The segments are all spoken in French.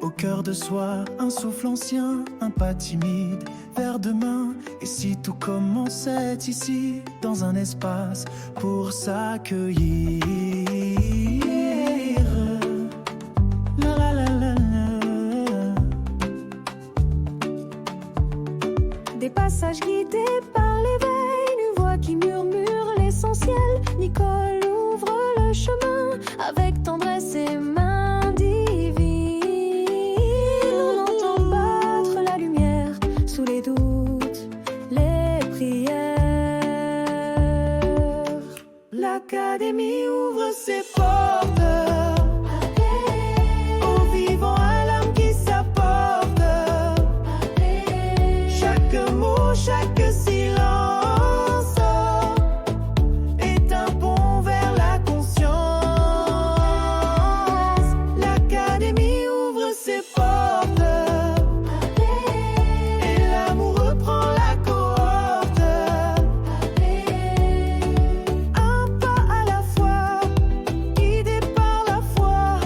Au cœur de soi, un souffle ancien, un pas timide vers demain. Et si tout commençait ici, dans un espace pour s'accueillir. La la la la la. Des passages guidés par l'éveil, une voix qui murmure l'essentiel. Nicole ouvre le chemin avec tendresse et main divine. On entend battre la lumière sous les doutes, les prières. L'Académie ouvre ses portes aux vivants, à l'âme qui s'apporte. Chaque mot, chaque silence est un pont vers la conscience. L'Académie ouvre ses portes et l'amour reprend la cohorte. Un pas à la fois, guidé par la foi,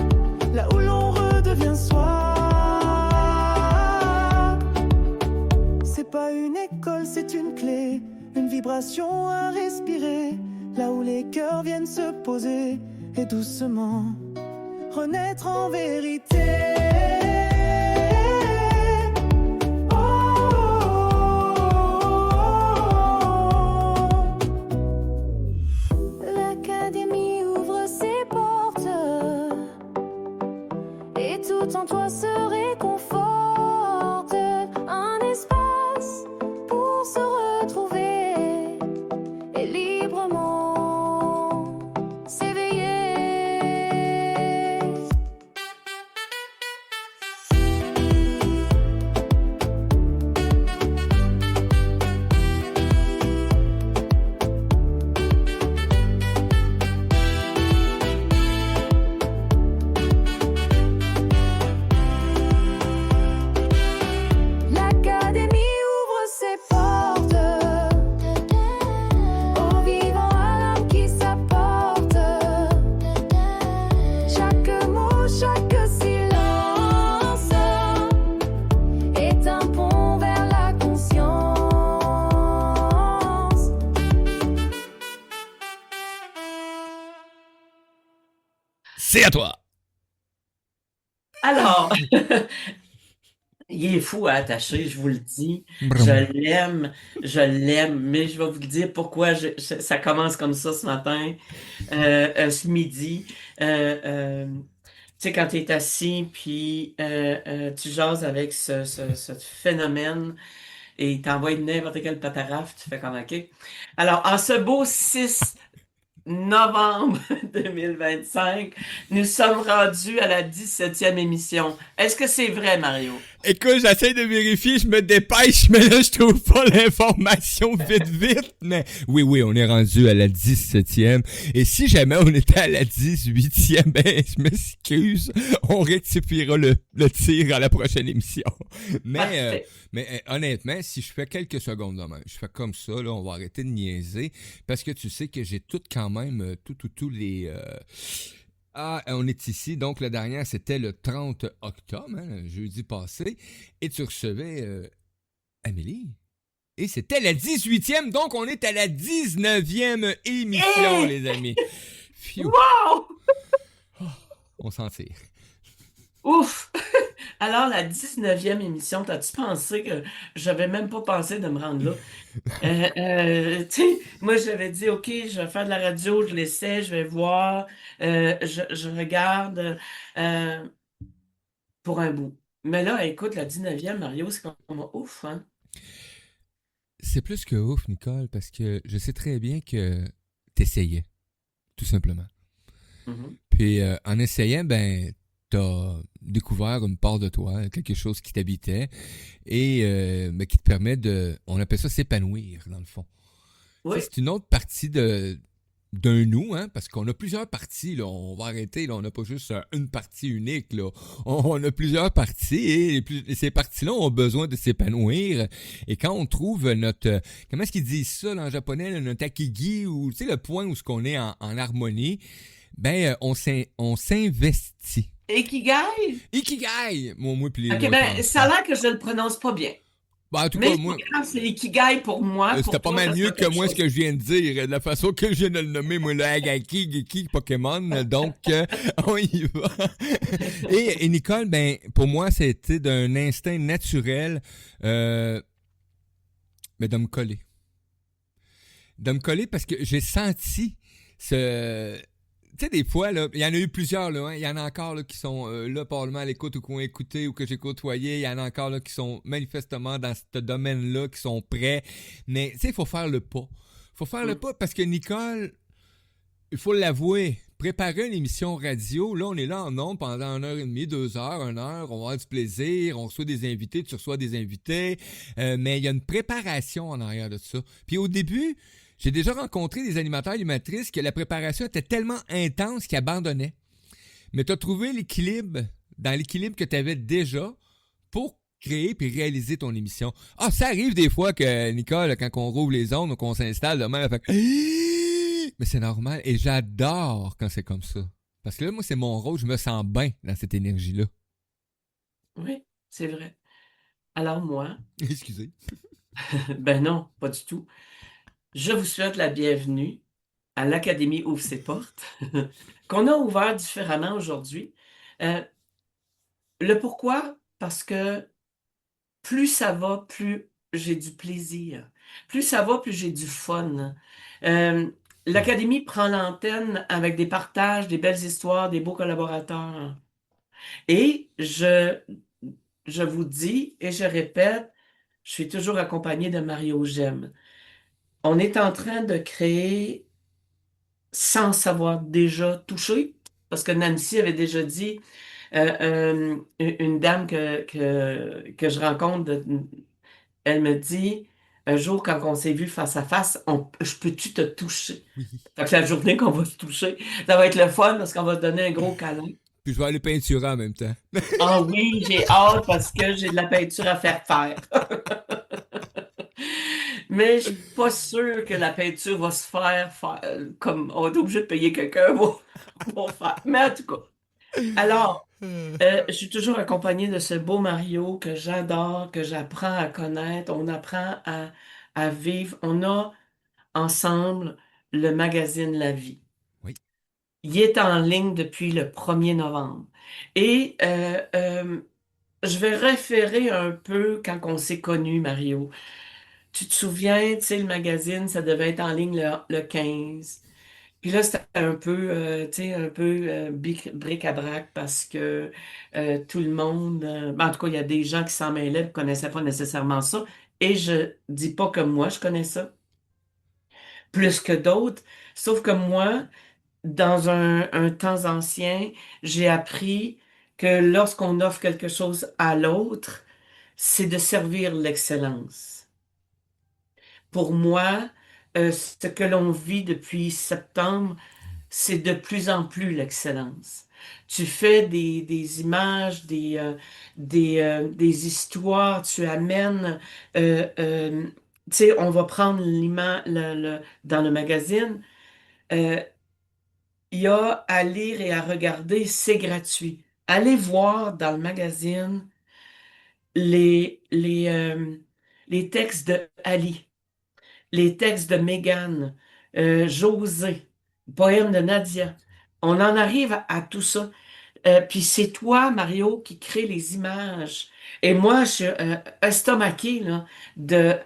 là où l'on redevient soi. C'est pas une école, c'est une clé, une vibration à respirer, là où les cœurs viennent se poser et doucement renaître en vérité. Oh, L'Académie ouvre ses portes et tout en toi se réconforte. Un espace pour se retrouver et librement s'éveiller. L'Académie ouvre ses portes aux vivants, à l'âme qui s'apporte. Chaque mot, chaque silence est un pont vers la conscience. C'est à toi! Alors, il est fou à attacher, je vous le dis. Brum. Je l'aime, mais je vais vous le dire pourquoi ça commence comme ça ce matin, ce midi. Tu sais, quand tu es assis, puis tu jases avec ce phénomène et il t'envoie n'importe quel pataraffe, tu fais comme OK. Alors, en ce beau 6 novembre 2025, nous sommes rendus à la 17e émission. Est-ce que c'est vrai, Mario? Écoute, j'essaie de vérifier, je me dépêche, mais là, je trouve pas l'information vite. Mais oui, on est rendu à la 17e. Et si jamais on était à la 18e, ben, je m'excuse, on rectifiera le tir à la prochaine émission. Mais honnêtement, si je fais quelques secondes de même, je fais comme ça, là, on va arrêter de niaiser, parce que tu sais que j'ai tout quand même, tous les... on est ici, donc la dernière c'était le 30 octobre, hein, jeudi passé, et tu recevais Amélie. Et c'était la 18e, donc on est à la 19e émission, les amis. Phew. Wow! On s'en tire. Ouf! Alors, la 19e émission, t'as-tu pensé que j'avais même pas pensé de me rendre là? Tu sais, moi, j'avais dit, OK, je vais faire de la radio, je l'essaie, je vais voir, je regarde pour un bout. Mais là, écoute, la 19e, Mario, c'est comme ouf, hein? C'est plus que ouf, Nicole, parce que je sais très bien que t'essayais, tout simplement. Mhm. Puis en essayant, ben, t'as découvert une part de toi, quelque chose qui t'habitait et qui te permet de, on appelle ça s'épanouir, dans le fond. Oui. C'est une autre partie de d'un nous, hein, parce qu'on a plusieurs parties, là. On va arrêter, là. On n'a pas juste une partie unique, là. On a plusieurs parties et ces parties-là ont besoin de s'épanouir. Et quand on trouve notre, comment est-ce qu'ils disent ça, là, en japonais, là, notre akigi, ou, tu sais, le point où ce qu'on est en harmonie, ben, on s'investit. Ikigai? Ikigai! Moi, puis les Ok, mots ben, ça a l'air que je le prononce pas bien. Ben, en tout Mais cas, c'est moi, pas grave, c'est Ikigai pour moi. c'était Pour pas toi, mal ça mieux sera que quelque moi ce chose. que je viens de dire, de la façon que je viens de le nommer, moi, le Agaki, Geki, Pokémon. Donc, on y va. Et Nicole, ben, pour moi, c'était d'un instinct naturel, mais de me coller. De me coller parce que j'ai senti ce... Tu sais, des fois, là, il y en a eu plusieurs, là, hein, il y en a encore là, qui sont là, probablement à l'écoute ou qui ont écouté ou que j'ai côtoyé. Il y en a encore là, qui sont manifestement dans ce domaine-là, qui sont prêts. Mais, tu sais, il faut faire le pas. Il faut faire le pas parce que Nicole, il faut l'avouer, préparer une émission radio, là, on est là en ondes pendant 1h30, 2 heures, 1 heure, on va avoir du plaisir, on reçoit des invités, tu reçois des invités, mais il y a une préparation en arrière de ça. Puis au début, j'ai déjà rencontré des animateurs et animatrices que la préparation était tellement intense qu'ils abandonnaient. Mais tu as trouvé l'équilibre, dans l'équilibre que tu avais déjà, pour créer puis réaliser ton émission. Ah, ça arrive des fois que, Nicole, quand on rouvre les ondes ou qu'on s'installe demain, elle fait mais c'est normal et j'adore quand c'est comme ça. Parce que là, moi, c'est mon rôle, je me sens bien dans cette énergie-là. Oui, c'est vrai. Alors moi, Excusez. ben non, pas du tout. Je vous souhaite la bienvenue à l'Académie Ouvre ses portes, qu'on a ouvert différemment aujourd'hui. Euh, le pourquoi? Parce que plus ça va, plus j'ai du plaisir. Plus ça va, plus j'ai du fun. Euh, L'Académie prend l'antenne avec des partages, des belles histoires, des beaux collaborateurs. Et je vous dis et je répète, je suis toujours accompagné de Mario Gemme. On est en train de créer sans savoir déjà toucher, parce que Nancy avait déjà dit, une dame que je rencontre, elle me dit, un jour, quand on s'est vu face à face, je peux-tu te toucher? Oui. Fait que la journée qu'on va se toucher, ça va être le fun parce qu'on va se donner un gros câlin. Puis je vais aller peinturer en même temps. Ah oui, j'ai hâte parce que j'ai de la peinture à faire faire. Mais je suis pas sûre que la peinture va se faire comme on est obligé de payer quelqu'un pour faire. Mais en tout cas. Alors, je suis toujours accompagnée de ce beau Mario que j'adore, que j'apprends à connaître. On apprend à vivre. On a ensemble le magazine La Vie. Oui. Il est en ligne depuis le 1er novembre. Et je vais référer un peu quand on s'est connus, Mario. Tu te souviens, tu sais, le magazine, ça devait être en ligne le 15. Puis là, c'était un peu, tu sais, un peu bric-à-brac parce que tout le monde, ben, en tout cas, il y a des gens qui s'en mêlaient, ne connaissaient pas nécessairement ça. Et je dis pas que moi, je connais ça plus que d'autres. Sauf que moi, dans un temps ancien, j'ai appris que lorsqu'on offre quelque chose à l'autre, c'est de servir l'excellence. Pour moi, ce que l'on vit depuis septembre, c'est de plus en plus l'excellence. Tu fais des images, des histoires, tu amènes, tu sais, on va prendre l'image dans le magazine, euh, il y a à lire et à regarder, c'est gratuit. Allez voir dans le magazine les, les, euh, les textes de Ali, les textes de Mégane, José, poème de Nadia. On en arrive à tout ça. Puis c'est toi, Mario, qui crée les images. Et moi, je suis estomaquée là, de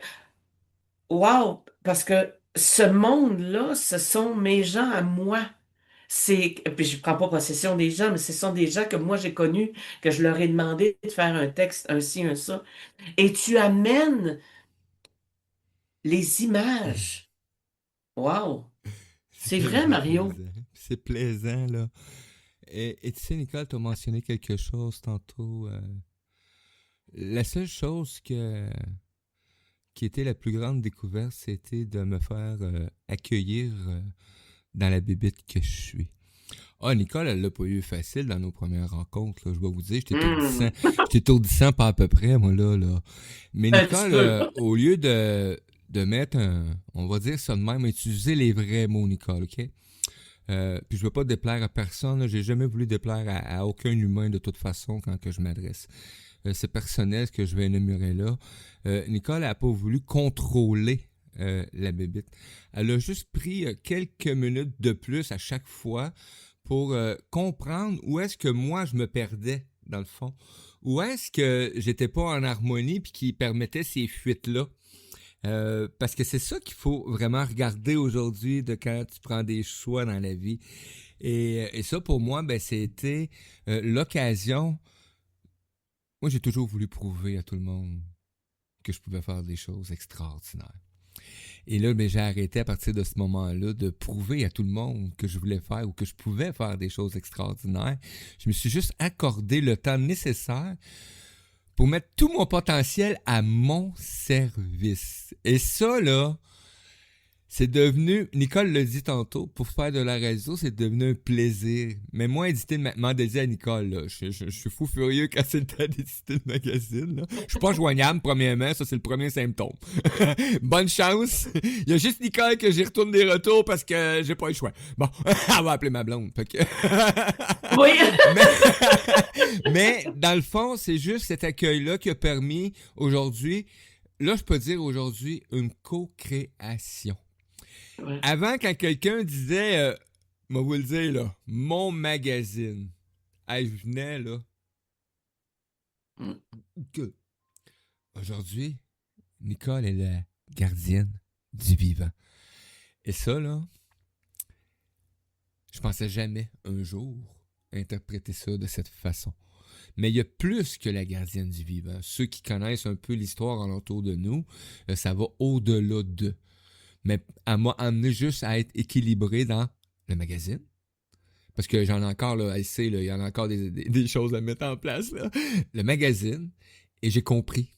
wow, parce que ce monde-là, ce sont mes gens à moi. Puis je prends pas possession des gens, mais ce sont des gens que moi j'ai connus, que je leur ai demandé de faire un texte, un ci, un ça. Et tu amènes les images. Wow! C'est C'est vrai, tellement Mario. plaisant. C'est plaisant, là. Et tu sais, Nicole, tu as mentionné quelque chose tantôt. La seule chose qui était la plus grande découverte, c'était de me faire accueillir dans la bébête que je suis. Ah, Nicole, elle l'a pas eu facile dans nos premières rencontres, là. Je vais vous dire, Hmm. j'étais étourdissant pas à peu près, moi, là. Mais Un petit Nicole, peu. au lieu de mettre on va dire ça de même, utiliser les vrais mots, Nicole, OK? Puis je veux pas déplaire à personne, là. J'ai jamais voulu déplaire à aucun humain de toute façon quand que je m'adresse. C'est personnel ce que je vais énumérer là. Nicole n'a pas voulu contrôler la bébite. Elle a juste pris quelques minutes de plus à chaque fois pour comprendre où est-ce que moi je me perdais dans le fond. Où est-ce que j'étais pas en harmonie puis qui permettait ces fuites-là. Parce que c'est ça qu'il faut vraiment regarder aujourd'hui de quand tu prends des choix dans la vie. Et ça, pour moi, ben, c'était l'occasion. Moi, j'ai toujours voulu prouver à tout le monde que je pouvais faire des choses extraordinaires. Et là, ben, j'ai arrêté à partir de ce moment-là de prouver à tout le monde que je voulais faire ou que je pouvais faire des choses extraordinaires. Je me suis juste accordé le temps nécessaire pour mettre tout mon potentiel à mon service. Et ça, là, c'est devenu, Nicole l'a dit tantôt, pour faire de la radio, c'est devenu un plaisir. Mais moi, éditer maintenant, de dire à Nicole, là, je suis fou furieux quand c'est le temps d'éditer le magazine. Là. Je suis pas joignable, premièrement, ça c'est le premier symptôme. Bonne chance. Il y a juste Nicole que j'y retourne des retours parce que j'ai pas eu le choix. Bon, elle va appeler ma blonde. Fait que... Oui. mais dans le fond, c'est juste cet accueil-là qui a permis aujourd'hui, là je peux dire aujourd'hui, une co-création. Ouais. Avant, quand quelqu'un disait, moi vous le dire, là, mon magazine, hey, je venais, là, Mm. que aujourd'hui, Nicole est la gardienne du vivant. Et ça, là, je pensais jamais un jour interpréter ça de cette façon. Mais il y a plus que la gardienne du vivant. Ceux qui connaissent un peu l'histoire alentour de nous, ça va au-delà d'eux. Mais elle m'a amené juste à être équilibré dans le magazine. Parce que j'en ai encore, là, elle sait, là, il y en a encore des choses à mettre en place, là. Le magazine. Et j'ai compris.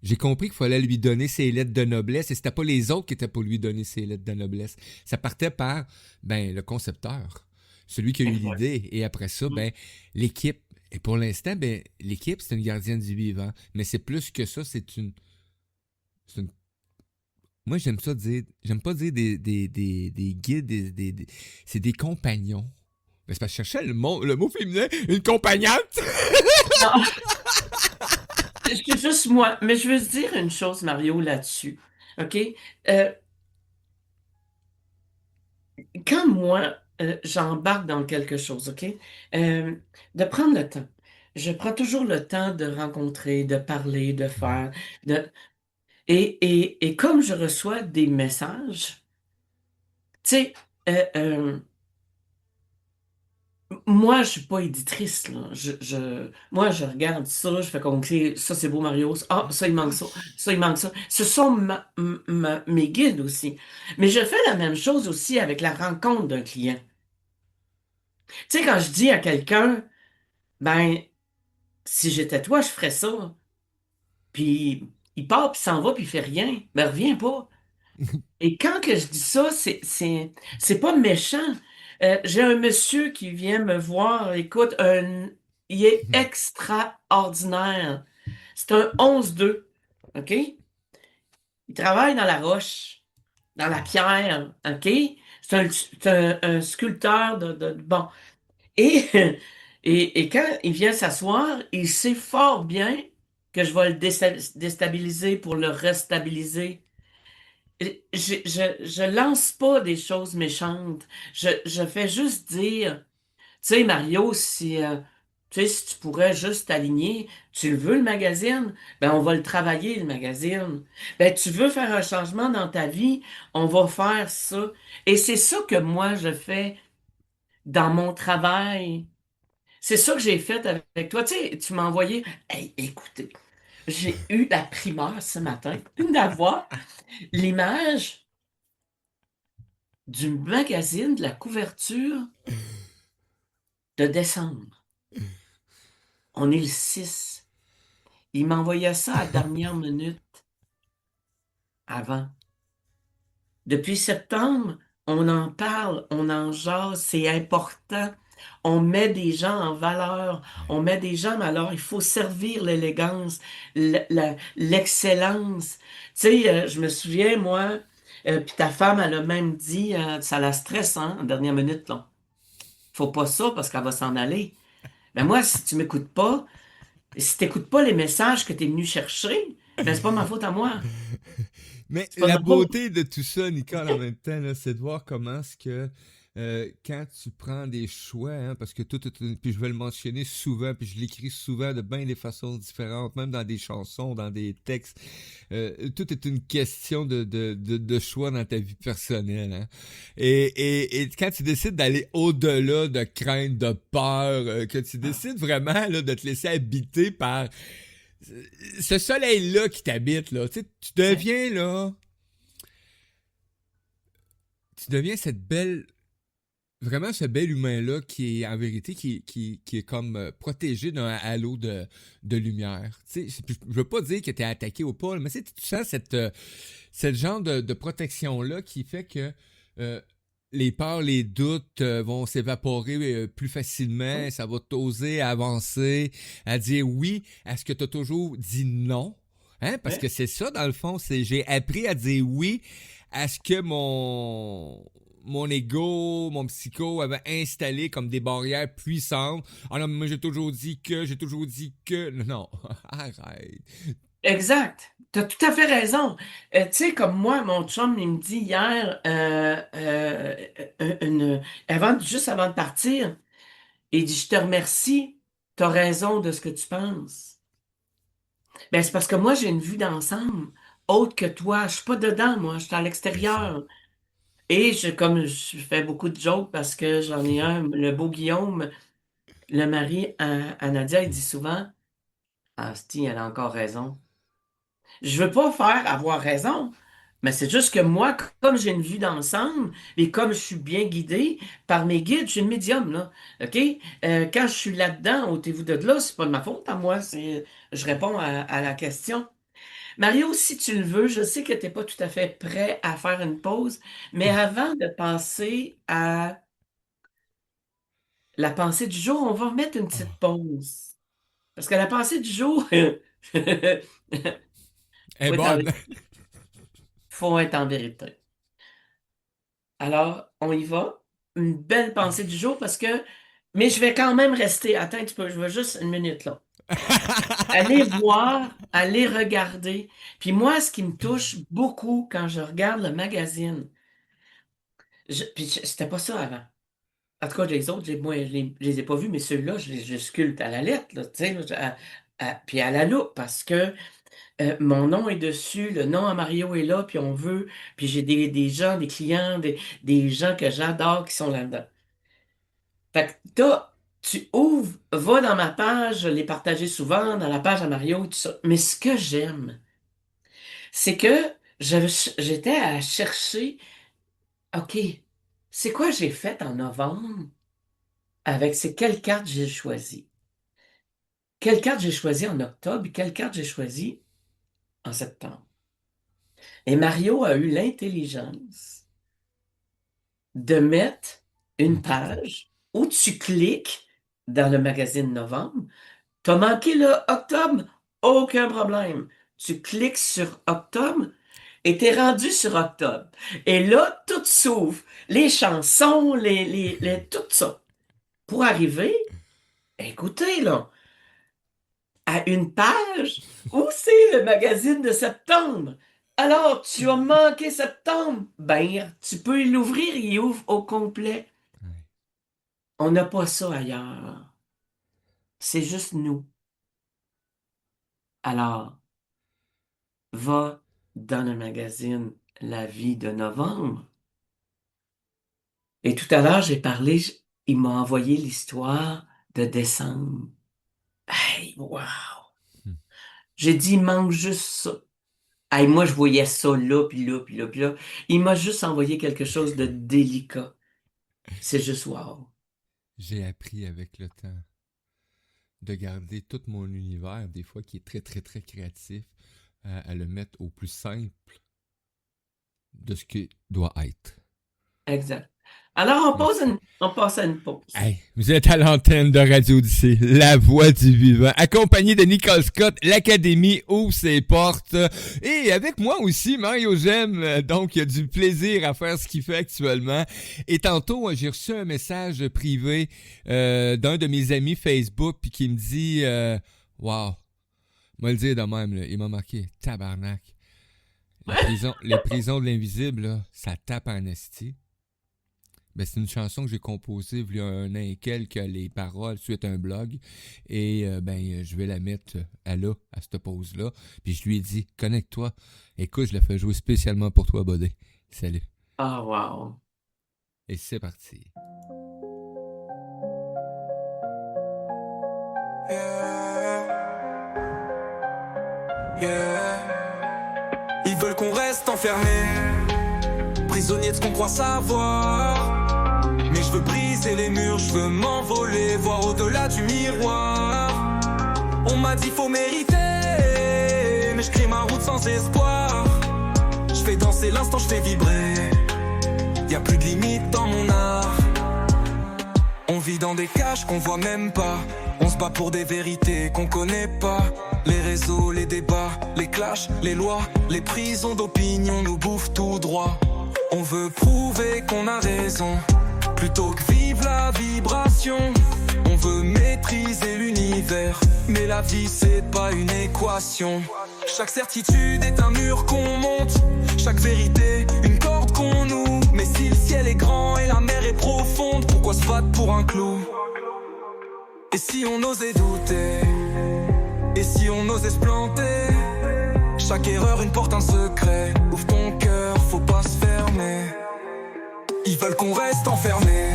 J'ai compris qu'il fallait lui donner ses lettres de noblesse et c'était pas les autres qui étaient pour lui donner ses lettres de noblesse. Ça partait par, ben, le concepteur. Celui qui a eu Exact. l'idée. Et après ça, ben, l'équipe. Et pour l'instant, ben, l'équipe, c'est une gardienne du vivant. Mais c'est plus que ça, c'est une moi, j'aime ça dire. J'aime pas dire des guides, c'est des compagnons. Mais c'est parce que je cherchais le mot féminin, une compagnante. Non, c'est juste moi. Mais je veux te dire une chose, Mario, là-dessus. OK? Euh, Quand moi, j'embarque dans quelque chose, OK? Euh, de prendre le temps. Je prends toujours le temps de rencontrer, de parler, de faire. De... Et comme je reçois des messages, tu sais, euh, euh, moi, je suis pas éditrice, là. Moi, je regarde ça, je fais comme, OK, ça c'est beau, Mario. Ah, ça, il manque ça. Ça, il manque ça. Ce sont mes guides aussi. Mais je fais la même chose aussi avec la rencontre d'un client. Tu sais, quand je dis à quelqu'un, ben, si j'étais toi, je ferais ça. Puis il part, puis s'en va, puis il fait rien. Ben, reviens pas. Et quand que je dis ça, c'est pas méchant. J'ai un monsieur qui vient me voir. Écoute, il est extraordinaire. C'est un 11-2. OK? Il travaille dans la roche, dans la pierre. OK? C'est un sculpteur bon. Et, et quand il vient s'asseoir, il sait fort bien que je vais le déstabiliser pour le restabiliser. Je lance pas des choses méchantes. Je fais juste dire, tu sais, Mario, tu sais, si tu pourrais juste t'aligner, tu le veux le magazine? Ben, on va le travailler, le magazine. Ben, tu veux faire un changement dans ta vie? On va faire ça. Et c'est ça que moi, je fais dans mon travail. C'est ça que j'ai fait avec toi. Tu sais, tu m'as envoyé. Hey, écoutez, j'ai eu la primeur ce matin d'avoir l'image du magazine, de la couverture de décembre. On est le 6. Il m'envoyait ça à la dernière minute avant. Depuis septembre, on en parle, on en jase, c'est important. On met des gens en valeur, on met des gens en valeur. Il faut servir l'élégance, l'excellence. Tu sais, je me souviens, moi, puis ta femme, elle a même dit, ça la stresse, hein, en dernière minute, là. Faut pas ça parce qu'elle va s'en aller. Mais moi, si tu m'écoutes pas, si t'écoutes pas les messages que tu es venu chercher, ben c'est pas ma faute à moi. Mais C'est pas de la ma faute. beauté de tout ça, Nicole, en même temps, là, c'est de voir comment est-ce que quand tu prends des choix, hein, parce que puis je vais le mentionner souvent, puis je l'écris souvent de bien des façons différentes, même dans des chansons, dans des textes, tout est une question de choix dans ta vie personnelle. Hein. Et quand tu décides d'aller au-delà de crainte, de peur, que tu décides vraiment là, de te laisser habiter par ce soleil-là qui t'habite, là, tu sais, tu deviens cette belle, vraiment ce bel humain-là qui est, en vérité, qui est comme protégé d'un halo de lumière. Tu sais, je veux pas dire que t'es attaqué au pôle, mais tu sens cette genre de protection-là qui fait que les peurs, les doutes vont s'évaporer plus facilement, ça va t'oser à avancer, à dire oui à ce que t'as toujours dit non. Hein? Parce que Ouais. c'est ça, dans le fond, c'est j'ai appris à dire oui à ce que mon ego, mon psycho avait installé comme des barrières puissantes. Ah non, mais moi j'ai toujours dit que. Non, arrête. Exact. Tu as tout à fait raison. Tu sais, comme moi, mon chum, il me dit hier, juste avant de partir, il dit, je te remercie, tu as raison de ce que tu penses. Ben, c'est parce que moi, j'ai une vue d'ensemble, autre que toi. Je suis pas dedans, moi, je suis à C'est ça. l'extérieur. Et comme je fais beaucoup de jokes parce que j'en ai un, le beau Guillaume, le mari à Nadia, il dit souvent, ah, Asti, elle a encore raison. Je veux pas faire avoir raison, mais c'est juste que moi, comme j'ai une vue d'ensemble et comme je suis bien guidé par mes guides, je suis une médium, là. OK? Quand je suis là-dedans, ôtez-vous de là, c'est pas de ma faute à moi, je réponds à la question. Mario, si tu le veux, je sais que tu n'es pas tout à fait prêt à faire une pause, mais avant de passer à la pensée du jour, on va mettre une petite Oh. pause. Parce que la pensée du jour, Elle est faut être en, bonne. faut être en vérité. Alors, on y va. Une belle pensée du jour parce que, mais je vais quand même rester. Attends un petit peu, je veux juste une minute là. Allez voir, allez regarder. Puis moi, ce qui me touche beaucoup quand je regarde le magazine, c'était pas ça avant. En tout cas, les autres, moi, je les ai pas vus, mais ceux-là, je sculpte à la lettre, là, tu sais, là, puis à la loupe, parce que mon nom est dessus, le nom à Mario est là, puis on veut, puis j'ai des gens, des clients, des gens que j'adore qui sont là-dedans. Fait que tu ouvres, va dans ma page, je l'ai partagé souvent, dans la page à Mario, tout ça. Mais ce que j'aime, c'est que j'étais à chercher, OK, c'est quoi j'ai fait en novembre avec quelle carte j'ai choisi? Quelle carte j'ai choisi en octobre et quelle carte j'ai choisi en septembre? Et Mario a eu l'intelligence de mettre une page où tu cliques dans le magazine novembre. T'as manqué le octobre? Aucun problème. Tu cliques sur octobre et t'es rendu sur octobre. Et là, tout s'ouvre. Les chansons, tout ça. Pour arriver, écoutez, là, à une page où c'est le magazine de septembre. Alors, tu as manqué septembre. Ben, tu peux l'ouvrir, il ouvre au complet. On n'a pas ça ailleurs. C'est juste nous. Alors, va dans le magazine La vie de novembre. Et tout à l'heure, j'ai parlé, il m'a envoyé l'histoire de décembre. Hey, wow! J'ai dit, il manque juste ça. Hey, moi, je voyais ça là, puis là, puis là, puis là. Il m'a juste envoyé quelque chose de délicat. C'est juste wow. J'ai appris avec le temps de garder tout mon univers, des fois qui est très très très créatif, à le mettre au plus simple de ce qui doit être. exact. Alors, on passe à une pause. Hey, vous êtes à l'antenne de Radio Odyssée, la voix du vivant, accompagné de Nicole Scott, l'Académie ouvre ses portes, et avec moi aussi, Mario Gem, donc il y a du plaisir à faire ce qu'il fait actuellement, et tantôt, j'ai reçu un message privé d'un de mes amis Facebook, puis qui me dit, wow, moi le dire de même, là, il m'a marqué, tabarnak, les prisons de l'invisible, là, ça tape en esti. Ben, c'est une chanson que j'ai composée il y a un an et quelques, les paroles suite à un blog. Et je vais la mettre à cette pause-là. Puis je lui ai dit, connecte-toi. Écoute, je la fais jouer spécialement pour toi, Bodé. Salut. Ah, wow. Et c'est parti. Ils veulent qu'on reste enfermé, prisonnier de ce qu'on croit savoir. Mais je veux briser les murs, je veux m'envoler, voir au-delà du miroir. On m'a dit faut mériter, mais je crée ma route sans espoir. Je fais danser l'instant, je fais vibrer. Y'a plus de limite dans mon art. On vit dans des cages qu'on voit même pas. On se bat pour des vérités qu'on connaît pas. Les réseaux, les débats, les clashs, les lois, les prisons d'opinion nous bouffent tout droit. On veut prouver qu'on a raison, plutôt que vivre la vibration. On veut maîtriser l'univers, mais la vie c'est pas une équation. Chaque certitude est un mur qu'on monte, chaque vérité une corde qu'on noue. Mais si le ciel est grand et la mer est profonde, pourquoi se battre pour un clou? Et si on osait douter, et si on osait se planter? Chaque erreur une porte, un secret. Ouvre ton cœur, faut pas se fermer. Ils veulent qu'on reste enfermé,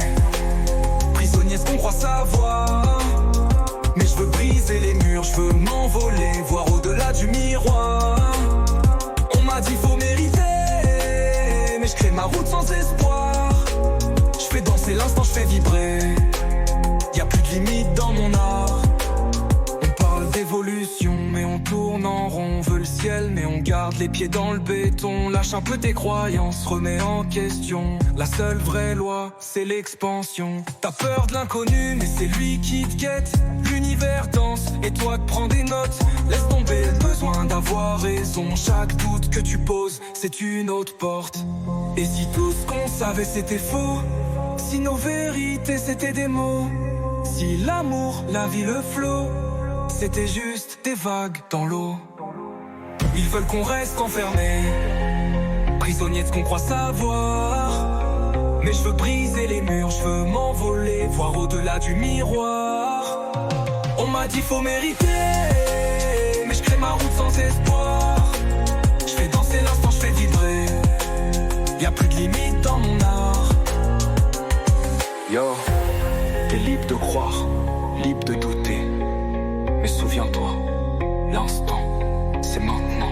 prisonnier ce qu'on croit savoir. Mais je veux briser les murs, je veux m'envoler, voir au-delà du miroir. On m'a dit faut mériter, mais je crée ma route sans espoir. Je fais danser l'instant, je fais vibrer. Y'a plus de limite dans mon art. On parle d'évolution, mais on tourne en rond. On veut le ciel, mais on garde les pieds dans le béton. Lâche un peu tes croyances, remets en question. La seule vraie loi, c'est l'expansion. T'as peur de l'inconnu, mais c'est lui qui te guette. L'univers danse, et toi que prends des notes. Laisse tomber le besoin d'avoir raison. Chaque doute que tu poses, c'est une autre porte. Et si tout ce qu'on savait c'était faux, si nos vérités c'était des mots, si l'amour, la vie, le flot, c'était juste des vagues dans l'eau. Ils veulent qu'on reste enfermé, prisonnier de ce qu'on croit savoir. Mais je veux briser les murs, je veux m'envoler, voir au-delà du miroir. On m'a dit faut mériter, mais je crée ma route sans espoir. Je fais danser l'instant, je fais vibrer. Y'a plus de limite dans mon art. Yo, t'es libre de croire, libre de douter. Mais souviens-toi, l'instant, c'est maintenant.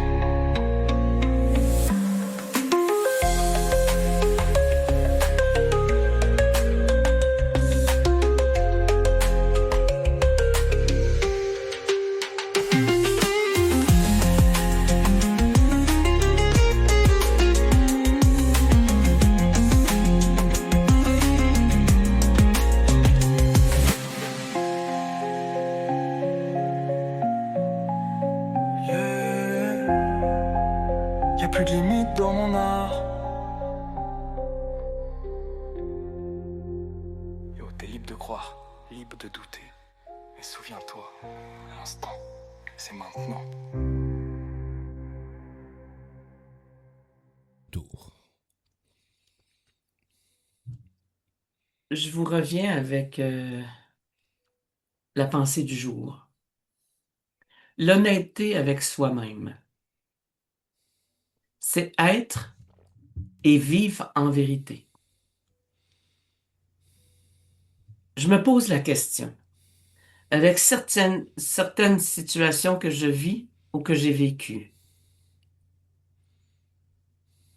Y'a plus de limite dans mon art. Yo, t'es libre de croire, libre de douter. Mais souviens-toi, l'instant, c'est maintenant. Tour. Je vous reviens avec la pensée du jour. L'honnêteté avec soi-même. C'est être et vivre en vérité. Je me pose la question. Avec certaines situations que je vis ou que j'ai vécues,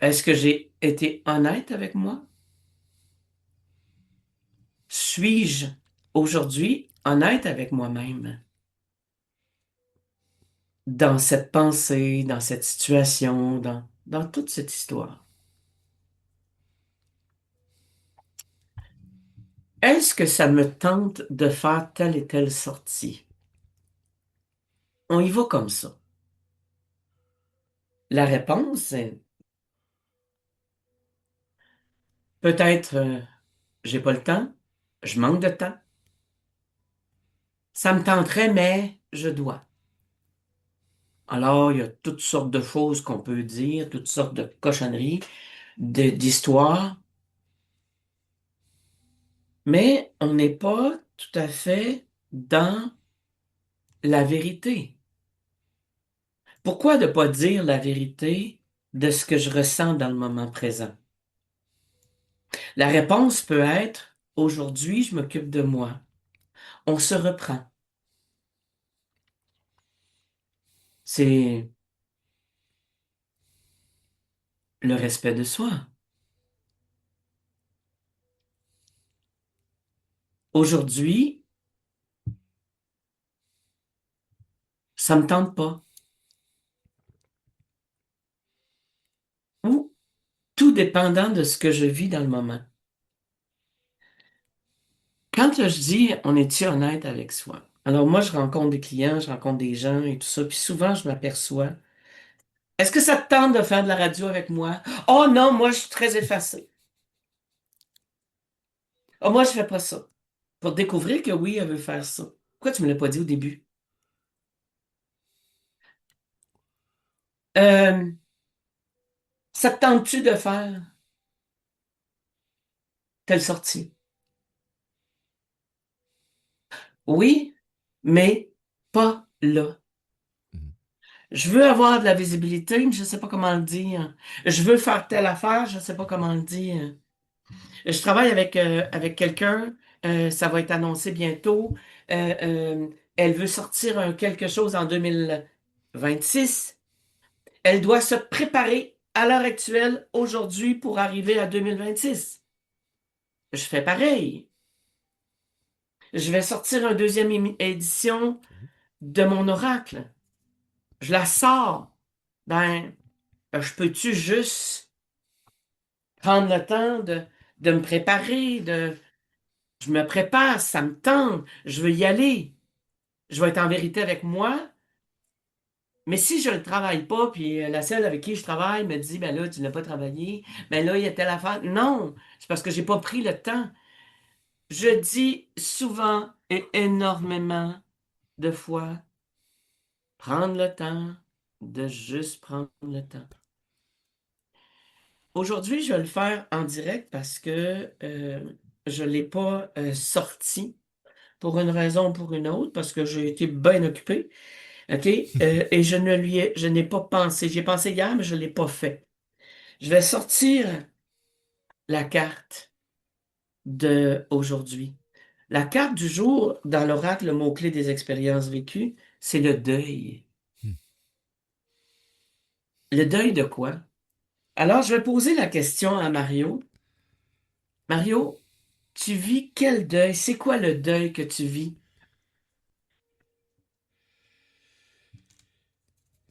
est-ce que j'ai été honnête avec moi? Suis-je aujourd'hui honnête avec moi-même? Dans cette pensée, dans cette situation, dans toute cette histoire. est-ce que ça me tente de faire telle et telle sortie? On y va comme ça. La réponse est peut-être j'ai pas le temps, je manque de temps. Ça me tenterait, mais je dois. Alors, il y a toutes sortes de choses qu'on peut dire, toutes sortes de cochonneries, d'histoires, mais on n'est pas tout à fait dans la vérité. Pourquoi ne pas dire la vérité de ce que je ressens dans le moment présent? La réponse peut être, aujourd'hui, je m'occupe de moi. On se reprend. C'est le respect de soi. Aujourd'hui, ça me tente pas. Ou tout dépendant de ce que je vis dans le moment. Quand je dis on est-tu honnête avec soi? Alors moi, je rencontre des clients, je rencontre des gens et tout ça, puis souvent je m'aperçois. Est-ce que ça te tente de faire de la radio avec moi? Oh non, moi je suis très effacée. Oh moi je fais pas ça. Pour découvrir que oui, elle veut faire ça. Pourquoi tu me l'as pas dit au début? Euh, Ça te tente-tu de faire telle sortie? Oui, mais pas là. Mhm. Je veux avoir de la visibilité, mais je ne sais pas comment le dire. Je veux faire telle affaire, je ne sais pas comment le dire. Je travaille avec quelqu'un, ça va être annoncé bientôt. Elle veut sortir quelque chose en 2026. Elle doit se préparer à l'heure actuelle, aujourd'hui, pour arriver à 2026. Je fais pareil. Je vais sortir une deuxième édition de mon oracle. Je la sors. Ben, je peux-tu juste prendre le temps de me préparer, je me prépare, ça me tente, je veux y aller. Je vais être en vérité avec moi. Mais si je ne travaille pas, puis la seule avec qui je travaille me dit, ben là, tu n'as pas travaillé, ben là, il y a telle affaire. Non, c'est parce que j'ai pas pris le temps. Je dis souvent et énormément de fois, prendre le temps de juste prendre le temps. Aujourd'hui, je vais le faire en direct parce que je ne l'ai pas sorti pour une raison ou pour une autre, parce que j'ai été bien occupé. OK? Et je n'ai pas pensé. J'ai pensé hier, mais je ne l'ai pas fait. Je vais sortir la carte de aujourd'hui. La carte du jour dans l'oracle, le mot-clé des expériences vécues, c'est le deuil. Hmm. Le deuil de quoi? Alors, je vais poser la question à Mario. Mario, tu vis quel deuil? C'est quoi le deuil que tu vis?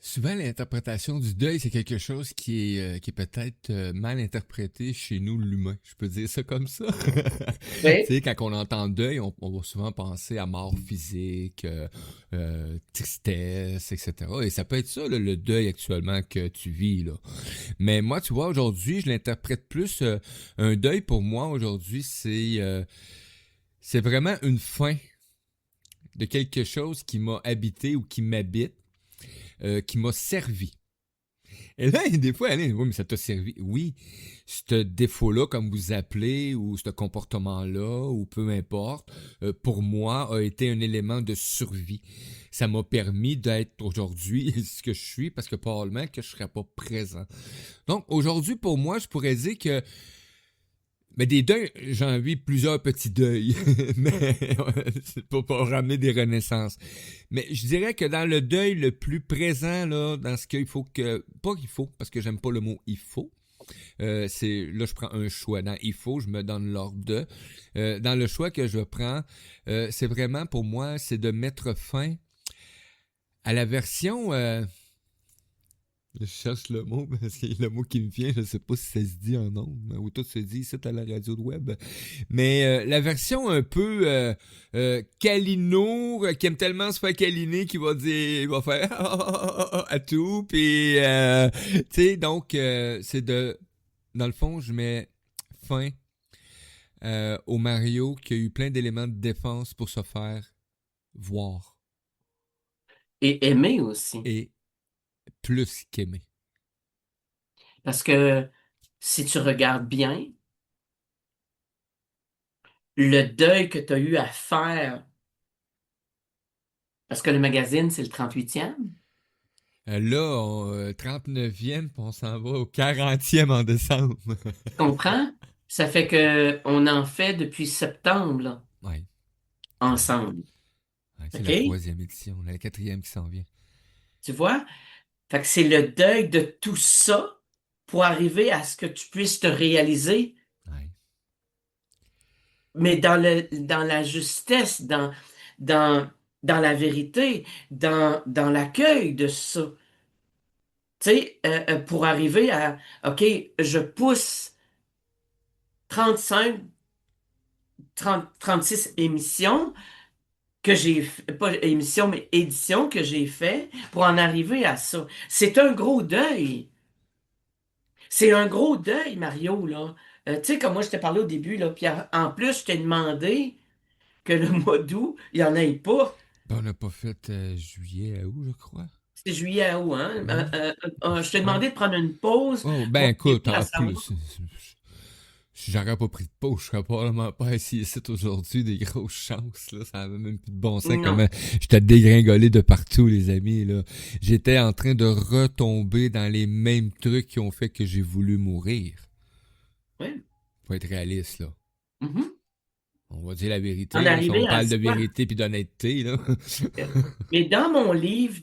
Souvent, l'interprétation du deuil, c'est quelque chose qui est peut-être mal interprété chez nous, l'humain. Je peux dire ça comme ça. Tu Oui. sais, quand on entend deuil, on va souvent penser à mort physique, tristesse, etc. Et ça peut être ça, là, le deuil actuellement que tu vis, là. Mais moi, tu vois, aujourd'hui, je l'interprète plus. Un deuil, pour moi, aujourd'hui, c'est vraiment une fin de quelque chose qui m'a habité ou qui m'habite, qui m'a servi. Et là, des fois, Alain, oui, mais ça t'a servi. Oui, ce défaut-là, comme vous appelez, ou ce comportement-là, ou peu importe, pour moi, a été un élément de survie. Ça m'a permis d'être aujourd'hui ce que je suis, parce que probablement que je ne serais pas présent. Donc, aujourd'hui, pour moi, je pourrais dire que mais des deuils, j'en vis plusieurs petits deuils, mais c'est pour ramener des renaissances. Mais je dirais que dans le deuil le plus présent, là, dans ce qu'il faut que... Pas qu'il faut, parce que j'aime pas le mot « il faut ». Là, je prends un choix. Dans « il faut », je me donne l'ordre de. Dans le choix que je prends, c'est vraiment, pour moi, c'est de mettre fin à la version Je cherche le mot, parce que le mot qui me vient, je sais pas si ça se dit en ondes, ou tout se dit ici à la radio de web. Mais la version un peu câlino, qui aime tellement se faire câliner qu'il va dire, il va faire à tout, puis tu sais, donc c'est de, dans le fond, je mets fin au Mario qui a eu plein d'éléments de défense pour se faire voir Et aimer aussi. et plus qu'aimer. Parce que si tu regardes bien, le deuil que tu as eu à faire, parce que le magazine, c'est le 38e, Là, 39e, puis on s'en va au 40e en décembre. tu comprends? Ça fait que on en fait depuis septembre, là, Ouais, ensemble. c'est OK? la 3e édition, la 4e qui s'en vient. Tu vois? Fait que c'est le deuil de tout ça pour arriver à ce que tu puisses te réaliser, Ouais. mais dans la justesse, dans, dans la vérité, dans l'accueil de ça. Tu sais, pour arriver à, OK, je pousse 35, 30, 36 émissions que j'ai, pas émissions, mais éditions que j'ai fait pour en arriver à ça. C'est un gros deuil. C'est un gros deuil, Mario, là. Tu sais, comme moi, je t'ai parlé au début, là, puis en plus, je t'ai demandé que le mois d'août, il n'y en ait pas. Ben, on n'a pas fait juillet à août, je crois. C'est juillet à août, hein? Ouais. Je t'ai Ouais. demandé de prendre une pause Oh, pour ben écoute, arriver à en savoir. plus, si j'aurais pas pris de pause, je serais probablement pas assis ici aujourd'hui, des grosses chances, là. Ça avait même plus de bon sens Non. comment j'étais dégringolé de partout, les amis, là. J'étais en train de retomber dans les mêmes trucs qui ont fait que j'ai voulu mourir. Oui. Faut être réaliste, là. Mhm. On va dire la vérité, En là. Si arriver on à parle de ça. vérité puis d'honnêteté, là. Mais dans mon livre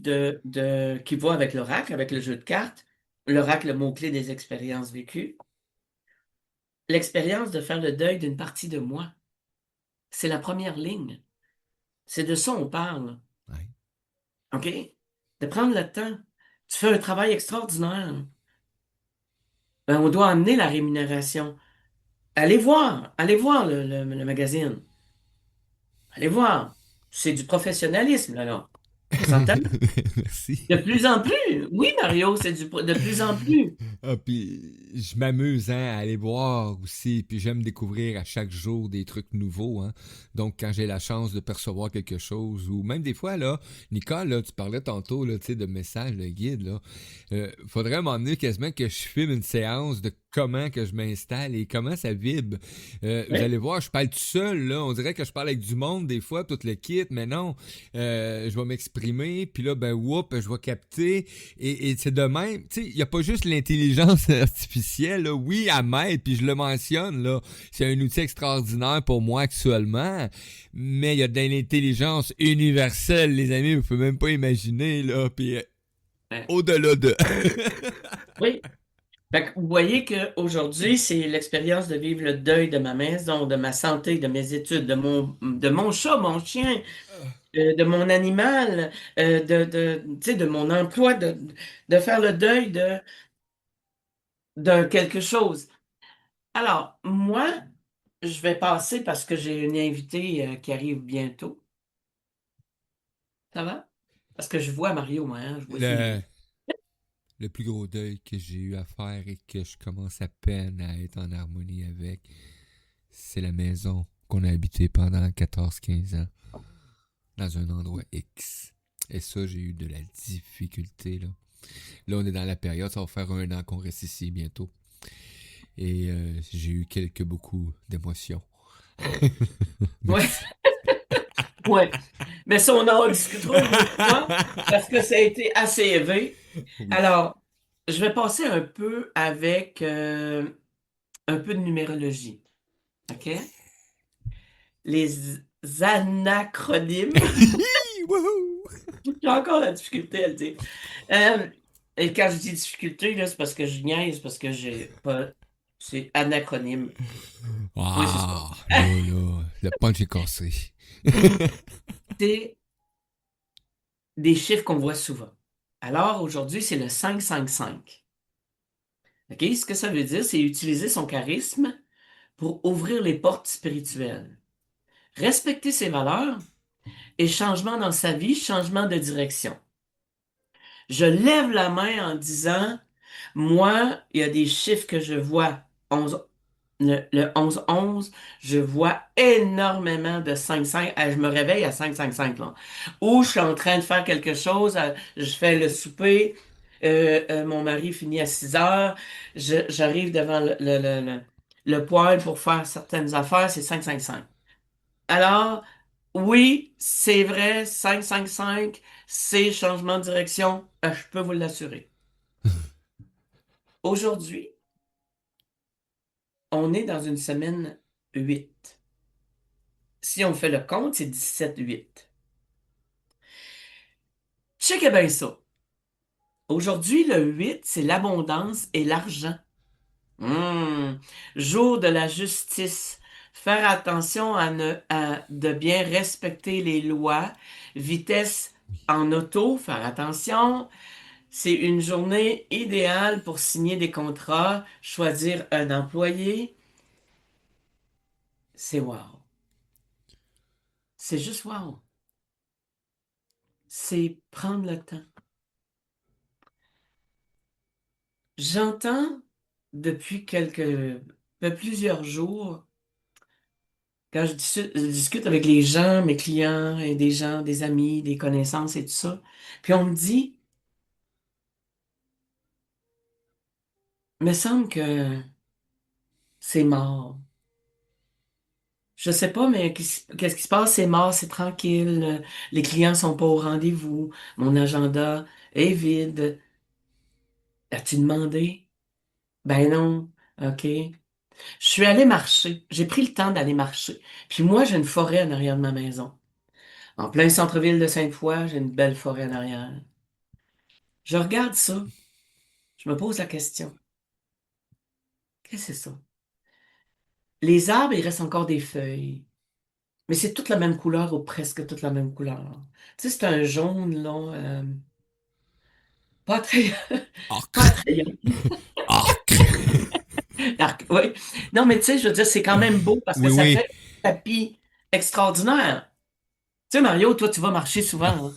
qui va avec l'oracle, avec le jeu de cartes, l'oracle, le mot-clé des expériences vécues, l'expérience de faire le deuil d'une partie de moi, c'est la première ligne. C'est de ça on parle. Ouais. OK? De prendre le temps. Tu fais un travail extraordinaire. Ben, on doit amener la rémunération. Allez voir le magazine. Allez voir. C'est du professionnalisme, là. On s'entend? Merci. De plus en plus. Oui, Mario, de plus en plus. Ah, puis je m'amuse hein, à aller voir aussi, puis j'aime découvrir à chaque jour des trucs nouveaux. Hein. Donc, quand j'ai la chance de percevoir quelque chose, ou même des fois, là, Nicole, là, tu parlais tantôt là, de messages, de guide, là. Faudrait m'emmener quasiment que je filme une séance de comment que je m'installe et comment ça vibre. Vous allez voir, je parle tout seul, là. On dirait que je parle avec du monde des fois, tout le kit, mais non. Je vais m'exprimer, puis là, ben, whoop, je vais capter. Et c'est de même. Tu sais, il n'y a pas juste l'intelligence artificielle, là. Oui, elle m'aide, puis je le mentionne, là. C'est un outil extraordinaire pour moi actuellement. Mais il y a de l'intelligence universelle, les amis, vous pouvez même pas imaginer, là. Puis au-delà de. Oui. Fait que vous voyez qu'aujourd'hui, c'est l'expérience de vivre le deuil de ma maison, de ma santé, de mes études, de mon chat, mon chien, de mon animal, tu sais, de mon emploi, de faire le deuil de quelque chose. Alors, moi, je vais passer parce que j'ai une invitée qui arrive bientôt. Ça va? Parce que je vois Mario, moi, hein, je vois ses yeux. Le plus gros deuil que j'ai eu à faire et que je commence à peine à être en harmonie avec, c'est la maison qu'on a habitée pendant 14-15 ans dans un endroit X. Et ça, j'ai eu de la difficulté, là. Là, on est dans la période, ça va faire 1 an qu'on reste ici bientôt. Et j'ai eu beaucoup d'émotions. Ouais. Ouais. Mais ça, on en discutera une autre fois parce que ça a été assez élevé. Oui. Alors, je vais passer un peu avec un peu de numérologie. OK? Les anacronymes. Wouhou! J'ai encore la difficulté à le dire. Et quand je dis difficulté, là, c'est parce que je niaise, parce que j'ai pas. C'est anacronyme. Oui, c'est ça. Là, le punch est cassé. C'est des chiffres qu'on voit souvent. Alors aujourd'hui, c'est le 5-5-5. OK? Ce que ça veut dire, c'est utiliser son charisme pour ouvrir les portes spirituelles. Respecter ses valeurs et changement dans sa vie, changement de direction. Je lève la main en disant, moi, il y a des chiffres que je vois. 11, le 11-11, je vois énormément de 5-5. Je me réveille à 5-5-5, là. Ou je suis en train de faire quelque chose, je fais le souper, mon mari finit à 6 heures, j'arrive devant le poêle pour faire certaines affaires, c'est 5-5-5. Alors, oui, c'est vrai, 5-5-5, c'est changement de direction, je peux vous l'assurer. Aujourd'hui, on est dans une semaine 8. Si on fait le compte, c'est 17-8. Checkez bien ça. Aujourd'hui, le 8, c'est l'abondance et l'argent. Hmm. Jour de la justice. Faire attention de bien respecter les lois. Vitesse en auto, faire attention. C'est une journée idéale pour signer des contrats, choisir un employé. C'est wow. C'est juste wow. C'est prendre le temps. J'entends depuis plusieurs jours, quand je discute avec les gens, mes clients et des gens, des amis, des connaissances et tout ça, puis on me dit, me semble que c'est mort. Je sais pas, mais qu'est-ce qui se passe? C'est mort, c'est tranquille. Les clients sont pas au rendez-vous. Mon agenda est vide. As-tu demandé? Ben non. OK. Je suis allé marcher. J'ai pris le temps d'aller marcher. Puis moi, j'ai une forêt en arrière de ma maison. En plein centre-ville de Sainte-Foy, j'ai une belle forêt en arrière. Je regarde ça. Je me pose la question. Qu'est-ce que c'est ça? Les arbres, il reste encore des feuilles. Mais c'est toute la même couleur ou presque toute la même couleur. Tu sais, c'est un jaune, là, pas très, pas Arc. attrayant. Arc. Oui. Non, mais tu sais, je veux dire, c'est quand même beau parce que Oui, ça oui. fait un tapis extraordinaire. Tu sais, Mario, toi, tu vas marcher souvent, là.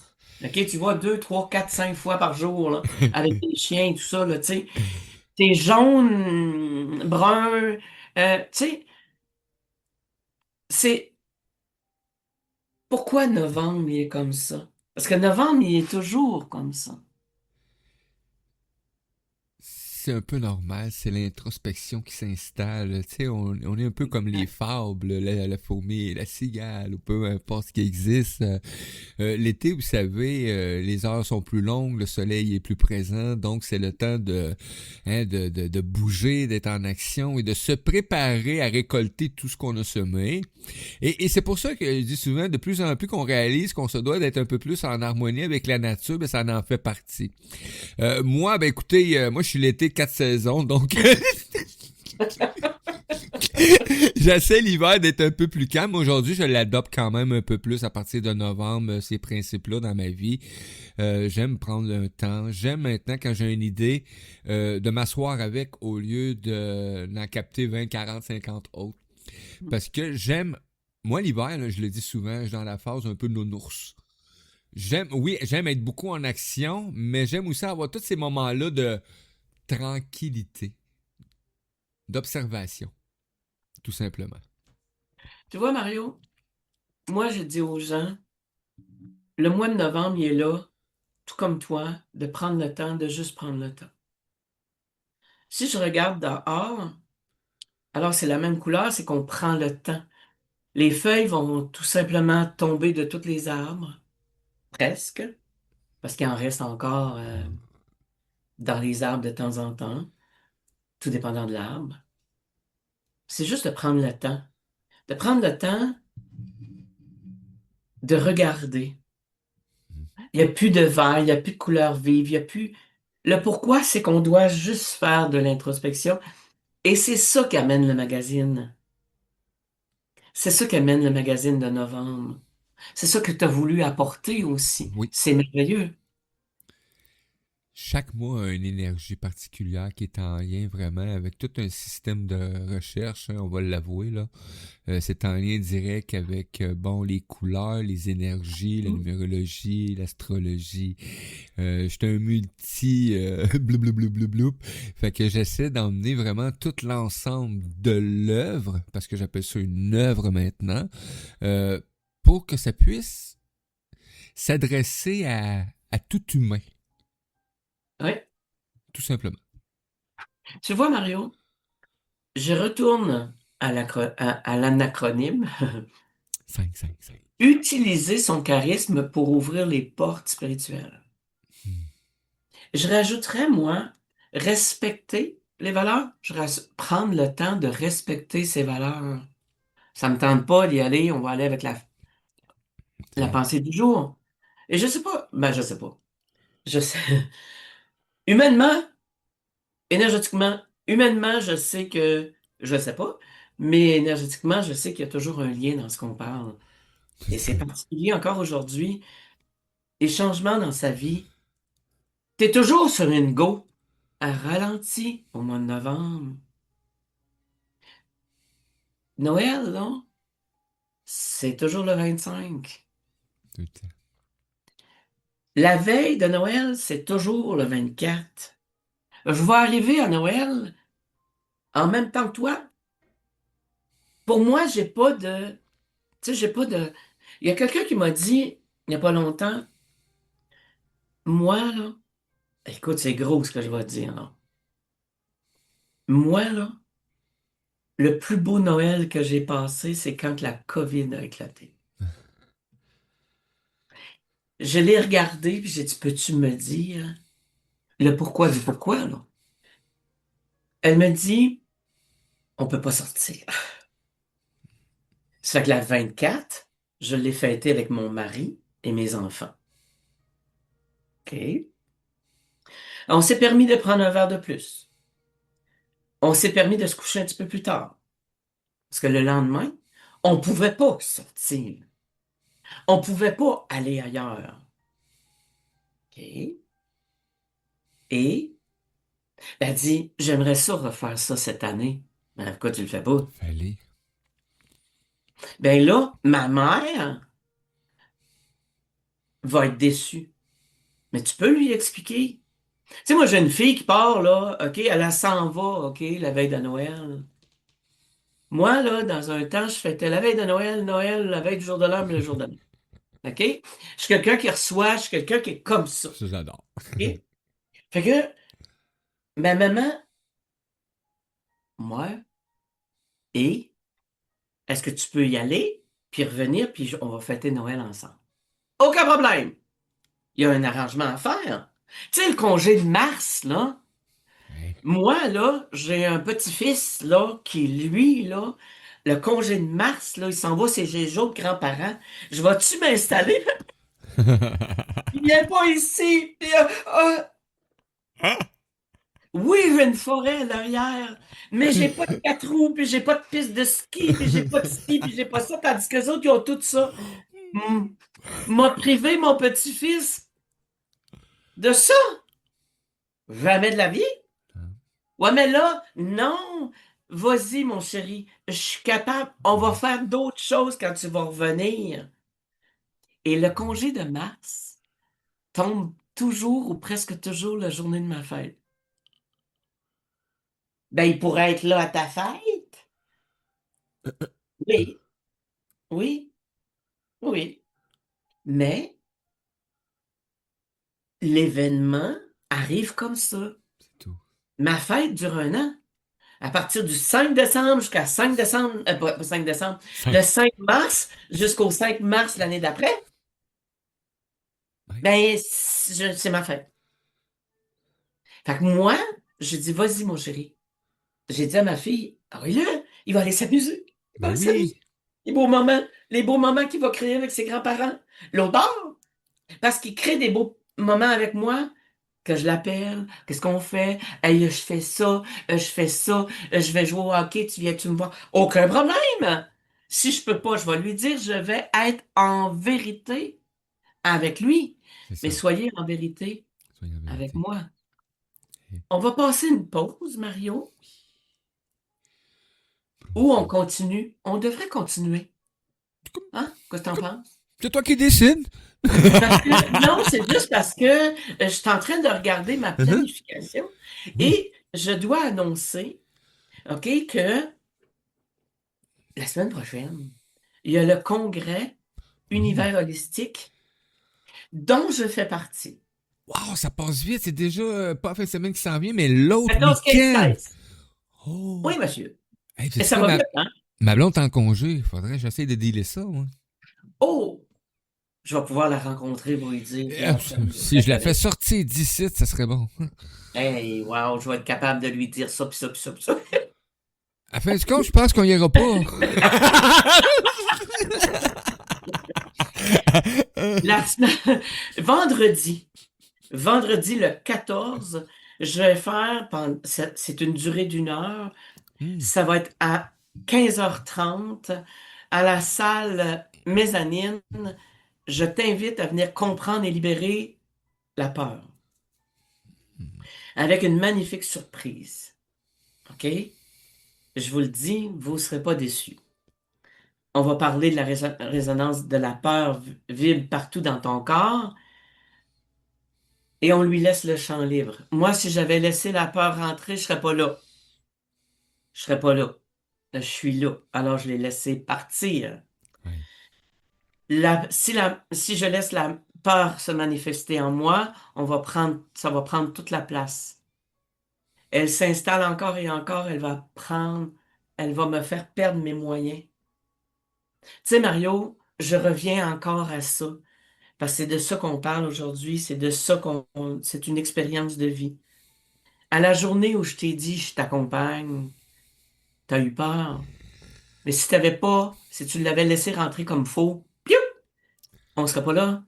OK, tu vas 2, 3, 4, 5 fois par jour, là, avec les chiens et tout ça, là, tu sais. C'est jaune, brun, tu sais, c'est pourquoi novembre, il est comme ça? Parce que novembre, il est toujours comme ça. C'est un peu normal, c'est l'introspection qui s'installe. Tu sais, on est un peu comme les fables, la fourmi et la cigale, ou peu importe ce qui existe. L'été, vous savez, les heures sont plus longues, le soleil est plus présent, donc c'est le temps de bouger, d'être en action et de se préparer à récolter tout ce qu'on a semé. Et c'est pour ça que je dis souvent, de plus en plus qu'on réalise qu'on se doit d'être un peu plus en harmonie avec la nature, ben ça en fait partie. Moi, ben écoutez, moi je suis l'été 4 saisons, donc j'essaie l'hiver d'être un peu plus calme. Aujourd'hui, je l'adopte quand même un peu plus à partir de novembre, ces principes-là dans ma vie. J'aime prendre un temps. J'aime maintenant, quand j'ai une idée, de m'asseoir avec au lieu d'en capter 20, 40, 50 autres. Parce que moi l'hiver, là, je le dis souvent, je suis dans la phase un peu nounours. J'aime être beaucoup en action, mais j'aime aussi avoir tous ces moments-là de tranquillité, d'observation, tout simplement. Tu vois, Mario, moi, je dis aux gens, le mois de novembre, il est là, tout comme toi, de prendre le temps, de juste prendre le temps. Si je regarde dehors, alors c'est la même couleur, c'est qu'on prend le temps. Les feuilles vont tout simplement tomber de tous les arbres, presque, parce qu'il en reste encore dans les arbres de temps en temps, tout dépendant de l'arbre. C'est juste de prendre le temps. De prendre le temps de regarder. Il n'y a plus de vert, il n'y a plus de couleurs vives, il n'y a plus... Le pourquoi, c'est qu'on doit juste faire de l'introspection. Et c'est ça qu'amène le magazine. C'est ça qu'amène le magazine de novembre. C'est ça que tu as voulu apporter aussi. Oui. C'est merveilleux. chaque mois a une énergie particulière qui est en lien vraiment avec tout un système de recherche, hein, on va l'avouer, là. C'est en lien direct avec, bon, les couleurs, les énergies, la numérologie, l'astrologie. J'étais un multi bloup. Fait que j'essaie d'emmener vraiment tout l'ensemble de l'œuvre, parce que j'appelle ça une œuvre maintenant, pour que ça puisse s'adresser à tout humain, Oui. tout simplement. Tu vois, Mario, je retourne à l'anacronyme. 5. Utiliser son charisme pour ouvrir les portes spirituelles. Je rajouterais, moi, respecter les valeurs. Prendre le temps de respecter ses valeurs. Ça me tente pas d'y aller, on va aller avec la pensée du jour. Et je sais pas, je sais pas. Je sais. Humainement, humainement, je sais que, je sais pas, mais énergétiquement, je sais qu'il y a toujours un lien dans ce qu'on parle. Et c'est particulier encore aujourd'hui. Les changements dans sa vie, t'es toujours sur une go à ralenti au mois de novembre. Noël, là, c'est toujours le 25. Tout le temps. La veille de Noël, c'est toujours le 24. Je vais arriver à Noël en même temps que toi. Pour moi, j'ai pas de... Tu sais, j'ai pas de... Il y a quelqu'un qui m'a dit, il n'y a pas longtemps, moi, là... Écoute, c'est gros ce que je vais te dire, là. Moi, là, le plus beau Noël que j'ai passé, c'est quand la COVID a éclaté. Je l'ai regardé, puis j'ai dit, peux-tu me dire le pourquoi du pourquoi, là? Elle me dit, on peut pas sortir. Ça fait que la 24, je l'ai fêté avec mon mari et mes enfants. OK? On s'est permis de prendre un verre de plus. On s'est permis de se coucher un petit peu plus tard. Parce que le lendemain, on pouvait pas sortir. On pouvait pas aller ailleurs. OK? Et elle dit, j'aimerais ça refaire ça cette année. Ben, pourquoi tu le fais pas? Fallait. Ben là, ma mère va être déçue. Mais tu peux lui expliquer. Tu sais, moi, j'ai une fille qui part, là, OK, elle s'en va, OK, la veille de Noël. Moi, là, dans un temps, je fêtais la veille de Noël, la veille du jour de l'an, mais le jour de l'an. OK? Je suis quelqu'un qui reçoit, je suis quelqu'un qui est comme ça. Ça, j'adore. OK? Fait que, ma maman, moi, et est-ce que tu peux y aller, puis revenir, puis on va fêter Noël ensemble? Aucun problème! Il y a un arrangement à faire. Tu sais, le congé de mars, là, Ouais. moi, là, j'ai un petit-fils, là, qui, lui, là, le congé de mars, là, il s'en va chez les autres grands-parents. Je vais-tu m'installer? Il vient pas ici. Oui, j'ai une forêt à l'arrière, mais j'ai pas de 4 roues, puis j'ai pas de piste de ski, puis j'ai pas de ski, puis j'ai pas ça, tandis que les autres, ils ont tout ça. M'a privé mon petit-fils de ça. Jamais de la vie. Ouais, mais là, non. Vas-y, mon chéri. Je suis capable. On va faire d'autres choses quand tu vas revenir. Et le congé de mars tombe toujours ou presque toujours la journée de ma fête. Ben, il pourrait être là à ta fête. Oui, oui, oui. Mais l'événement arrive comme ça. C'est tout. Ma fête dure un an. À partir du 5 décembre jusqu'à 5 décembre, pas 5 décembre, le 5 mars jusqu'au 5 mars l'année d'après, Ouais. ben, c'est ma fête. Fait que moi, j'ai dit, vas-y, mon chéri. J'ai dit à ma fille, ah oui, là, il va aller s'amuser. Il va Ben aller oui. s'amuser. Les beaux moments qu'il va créer avec ses grands-parents. L'odeur, parce qu'il crée des beaux moments avec moi, que je l'appelle, qu'est-ce qu'on fait? Hey, je fais ça, je vais jouer au hockey, tu me voir. Aucun problème! Si je peux pas, je vais lui dire, je vais être en vérité avec lui. C'est Mais ça. soyez en vérité soyons en avec vérité. moi. Et- On va passer une pause, Mario, ou on continue. On devrait continuer. Hein? Qu'est-ce que t'en penses? C'est toi qui décides. Parce que, non, c'est juste parce que je suis en train de regarder ma planification et je dois annoncer, OK, que la semaine prochaine, il y a le congrès Univers holistique dont je fais partie. Wow, ça passe vite. C'est déjà pas la fin de semaine qui s'en vient, mais l'autre 14, 15, week-end. 16. Oh. Oui, monsieur. Hey, Et sais-tu ça quoi, va vite, hein? ma blonde est en congé. Faudrait que j'essaie de dealer ça, moi. Oh! Je vais pouvoir la rencontrer pour lui dire. Si je la fais sortir d'ici, ça serait bon. Hey, wow, je vais être capable de lui dire ça, pis ça, pis ça, pis ça. À la fin du compte, je pense qu'on y ira pas. La semaine- vendredi le 14, je vais faire, c'est une durée d'1 heure, ça va être à 15h30 à la salle mezzanine. Je t'invite à venir comprendre et libérer la peur avec une magnifique surprise. OK? Je vous le dis, vous ne serez pas déçus. On va parler de la résonance de la peur vibre partout dans ton corps et on lui laisse le champ libre. Moi, si j'avais laissé la peur rentrer, je serais pas là. Je serais pas là. Là, je suis là. Alors, je l'ai laissé partir. Ouais. Si je laisse la peur se manifester en moi, ça va prendre toute la place. Elle s'installe encore et encore, elle va me faire perdre mes moyens. Tu sais, Mario, je reviens encore à ça, parce que c'est de ça qu'on parle aujourd'hui, c'est une expérience de vie. À la journée où je t'ai dit, je t'accompagne, t'as eu peur. Mais si tu l'avais laissé rentrer comme faux, piou, on serait pas là.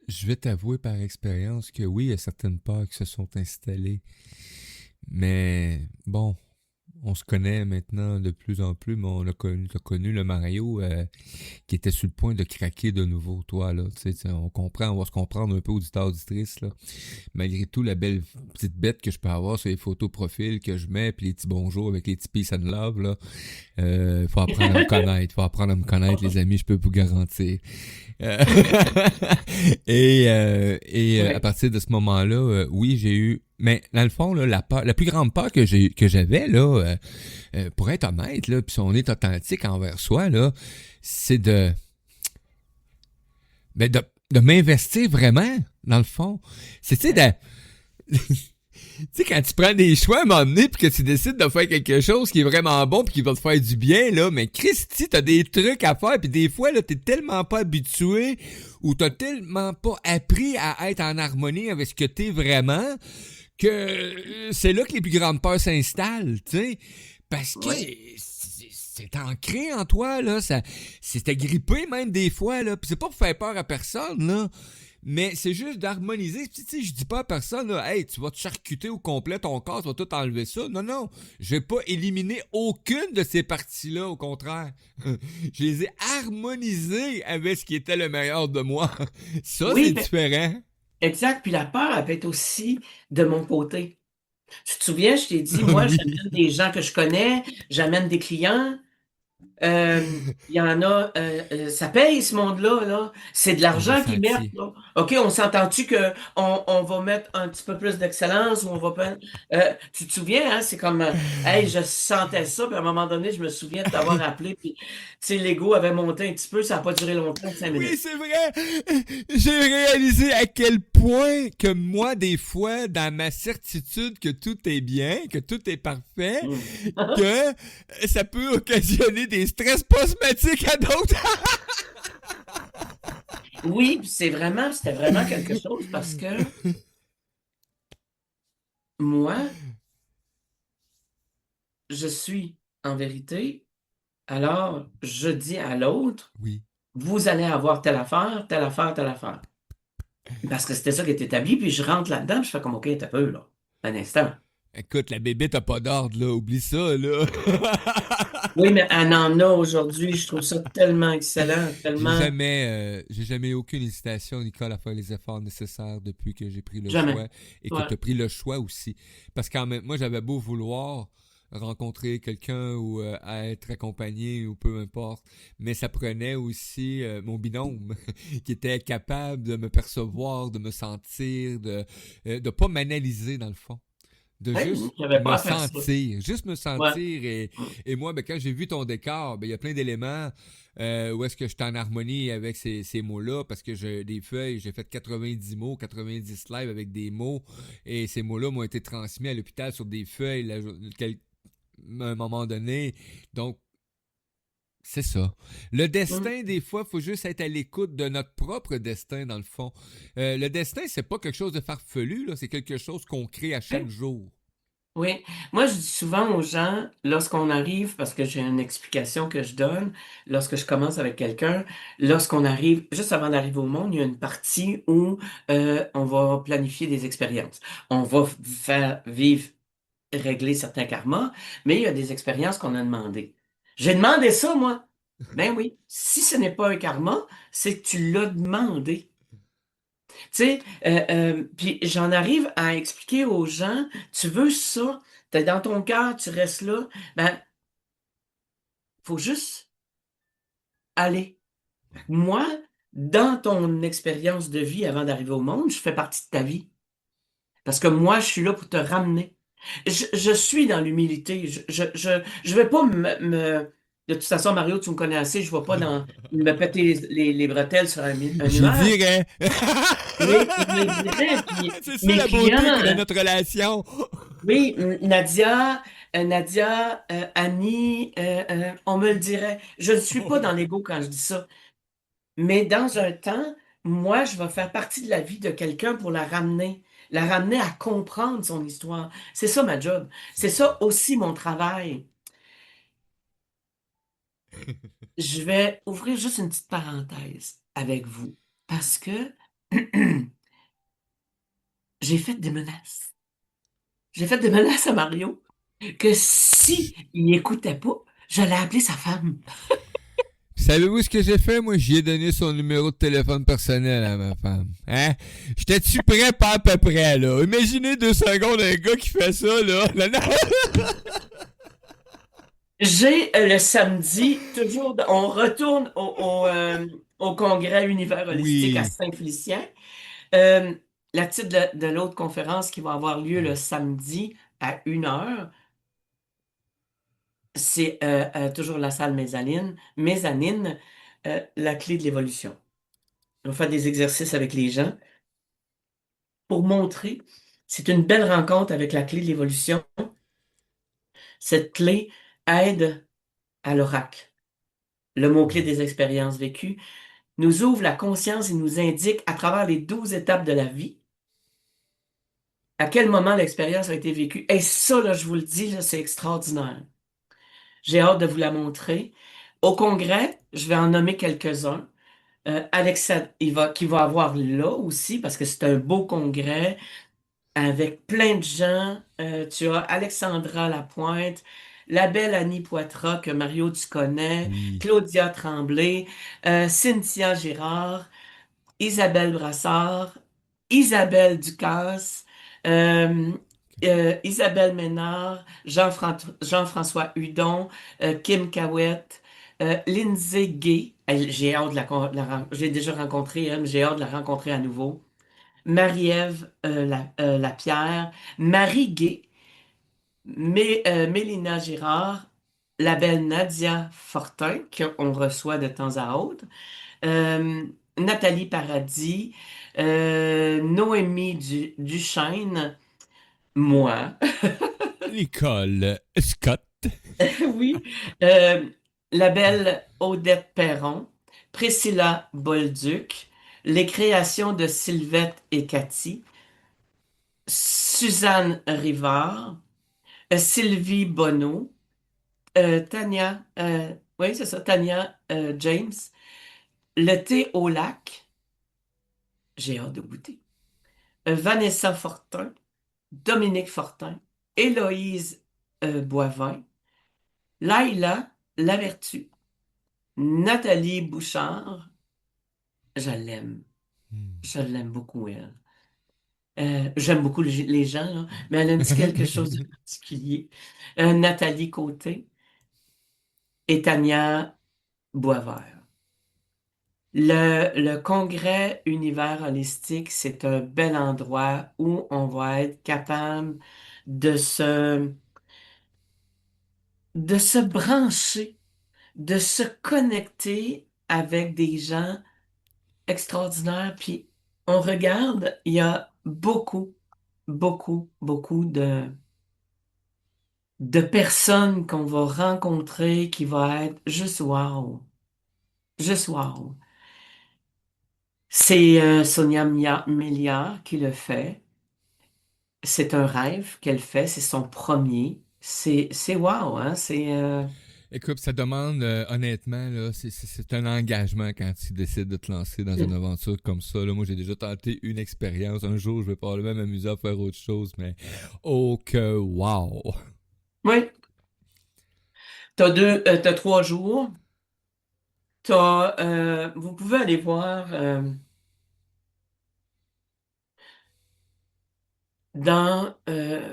Je vais t'avouer par expérience que oui, il y a certaines peurs qui se sont installées. Mais bon, on se connaît maintenant de plus en plus, mais t'as connu le Mario qui était sur le point de craquer de nouveau, toi, là. Tu sais, on va se comprendre un peu, auditeur, auditrice, là. Malgré tout, la belle petite bête que je peux avoir sur les photos profil que je mets, puis les petits bonjours avec les petits peace and love, là. Faut apprendre à me connaître. Faut apprendre à me connaître, les amis, je peux vous garantir. Euh, Ouais. à partir de ce moment-là, oui, j'ai eu. Mais dans le fond, là, la plus grande peur que j'avais là, pour être honnête là, puis si on est authentique envers soi là, c'est de m'investir vraiment dans le fond. C'est tu sais tu sais, quand tu prends des choix à un moment donné puis que tu décides de faire quelque chose qui est vraiment bon puis qui va te faire du bien, là, mais Christy, t'as des trucs à faire puis des fois, là, t'es tellement pas habitué ou t'as tellement pas appris à être en harmonie avec ce que t'es vraiment que c'est là que les plus grandes peurs s'installent, tu sais. Parce que c'est ancré en toi, là. C'est agrippé même des fois, là. Puis c'est pas pour faire peur à personne, là. Mais c'est juste d'harmoniser. Tu sais, je dis pas à personne, là, hey, tu vas te charcuter au complet ton corps, tu vas tout enlever ça. Non, non. Je vais pas éliminer aucune de ces parties-là, au contraire. Je les ai harmonisées avec ce qui était le meilleur de moi. Ça, Oui, c'est mais- différent. Exact. Puis la peur, elle peut être aussi de mon côté. Tu te souviens, je t'ai dit, moi, j'amène des gens que je connais, j'amène des clients. Il y en a, ça paye ce monde-là, là. C'est de l'argent qu'ils mettent, Ressenti. là. OK, on s'entend-tu que on va mettre un petit peu plus d'excellence ou on va pas. Tu te souviens, hein? C'est comme hey, je sentais ça, puis à un moment donné, je me souviens de t'avoir appelé, puis tu sais, l'ego avait monté un petit peu, ça n'a pas duré longtemps, 5 Oui, minutes. c'est vrai. J'ai réalisé à quel point que moi, des fois, dans ma certitude que tout est bien, que tout est parfait, que ça peut occasionner des stress post-traumatiques à d'autres. Oui, puis c'était vraiment quelque chose parce que moi, je suis en vérité, alors je dis à l'autre, Oui. vous allez avoir telle affaire, telle affaire, telle affaire. Parce que c'était ça qui est établi, puis je rentre là-dedans, puis je fais comme, OK, t'as peu, là. Un instant. Écoute, la bébé t'as pas d'ordre, là. Oublie ça, là. Oui, mais elle en a aujourd'hui. Je trouve ça tellement excellent, tellement. J'ai jamais eu aucune hésitation, Nicole, à faire les efforts nécessaires depuis que j'ai pris le Jamais. choix et que Ouais. tu as pris le choix aussi. Parce que moi, j'avais beau vouloir rencontrer quelqu'un ou à être accompagné ou peu importe, mais ça prenait aussi mon binôme qui était capable de me percevoir, de me sentir, de pas m'analyser dans le fond. De Hey, juste j'avais me pas à faire ça. juste me Ouais. sentir et moi, ben, quand j'ai vu ton décor, ben, il y a plein d'éléments où est-ce que je suis en harmonie avec ces mots-là, parce que j'ai des feuilles, j'ai fait 90 mots, 90 lives avec des mots, et ces mots-là m'ont été transmis à l'hôpital sur des feuilles à un moment donné. Donc, c'est ça. Le Mm. destin, des fois, il faut juste être à l'écoute de notre propre destin, dans le fond. Le destin, c'est pas quelque chose de farfelu, là, c'est quelque chose qu'on crée à chaque jour. Oui, moi je dis souvent aux gens, lorsqu'on arrive, parce que j'ai une explication que je donne, lorsque je commence avec quelqu'un, lorsqu'on arrive, juste avant d'arriver au monde, il y a une partie où on va planifier des expériences. On va faire vivre, régler certains karmas, mais il y a des expériences qu'on a demandées. J'ai demandé ça, moi. Ben oui, si ce n'est pas un karma, c'est que tu l'as demandé. Tu sais, puis j'en arrive à expliquer aux gens, tu veux ça, t'es dans ton cœur, tu restes là, ben, faut juste aller. Moi, dans ton expérience de vie avant d'arriver au monde, je fais partie de ta vie. Parce que moi, je suis là pour te ramener. Je suis dans l'humilité. Je vais pas De toute façon, Mario, tu me connais assez, je vais pas me péter les bretelles sur un J'y nuage. dirais. Oui, je le dirais, puis C'est ça mes la clients, beauté de notre relation. oui, Nadia, Annie, on me le dirait. Je ne suis pas dans l'ego quand je dis ça. Mais dans un temps, moi, je vais faire partie de la vie de quelqu'un pour la ramener à comprendre son histoire. C'est ça ma job. C'est ça aussi mon travail. Je vais ouvrir juste une petite parenthèse avec vous parce que j'ai fait des menaces. J'ai fait des menaces à Mario que si il n'écoutait pas, j'allais appeler sa femme. Savez-vous ce que j'ai fait? Moi, j'y ai donné son numéro de téléphone personnel à ma femme. Hein? J'étais-tu prêt? Pas à peu près, là. Imaginez 2 secondes un gars qui fait ça, là. Non, non. J'ai le samedi, toujours, on retourne au congrès Univers holistique à Oui. Saint-Félicien. Euh, la titre de l'autre conférence qui va avoir lieu le samedi à 1 heure, c'est toujours la salle Mezzanine, la clé de l'évolution. On va faire des exercices avec les gens pour montrer, c'est une belle rencontre avec la clé de l'évolution. Cette clé aide à l'oracle, le mot-clé des expériences vécues, nous ouvre la conscience et nous indique à travers les 12 étapes de la vie à quel moment l'expérience a été vécue. Et ça, là, je vous le dis, là, c'est extraordinaire. J'ai hâte de vous la montrer. Au congrès, je vais en nommer quelques-uns. Alexa, qui va avoir là aussi, parce que c'est un beau congrès avec plein de gens. Tu as Alexandra Lapointe, la belle Annie Poitras, que Mario, tu connais, Oui. Claudia Tremblay, Cynthia Girard, Isabelle Brassard, Isabelle Ducasse, euh, Isabelle Ménard, Jean-François Hudon, Kim Cahouette, Lindsay Gay. J'ai hâte j'ai déjà rencontré elle, j'ai hâte de la rencontrer à nouveau. Marie-Ève Lapierre, Marie Gay, Mélina Girard, la belle Nadia Fortin, qu'on reçoit de temps à autre, euh, Nathalie Paradis, Noémie Duchesne, moi, Nicole Scott. oui, euh, la belle Odette Perron, Priscilla Bolduc, les créations de Sylvette et Cathy, Suzanne Rivard, Sylvie Bonneau, Tania, oui, c'est ça, Tania James, le thé au lac, j'ai hâte de goûter. Vanessa Fortin, Dominique Fortin, Héloïse Boivin, Laïla Lavertu, Nathalie Bouchard, je l'aime. Hmm. Je l'aime beaucoup, elle. J'aime beaucoup les gens, là, mais elle a dit quelque chose de particulier. Nathalie Côté et Tania Boisvert. Le congrès Univers Holistique, c'est un bel endroit où on va être capable de se, de se brancher, de se connecter avec des gens extraordinaires. Puis on regarde, il y a beaucoup de personnes qu'on va rencontrer qui vont être juste wow. Juste wow. C'est Sonia Méliard qui le fait. C'est un rêve qu'elle fait, c'est son premier. C'est wow, hein? Écoute, ça demande, honnêtement, là, c'est un engagement quand tu décides de te lancer dans une aventure comme ça. Là. Moi, j'ai déjà tenté une expérience. Un jour, je vais probablement m'amuser à faire autre chose, mais oh que wow! Oui, t'as 3 jours. Vous pouvez aller voir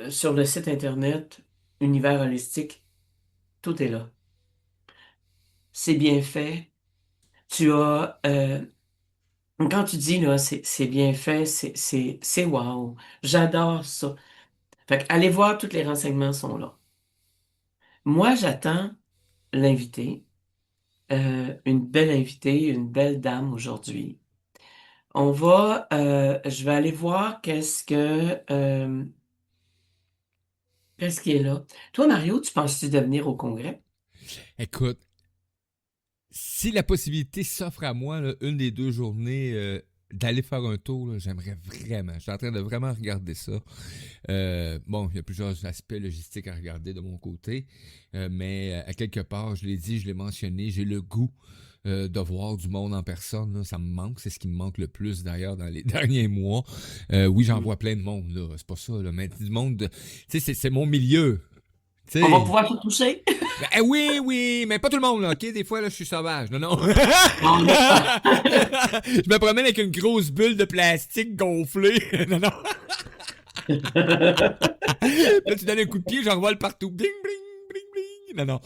sur le site internet Univers Holistique, tout est là. C'est bien fait. Tu as, quand tu dis là, c'est bien fait, c'est wow. J'adore ça. Fait que allez voir, tous les renseignements sont là. Moi, j'attends l'invité, une belle invitée, une belle dame aujourd'hui. Je vais aller voir qu'est-ce qui est là. Toi, Mario, tu penses-tu de venir au congrès? Écoute, si la possibilité s'offre à moi, là, une des 2 journées, d'aller faire un tour, là, j'aimerais vraiment. Je suis en train de vraiment regarder ça. Bon, il y a plusieurs aspects logistiques à regarder de mon côté, mais à quelque part, je l'ai dit, je l'ai mentionné, j'ai le goût de voir du monde en personne. Là, ça me manque, c'est ce qui me manque le plus d'ailleurs dans les derniers mois. Oui, j'en vois plein de monde, là, c'est pas ça, là, mais du monde, tu sais, c'est mon milieu. Tu On va sais, pouvoir se toucher? oui, oui, mais pas tout le monde, là, ok? Des fois, là, je suis sauvage. Non, non. Bon, d'accord. Je me promène avec une grosse bulle de plastique gonflée. Non, non. Là, tu donnes un coup de pied, j'en revole partout. Bling, bling, bling, bling. Non, non.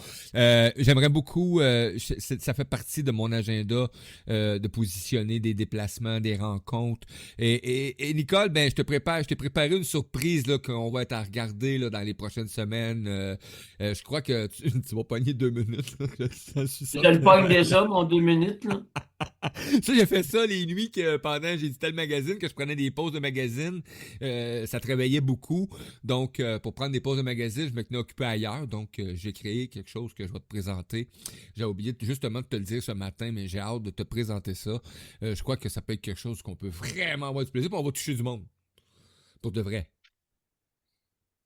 J'aimerais beaucoup, ça fait partie de mon agenda, de positionner des déplacements, des rencontres. Et Nicole, ben, je t'ai préparé une surprise là, qu'on va être à regarder là, dans les prochaines semaines. Je crois que tu vas pogner 2 minutes. Là, je suis Je le certain. pogne déjà, mon 2 minutes, là. Ça, j'ai fait ça les nuits que pendant j'éditais le magazine, que je prenais des pauses de magazine. Ça te réveillait beaucoup. Donc, pour prendre des pauses de magazine, je me tenais occupé ailleurs. Donc, j'ai créé quelque chose que je vais te présenter. J'ai oublié justement de te le dire ce matin, mais j'ai hâte de te présenter ça. Je crois que ça peut être quelque chose qu'on peut vraiment avoir du plaisir. Puis on va toucher du monde. Pour de vrai.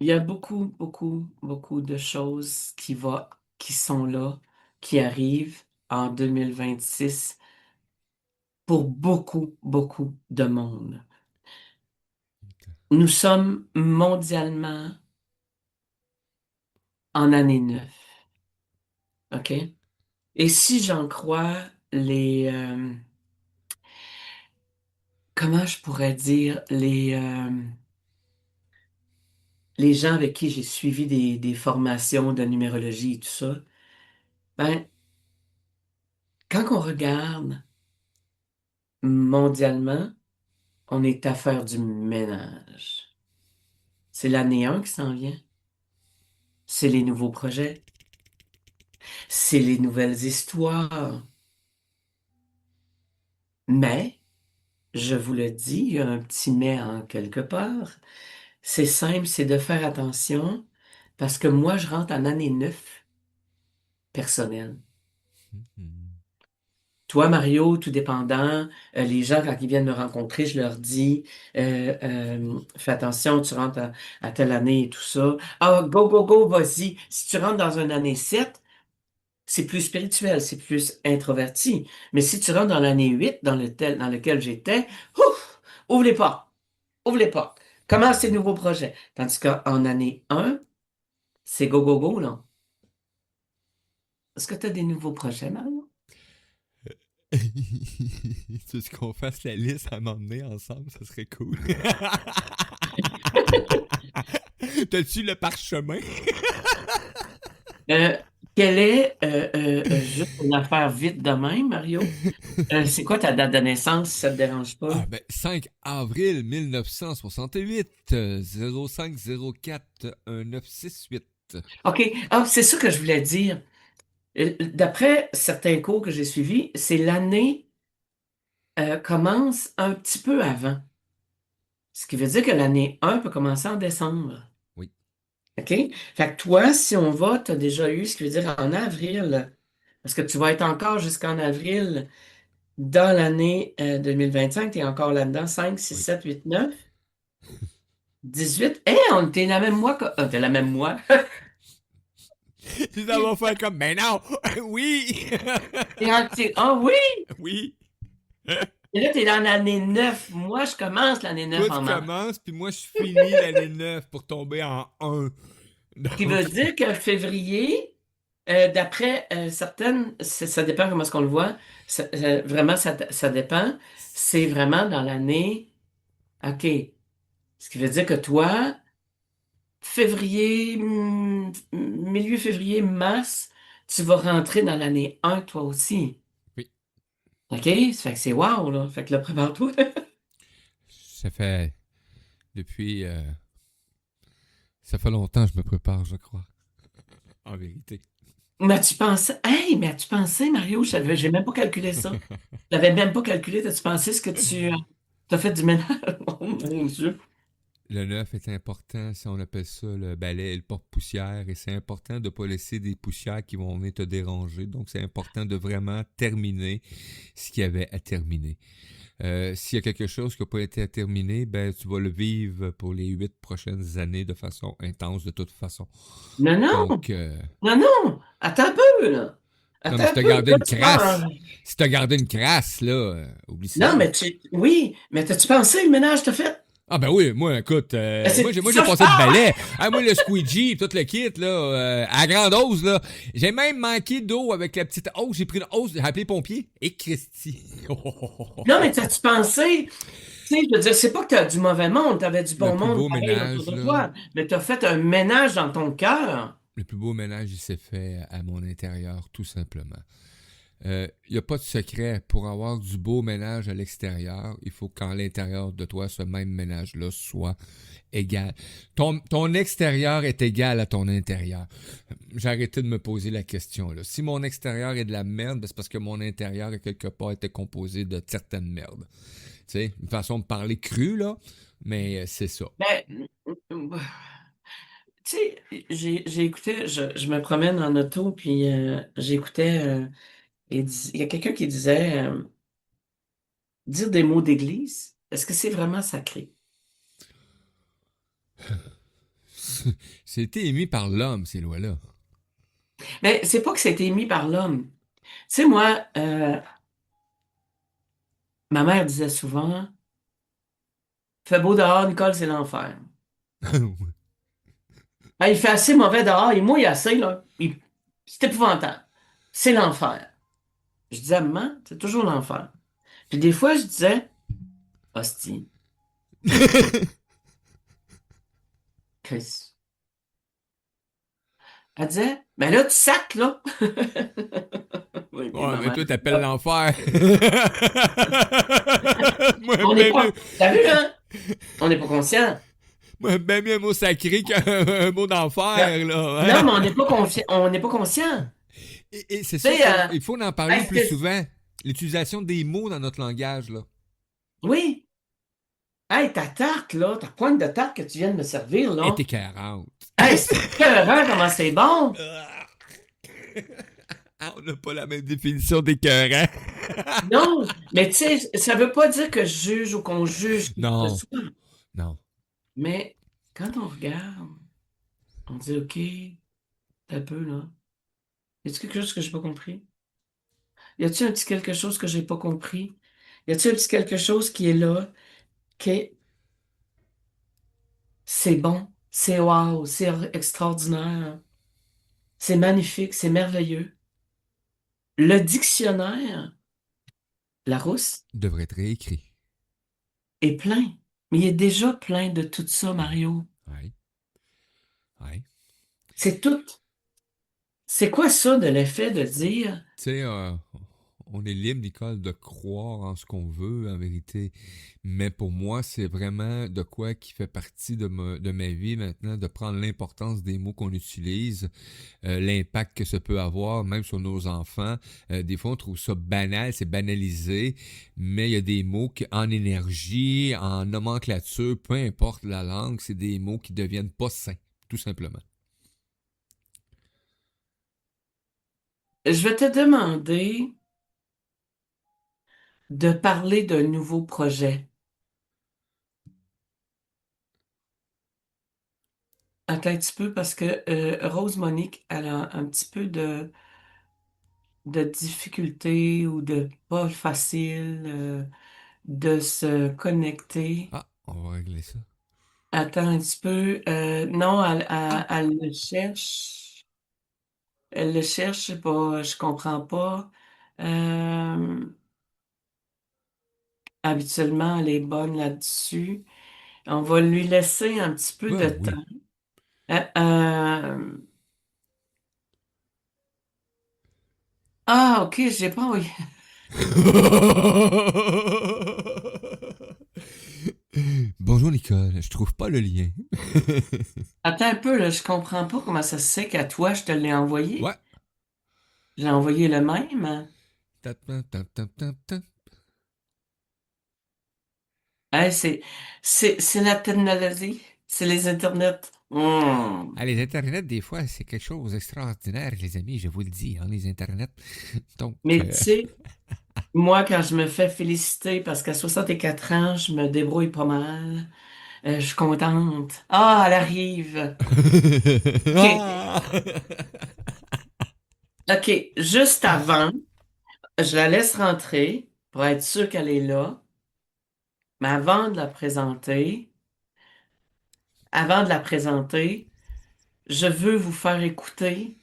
Il y a beaucoup de choses qui sont là, qui arrivent en 2026 pour beaucoup de monde. Nous sommes mondialement en année 9, OK? Et si j'en crois comment je pourrais dire, les gens avec qui j'ai suivi des formations de numérologie et tout ça, ben, quand on regarde mondialement, on est à faire du ménage. C'est l'année 1 qui s'en vient. C'est les nouveaux projets. C'est les nouvelles histoires. Mais, je vous le dis, il y a un petit mais en quelque part. C'est simple, c'est de faire attention parce que moi, je rentre en année 9 personnelle. Mhm. Toi, Mario, tout dépendant, les gens, quand ils viennent me rencontrer, je leur dis, fais attention, tu rentres à telle année et tout ça. Ah, go, vas-y. Si tu rentres dans une année 7, c'est plus spirituel, c'est plus introverti. Mais si tu rentres dans l'année 8, dans lequel j'étais, ouf, ouvre les portes, ouvre les portes. Commence tes nouveaux projets. Tandis qu'en année 1, c'est go, go, go, là. Est-ce que tu as des nouveaux projets, Mario? Tu veux qu'on fasse la liste à m'emmener ensemble? Ça serait cool. T'as-tu le parchemin? Euh, quelle est, juste une affaire vite de même, Mario, c'est quoi ta date de naissance, si ça te dérange pas? Ah, ben, 5 avril 1968, 0504 1968. OK. Ah, c'est ça que je voulais dire. D'après certains cours que j'ai suivis, c'est l'année commence un petit peu avant. Ce qui veut dire que l'année 1 peut commencer en décembre. Oui. OK? Fait que toi, si on va, tu as déjà eu, ce qui veut dire en avril, parce que tu vas être encore jusqu'en avril dans l'année 2025, tu es encore là-dedans, 5, 6, Oui. 7, 8, 9, 18. On était la même mois que. T'es la même mois. Ça va faire comme, mais non! Oui! Ah oui! Oui! Et là, tu es dans l'année 9. Moi, je commence l'année 9 Toi, en tu mars. commences, puis moi, je finis l'année 9 pour tomber en 1. Ce qui veut dire que février, d'après certaines, ça dépend comment est-ce qu'on le voit, vraiment, ça dépend. C'est vraiment dans l'année. OK. Ce qui veut dire que toi, février, milieu février, mars, tu vas rentrer dans l'année 1, toi aussi. Oui. OK? Ça fait que c'est wow, là. Fait que là, prépare-toi. Ça fait. Depuis. Ça fait longtemps que je me prépare, je crois. En vérité. Mais tu pensais, hey, mais as-tu pensé, Mario, j'ai même pas calculé ça. Je l'avais même pas calculé. As-tu pensé ce que tu as fait du ménage? Oh mon Dieu. Le 9 est important, si on appelle ça le balai et le porte-poussière, et c'est important de ne pas laisser des poussières qui vont venir te déranger. Donc, c'est important de vraiment terminer ce qu'il y avait à terminer. S'il y a quelque chose qui n'a pas été à terminer, ben, tu vas le vivre pour les 8 prochaines années de façon intense, de toute façon. Non, non, Donc, non, non. Attends un peu, là. non, Attends mais si un t'as peu. gardé Là, une tu crasse, parles. si t'as gardé une crasse, là, oublie Non, ça. mais oui, mais t'as-tu pensé le ménage que t'as fait? Ah ben oui, moi, écoute, Ben, c'est moi j'ai ça, je passé le parle. balai. Ah, moi, le squeegee, tout le kit, là, à grande hausse, là. J'ai même manqué d'eau avec la petite hausse. J'ai pris une hausse, j'ai appelé les pompiers. Et Christy. Non, mais t'as-tu pensé? Tu sais, je veux dire, c'est pas que t'as du mauvais monde, t'avais du Le bon plus monde beau pareil autour ménage, de là. toi. Mais t'as fait un ménage dans ton cœur. Le plus beau ménage, il s'est fait à mon intérieur, tout simplement. Il n'y a pas de secret. Pour avoir du beau ménage à l'extérieur, il faut qu'en l'intérieur de toi, ce même ménage-là soit égal. Ton extérieur est égal à ton intérieur. J'ai arrêté de me poser la question, là. Si mon extérieur est de la merde, ben c'est parce que mon intérieur, quelque part, était composé de certaines merdes. Tu sais, une façon de parler crue, là, mais c'est ça. Ben, tu sais, j'ai écouté, je me promène en auto, puis j'écoutais, il y a quelqu'un qui disait, dire des mots d'église, est-ce que c'est vraiment sacré? C'était émis par l'homme, ces lois-là. Mais c'est pas que c'était émis par l'homme. Tu sais, moi, ma mère disait souvent, fait beau dehors, Nicole, c'est l'enfer. Ben, il fait assez mauvais dehors, il mouille assez, là. C'est épouvantable. C'est l'enfer. Je disais, maman, c'est toujours l'enfer. Puis des fois, je disais, hostie, Chris. Elle disait, ben là, tu sacs, là. Oui, puis Ouais, ma mais mère. toi, t'appelles l'enfer. Moi, On n'est ben pas. mieux, T'as vu, hein? On n'est pas conscient. moi, ben mieux un mot sacré qu'un mot Non, d'enfer, là. non, Hein? mais on n'est pas confiant. On n'est pas conscient. Et c'est Tu ça sais, il faut en parler hey, plus souvent. L'utilisation des mots dans notre langage, là. oui. Hey, ta tarte, là, ta pointe de tarte que tu viens de me servir, Et là. t'es 40. Hey, c'est écœurant, comment c'est bon. Ah, on n'a pas la même définition d'écœurant. Non, mais tu sais, ça veut pas dire que je juge ou qu'on juge qui que ce Non, soit. non. Mais quand on regarde, on dit, OK, t'as un peu, là. Y a-t-il quelque chose que j'ai pas compris? Y a-t-il un petit quelque chose que j'ai pas compris? Y a-t-il un petit quelque chose qui est là, qui est c'est bon, c'est wow, c'est extraordinaire, c'est magnifique, c'est merveilleux. Le dictionnaire, Larousse, Devrait être réécrit. est plein. Mais il est déjà plein de tout ça, Mario. Ouais. Ouais. C'est tout. C'est quoi ça de l'effet de dire, Tu sais, on est libre, Nicole, de croire en ce qu'on veut, en vérité. Mais pour moi, c'est vraiment de quoi qui fait partie de ma vie maintenant, de prendre l'importance des mots qu'on utilise, l'impact que ça peut avoir, même sur nos enfants. Des fois, on trouve ça banal, c'est banalisé, mais il y a des mots qui, en énergie, en nomenclature, peu importe la langue, c'est des mots qui deviennent pas sains, tout simplement. je vais te demander de parler d'un nouveau projet. Attends un petit peu parce que Rose Monique, elle a un petit peu de difficulté ou de pas facile de se connecter. Ah, on va régler ça. Attends un petit peu. Non, Ah! elle le cherche. Elle le cherche, je sais pas, je comprends pas. Euh, habituellement, elle est bonne là-dessus. On va lui laisser un petit peu de Ben temps. oui. Euh, euh, ah, ok, j'ai pas envoyé. Bonjour Nicole, je trouve pas le lien. Attends un peu, là, je comprends pas comment ça se fait qu'à toi, je te l'ai envoyé. Ouais. J'ai envoyé le même. Ta, ta, ta, ta, ta, ta. Hey, c'est la technologie. C'est les internets. Ah, les internets, des fois, c'est quelque chose d'extraordinaire, les amis, je vous le dis, hein, les internets. Donc, Mais tu sais, moi, quand je me fais féliciter parce qu'à 64 ans, je me débrouille pas mal, je suis contente. Ah, elle arrive. OK. Ah! OK. Juste avant, je la laisse rentrer pour être sûr qu'elle est là. Mais avant de la présenter, je veux vous faire écouter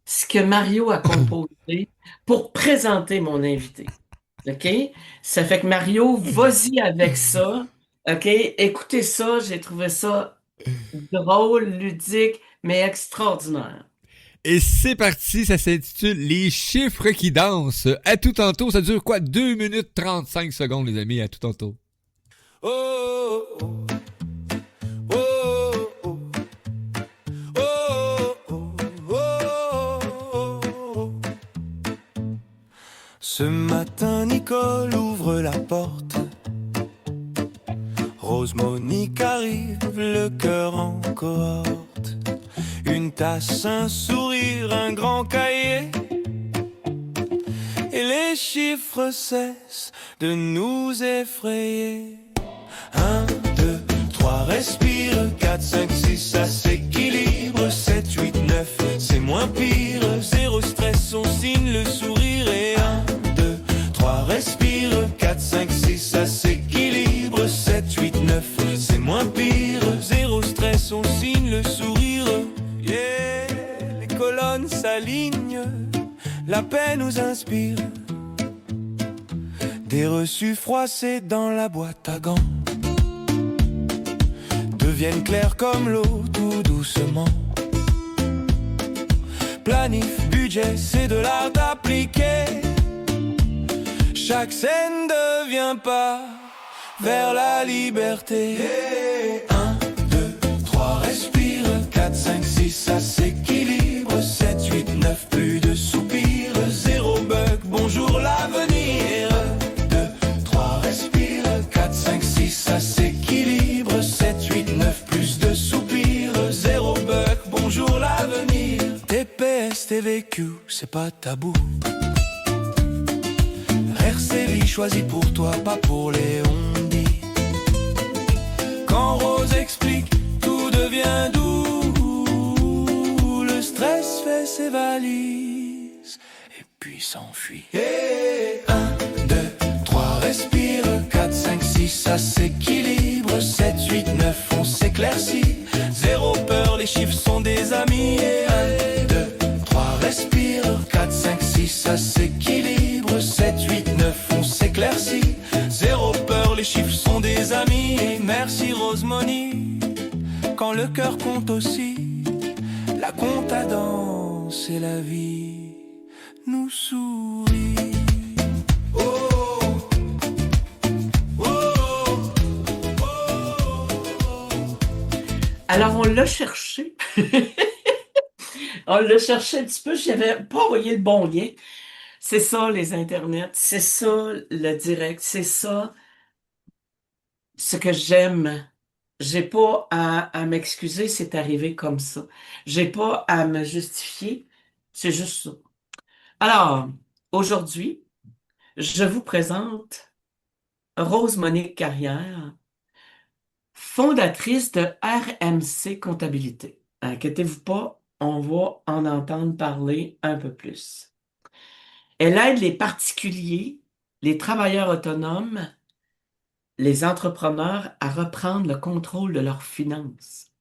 ce que Mario a composé pour présenter mon invité. OK? Ça fait que Mario, vas-y avec ça. OK? Écoutez ça, j'ai trouvé ça drôle, ludique, mais extraordinaire. Et c'est parti, ça s'intitule Les chiffres qui dansent. À tout tantôt, ça dure quoi? 2 minutes 35 secondes, les amis, à tout tantôt. Oh, oh, oh, oh, oh, oh, oh, oh. Ce matin, Nicole ouvre la porte. Rose Monique arrive, le cœur en cohorte. Une tasse, un sourire, un grand cahier. Et les chiffres cessent de nous effrayer. 1, 2, 3, respire. 4, 5, 6, ça s'équilibre. 7, 8, 9, c'est moins pire. 0 stress, on signe le sourire. Et 1, 2, 3, respire. 4, 5, 6, ça s'équilibre. 7, 8, 9, c'est moins pire. 0 stress, on signe le sourire. Yeah, les colonnes s'alignent. La paix nous inspire. Des reçus froissés dans la boîte à gants deviennent clairs comme l'eau tout doucement. Planif, budget, c'est de l'art appliqué. Chaque scène devient pas vers la liberté. 1, 2, 3, respire. 4, 5, 6, ça s'équilibre. 7, 8, 9, plus de soupirs. 0 bug, bonjour l'avenir. 2, 3, respire. 4, 5, 6, ça s'équilibre. 7, 8, 9, plus de soupirs. 0 bug, bonjour l'avenir. TPS, TVQ, c'est pas tabou. RCV choisi pour toi, pas pour les ondis. Quand Rose explique, tout devient doux. Le stress fait ses valises et puis s'enfuit. 1, 2, 3, respire. 4, 5, 6, ça s'équilibre. 7, 8, 9, on s'éclaire l'équilibre. 7, 8, 9, on s'éclaircit. Zéro peur, les chiffres sont des amis. Merci Rosemony, quand le cœur compte aussi. La compte à danse et la vie nous sourit. Oh, oh, Alors, on l'a cherché. On l'a cherché un petit peu. Je n'avais pas envoyé le bon lien. C'est ça, les internets. C'est ça, le direct. C'est ça, ce que j'aime. J'ai pas à m'excuser, c'est arrivé comme ça. J'ai pas à me justifier. C'est juste ça. Alors, aujourd'hui, je vous présente Rose Monique Carrière, fondatrice de RMC Comptabilité. Inquiétez-vous pas, on va en entendre parler un peu plus. Elle aide les particuliers, les travailleurs autonomes, les entrepreneurs à reprendre le contrôle de leurs finances.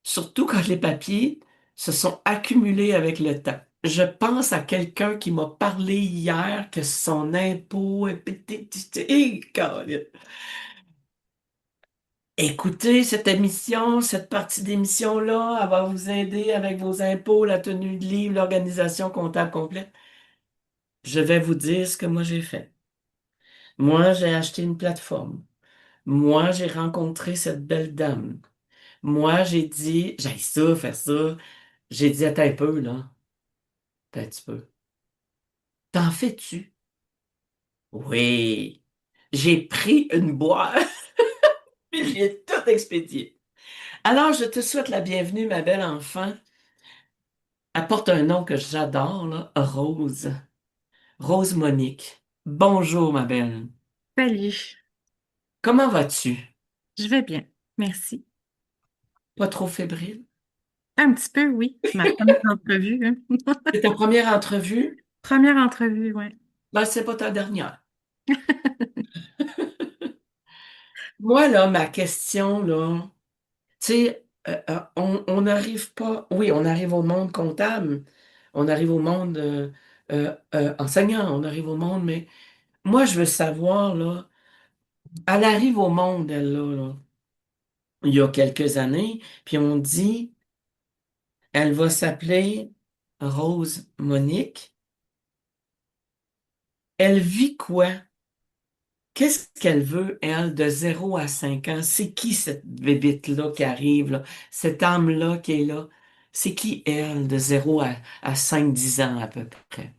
Surtout quand les papiers se sont accumulés avec le temps. Je pense à quelqu'un qui m'a parlé hier que son impôt est Écoutez cette émission, cette partie d'émission-là, elle va vous aider avec vos impôts, la tenue de livre, l'organisation comptable complète. Je vais vous dire ce que moi j'ai fait. Moi, j'ai acheté une plateforme. Moi, j'ai rencontré cette belle dame. Moi, j'ai dit, j'ai ça, faire ça. J'ai dit, attends un peu, là. Attends un petit peu. T'en fais-tu? Oui. J'ai pris une boîte et j'ai tout expédié. Alors, je te souhaite la bienvenue, ma belle enfant. Apporte un nom que j'adore, là, Rose. Rose Monique. Bonjour, ma belle. Salut, Comment vas-tu? je vais bien, merci. Pas trop fébrile? Un petit peu, oui. Ma première entrevue, hein. C'est ta première entrevue? Première entrevue, oui. Ben, c'est pas ta dernière. Moi, là, ma question, là, tu sais, on n'arrive pas, oui, on arrive au monde comptable, on arrive au monde enseignant, on arrive au monde, mais moi, je veux savoir, là, elle arrive au monde, elle, là, il y a quelques années, puis on dit, elle va s'appeler Rose Monique. Elle vit quoi? Qu'est-ce qu'elle veut, elle, de 0 à 5 ans? C'est qui cette bébite-là qui arrive, là? Cette âme-là qui est là? C'est qui, elle, de 0 à 5, 10 ans à peu près?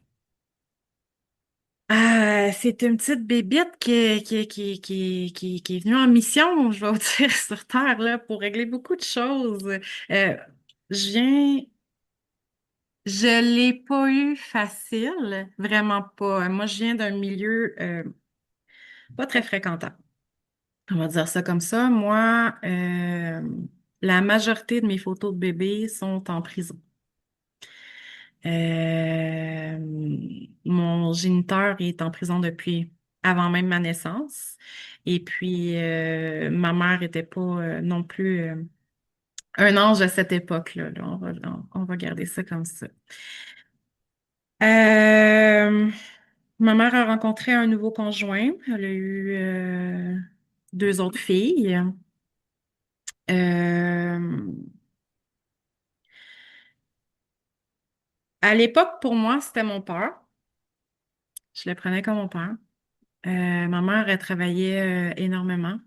C'est une petite bébite qui est venue en mission, je vais vous dire, sur Terre, là, pour régler beaucoup de choses. Euh, je viens, je l'ai pas eu facile, vraiment pas. Moi, je viens d'un milieu pas très fréquentable. On va dire ça comme ça. Moi, la majorité de mes photos de bébés sont en prison. Euh, Mon géniteur est en prison depuis avant même ma naissance. Et puis, ma mère n'était pas non plus un ange à cette époque-là. Là. On va garder ça comme ça. Euh, Ma mère a rencontré un nouveau conjoint. Elle a eu deux autres filles. Euh, à l'époque, pour moi, c'était mon père. Je le prenais comme mon père. Ma mère, elle travaillait énormément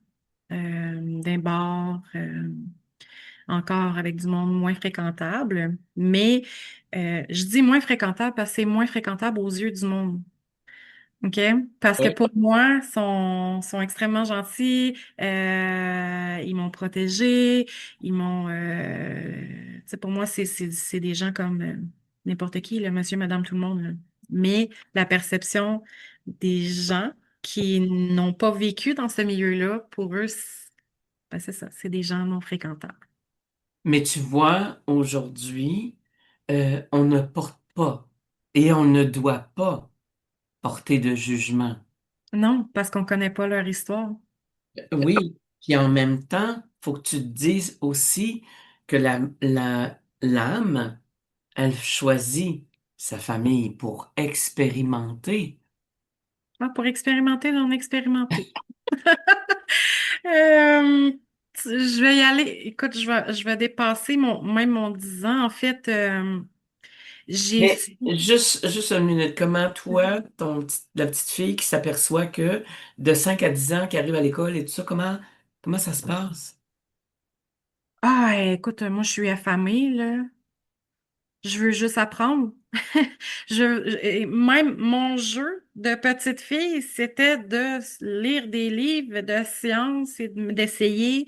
d'un bar, encore avec du monde moins fréquentable. Mais je dis moins fréquentable parce que c'est moins fréquentable aux yeux du monde. OK? Parce que Oui. pour moi, sont extrêmement gentils. Ils m'ont protégée. Ils m'ont. Tu sais, pour moi, c'est des gens comme n'importe qui, le monsieur, madame, tout le monde, là. Mais la perception des gens qui n'ont pas vécu dans ce milieu-là, pour eux, ben, c'est ça, c'est des gens non fréquentables. Mais tu vois, aujourd'hui, on ne porte pas et on ne doit pas porter de jugement. Non, parce qu'on ne connaît pas leur histoire. Oui, puis en même temps, faut que tu te dises aussi que l'âme, elle choisit sa famille pour expérimenter. Ah, pour expérimenter, j'en ai expérimenté. Euh, je vais y aller. Écoute, je vais dépasser même mon 10 ans. En fait, j'ai Mais su. juste une minute, comment toi, la petite fille qui s'aperçoit que de 5 à 10 ans, qui arrive à l'école et tout ça, comment ça se passe? Ah, écoute, moi, je suis affamée, là. Je veux juste apprendre. Et même mon jeu de petite fille, c'était de lire des livres de science et d'essayer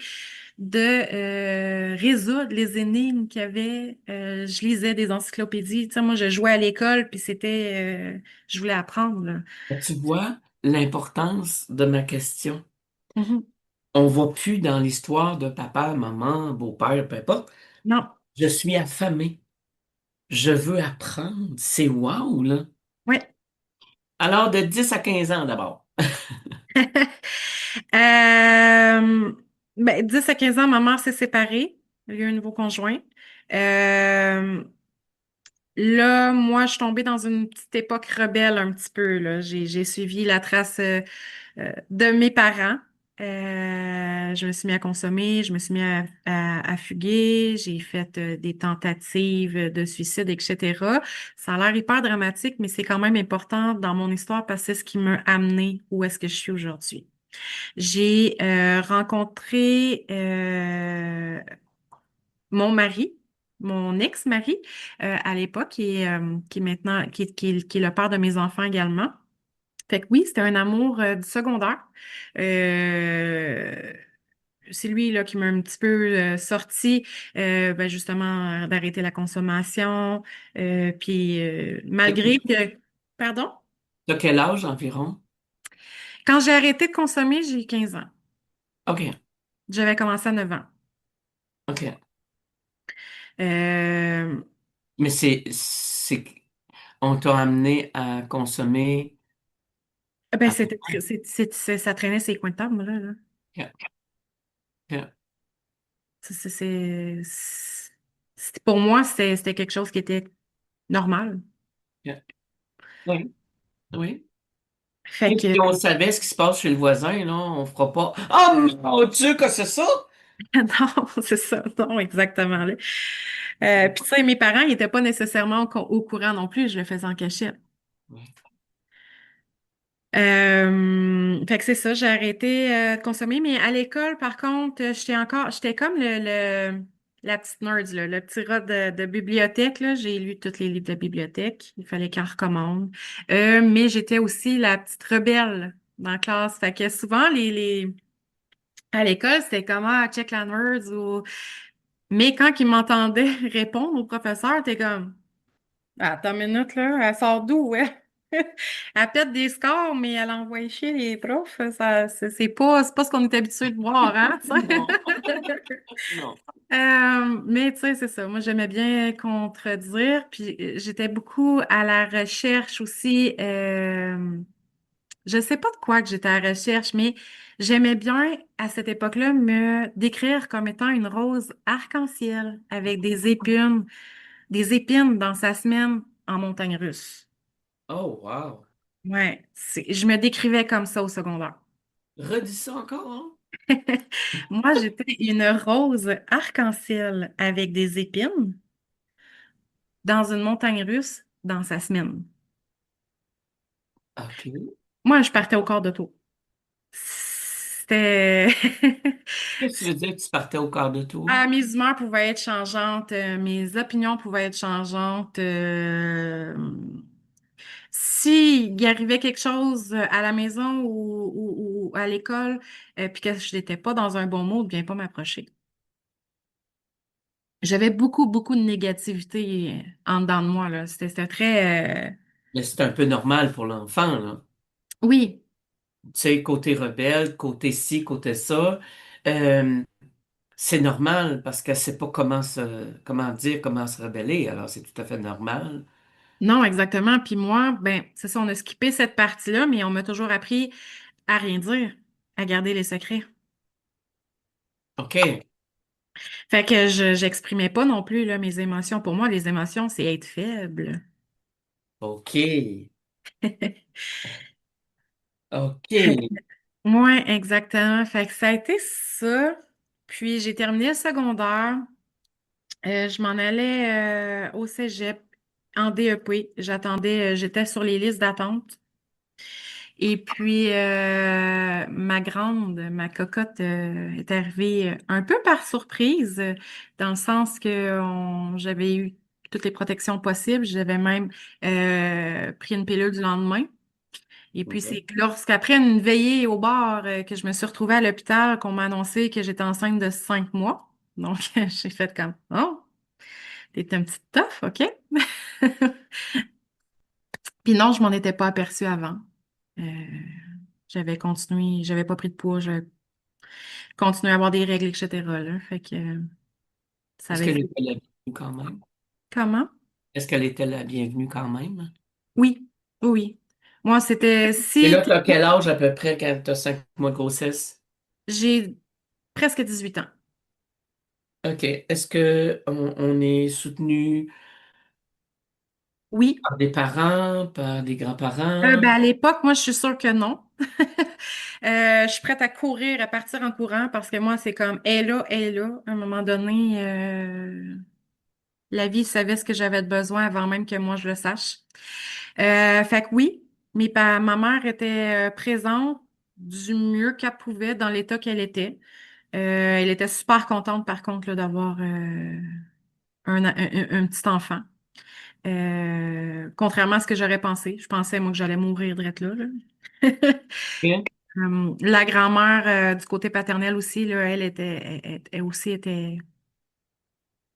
de résoudre les énigmes qu'il y avait. Je lisais des encyclopédies. Tu sais, moi, je jouais à l'école, puis je voulais apprendre, là. Tu vois l'importance de ma question. Mhm. On va plus dans l'histoire de papa, maman, beau-père, peu importe. Non, Je suis affamé. Je veux apprendre. C'est wow, là. ouais. Alors, de 10 à 15 ans d'abord. Euh, 10 à 15 ans, ma mère s'est séparée. Il y a eu un nouveau conjoint. Euh, Là, moi, je suis tombée dans une petite époque rebelle un petit peu, là. J'ai suivi la trace de mes parents. Je me suis mis à consommer, je me suis mis à fuguer, j'ai fait des tentatives de suicide, etc. Ça a l'air hyper dramatique, mais c'est quand même important dans mon histoire parce que c'est ce qui m'a amené où est-ce que je suis aujourd'hui. J'ai rencontré mon mari, mon ex-mari, à l'époque, qui est maintenant, qui est le père de mes enfants également. Fait que oui, c'était un amour du secondaire. Euh, c'est lui là, qui m'a un petit peu sorti justement d'arrêter la consommation. Puis malgré que. Pardon? De quel âge environ? Quand j'ai arrêté de consommer, j'ai eu 15 ans. OK, J'avais commencé à 9 ans. OK. Euh, Mais on t'a amené à consommer ben, à peu près. ça traînait ses coins de table, là. OK, OK, Pour moi, c'était quelque chose qui était normal. OK. Oui, oui. Fait Et que, si on savait ce qui se passe chez le voisin, là, on fera pas. Oh mon Dieu, que c'est ça? non, c'est ça, non, exactement. Là. Puis, tu sais, mes parents, ils n'étaient pas nécessairement au courant non plus, je le faisais en cachette. Oui. Fait que c'est ça, j'ai arrêté de consommer, mais à l'école, par contre, j'étais comme la petite nerd, là, le petit rat de bibliothèque, là. J'ai lu tous les livres de bibliothèque, il fallait qu'on recommande. Mais j'étais aussi la petite rebelle dans la classe, fait que souvent, à l'école, c'était comme, ah, check la nerd, mais quand ils m'entendaient répondre au professeur, t'es comme, ah, attends une minute, là, elle sort d'où, ouais? Elle pète des scores, mais elle envoie chier les profs. Ça, c'est pas ce qu'on est habitué de voir, hein, tu sais. Non, non. Mais tu sais, c'est ça. Moi, j'aimais bien contredire, puis j'étais beaucoup à la recherche aussi. Je sais pas de quoi que j'étais à la recherche, mais j'aimais bien, à cette époque-là, me décrire comme étant une rose arc-en-ciel avec des épines dans sa semaine en montagne russe. Oh, wow. Ouais, je me décrivais comme ça au secondaire. Redis ça encore, hein? Moi, j'étais une rose arc-en-ciel avec des épines dans une montagne russe dans sa semaine. OK. Moi, je partais au quart de tour. C'était... Qu'est-ce que tu veux dire que tu partais au quart de tour? Ah, mes humeurs pouvaient être changeantes, mes opinions pouvaient être changeantes. S'il y arrivait quelque chose à la maison ou à l'école, puis que je n'étais pas dans un bon mood, bien pas m'approcher. J'avais beaucoup, beaucoup de négativité en dedans de moi, là. C'était très... Mais c'est un peu normal pour l'enfant, là. Oui, Tu sais, côté rebelle, côté ci, côté ça. Euh, c'est normal parce qu'elle sait pas comment dire, comment se rebeller. Alors, c'est tout à fait normal. non, exactement. Puis moi, ben, c'est ça, on a skippé cette partie-là, mais on m'a toujours appris à rien dire, à garder les secrets. OK. Fait que j'exprimais pas non plus là, mes émotions. Pour moi, les émotions, c'est être faible. OK. OK. Ouais, exactement. Fait que ça a été ça. Puis j'ai terminé le secondaire. Je m'en allais au cégep en DEP. J'étais sur les listes d'attente. Et puis ma cocotte est arrivée un peu par surprise, dans le sens que j'avais eu toutes les protections possibles. J'avais même pris une pilule du lendemain. Et puis, c'est lorsqu'après une veillée au bar que je me suis retrouvée à l'hôpital qu'on m'a annoncé que j'étais enceinte de 5 mois. Donc, j'ai fait comme, oh, t'es un petit tough, OK? Puis non, je m'en étais pas aperçue avant. Euh, j'avais continué, j'avais pas pris de poids, j'avais continué à avoir des règles, etc. là. Fait que ça Est-ce avait qu'elle été. était la bienvenue quand même? Comment? Est-ce qu'elle était la bienvenue quand même? Oui, oui, oui. Moi, c'était Et si là, tu as quel âge à peu près quand tu as 5 mois de grossesse? j'ai presque 18 ans. OK. Est-ce que on est soutenu Oui. par des parents, par des grands-parents? Ben, à l'époque, moi, je suis sûre que non. Je suis prête à courir, à partir en courant parce que moi, c'est comme, elle est là, elle est là. À un moment donné, la vie savait ce que j'avais de besoin avant même que moi je le sache. Fait que oui, ma mère était présente du mieux qu'elle pouvait dans l'état qu'elle était. Elle était super contente, par contre, là, d'avoir un petit enfant. Contrairement à ce que j'aurais pensé. Je pensais, moi, que j'allais mourir drette là. OK. La grand-mère du côté paternel aussi, là, elle aussi était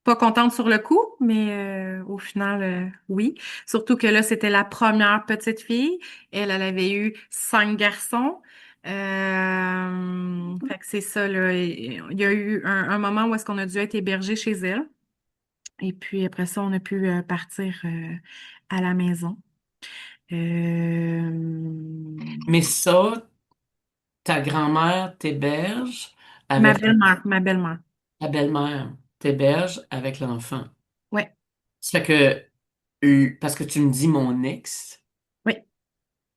pas contente sur le coup, mais au final, oui. Surtout que là, c'était la première petite fille. Elle avait eu 5 garçons. Fait que c'est ça, là. Il y a eu un moment où est-ce qu'on a dû être hébergé chez elle. Et puis après ça, on a pu partir à la maison. Euh, Mais ça, ta grand-mère t'héberge ma avec belle-mère, ma belle-mère. ta belle-mère t'héberge avec l'enfant. Ouais, Ça fait que, parce que tu me dis mon ex, oui.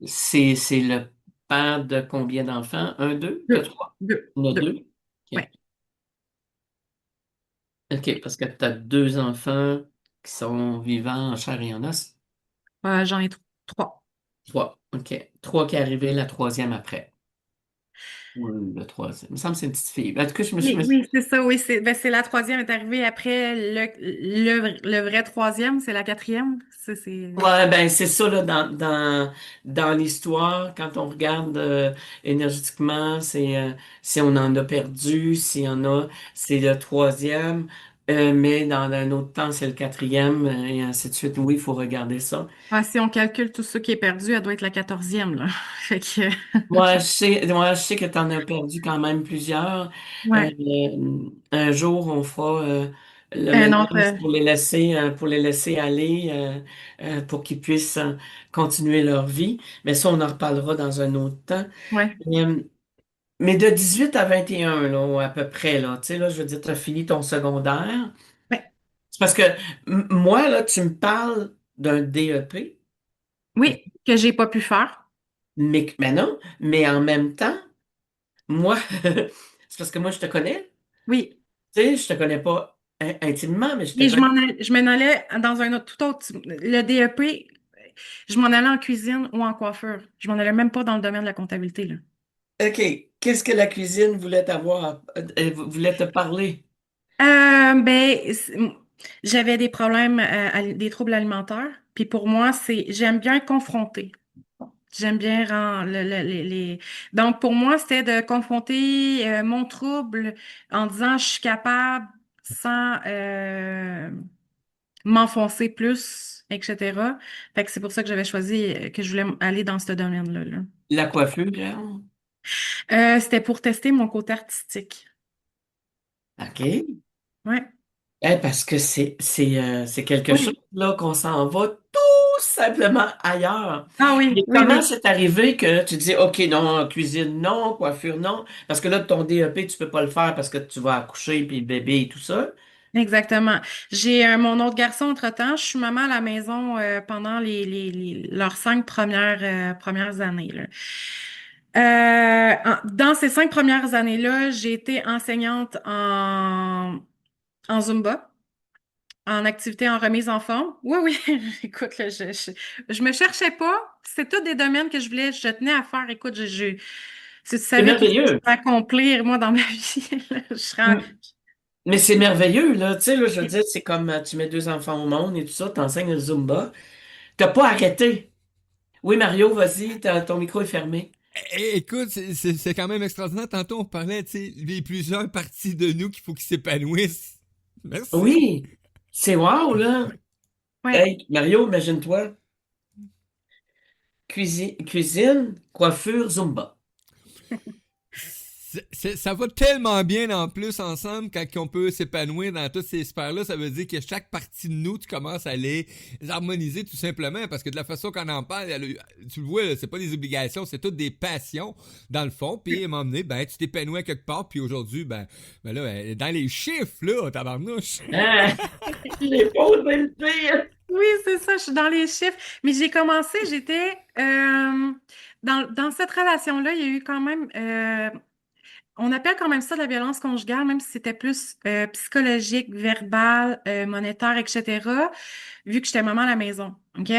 c'est le père de combien d'enfants? Un, deux, de Deux, trois? deux, Il y en a deux. deux? OK. Ouais. OK, parce que tu as deux enfants qui sont vivants en chair et en os. J'en ai trois. Trois. OK. Trois qui est arrivé, la troisième après. Ou le troisième. Il me semble que c'est une petite fille. En tout cas, je me suis. Oui, oui, c'est ça, oui. C'est la troisième est arrivée après le vrai troisième, c'est la quatrième. Ouais, ben c'est ça là, dans l'histoire, quand on regarde énergétiquement, si on en a perdu, s'il y en a, c'est le troisième, mais dans un autre temps, c'est le quatrième, et ainsi de suite. Oui, il faut regarder ça. Si on calcule tout ce qui est perdu, elle doit être la quatorzième, là. Fait que, Moi, je sais que tu en as perdu quand même plusieurs. ouais. Un jour, on fera le Un autre, ménage pour les laisser aller, pour qu'ils puissent continuer leur vie. Mais ça, on en reparlera dans un autre temps. ouais. Euh, mais de 18 à 21 là, à peu près, là, tu sais, là, je veux dire, tu as fini ton secondaire. Ouais. C'est parce que moi, là, tu me parles d'un DEP, Oui, que j'ai pas pu faire. mais non, mais en même temps, moi, c'est parce que moi, je te connais. Oui. Tu sais, je te connais pas intimement, mais je te Et connais. je m'en allais dans un autre, tout autre. Le DEP, je m'en allais en cuisine ou en coiffure. Je m'en allais même pas dans le domaine de la comptabilité, là. OK. Qu'est-ce que la cuisine voulait avoir, voulait te parler? Ben, j'avais des problèmes, des troubles alimentaires. Puis pour moi, j'aime bien confronter. J'aime bien Donc pour moi, c'était de confronter mon trouble en disant je suis capable sans m'enfoncer plus, etc. Fait que c'est pour ça que j'avais choisi que je voulais aller dans ce domaine-là, là. La coiffure, hein? C'était pour tester mon côté artistique. OK. Ouais. Parce que c'est quelque chose, Oui. là, qu'on s'en va tout simplement ailleurs. Ah oui, Mais oui, comment oui. c'est arrivé que tu dis, OK, non, cuisine, non, coiffure, non? Parce que là, ton DEP, tu peux pas le faire parce que tu vas accoucher, puis le bébé et tout ça. Exactement. J'ai mon autre garçon entre-temps. Je suis maman à la maison pendant leurs 5 premières années, là. Dans ces 5 premières années-là, j'ai été enseignante en Zumba, en activité en remise en forme. Oui, oui, écoute, là, je me cherchais pas. C'est tous des domaines que je tenais à faire. Écoute, si tu C'est savais tout ce que je merveilleux. peux accomplir, moi, dans ma vie, là, je serais... Mais c'est merveilleux, là. Tu sais, là, je veux dire, c'est comme tu mets deux enfants au monde et tout ça, t'enseignes le Zumba. T'as pas arrêté. Oui, Mario, vas-y, ton micro est fermé. Écoute, c'est quand même extraordinaire. Tantôt, on parlait, tu sais, des plusieurs parties de nous qu'il faut qu'ils s'épanouissent. Merci. Oui, c'est wow, là. Ouais. Hey, Mario, imagine-toi. Cuisine, coiffure, Zumba. Ça va tellement bien en plus ensemble quand on peut s'épanouir dans toutes ces sphères-là. Ça veut dire que chaque partie de nous, tu commences à les harmoniser tout simplement parce que de la façon qu'on en parle, tu le vois, là, c'est pas des obligations, c'est toutes des passions dans le fond. Puis à un moment donné, ben, tu t'épanouis à quelque part. Puis aujourd'hui, ben là, dans les chiffres, là, tabarnouche. Ah, j'ai pas osé le dire. Oui, c'est ça, je suis dans les chiffres. Mais j'étais dans cette relation-là, il y a eu quand même, on appelle quand même ça de la violence conjugale, même si c'était plus psychologique, verbal, monétaire, etc., vu que j'étais maman à la maison. OK?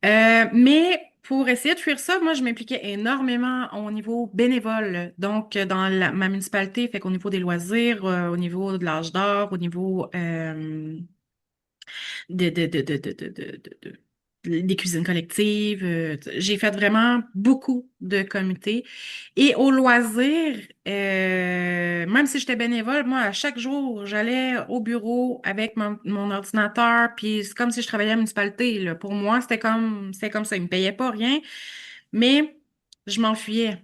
Mais pour essayer de fuir ça, moi, je m'impliquais énormément au niveau bénévole. Donc, dans ma municipalité, fait qu'au niveau des loisirs, au niveau de l'âge d'or, au niveau de, de, de, de, de, de, de, de- de- des cuisines collectives. J'ai fait vraiment beaucoup de comités. Et au loisir, même si j'étais bénévole, moi, à chaque jour, j'allais au bureau avec mon ordinateur, puis c'est comme si je travaillais à la municipalité, là. Pour moi, c'était comme ça. Ils me payaient pas rien, mais je m'enfuyais.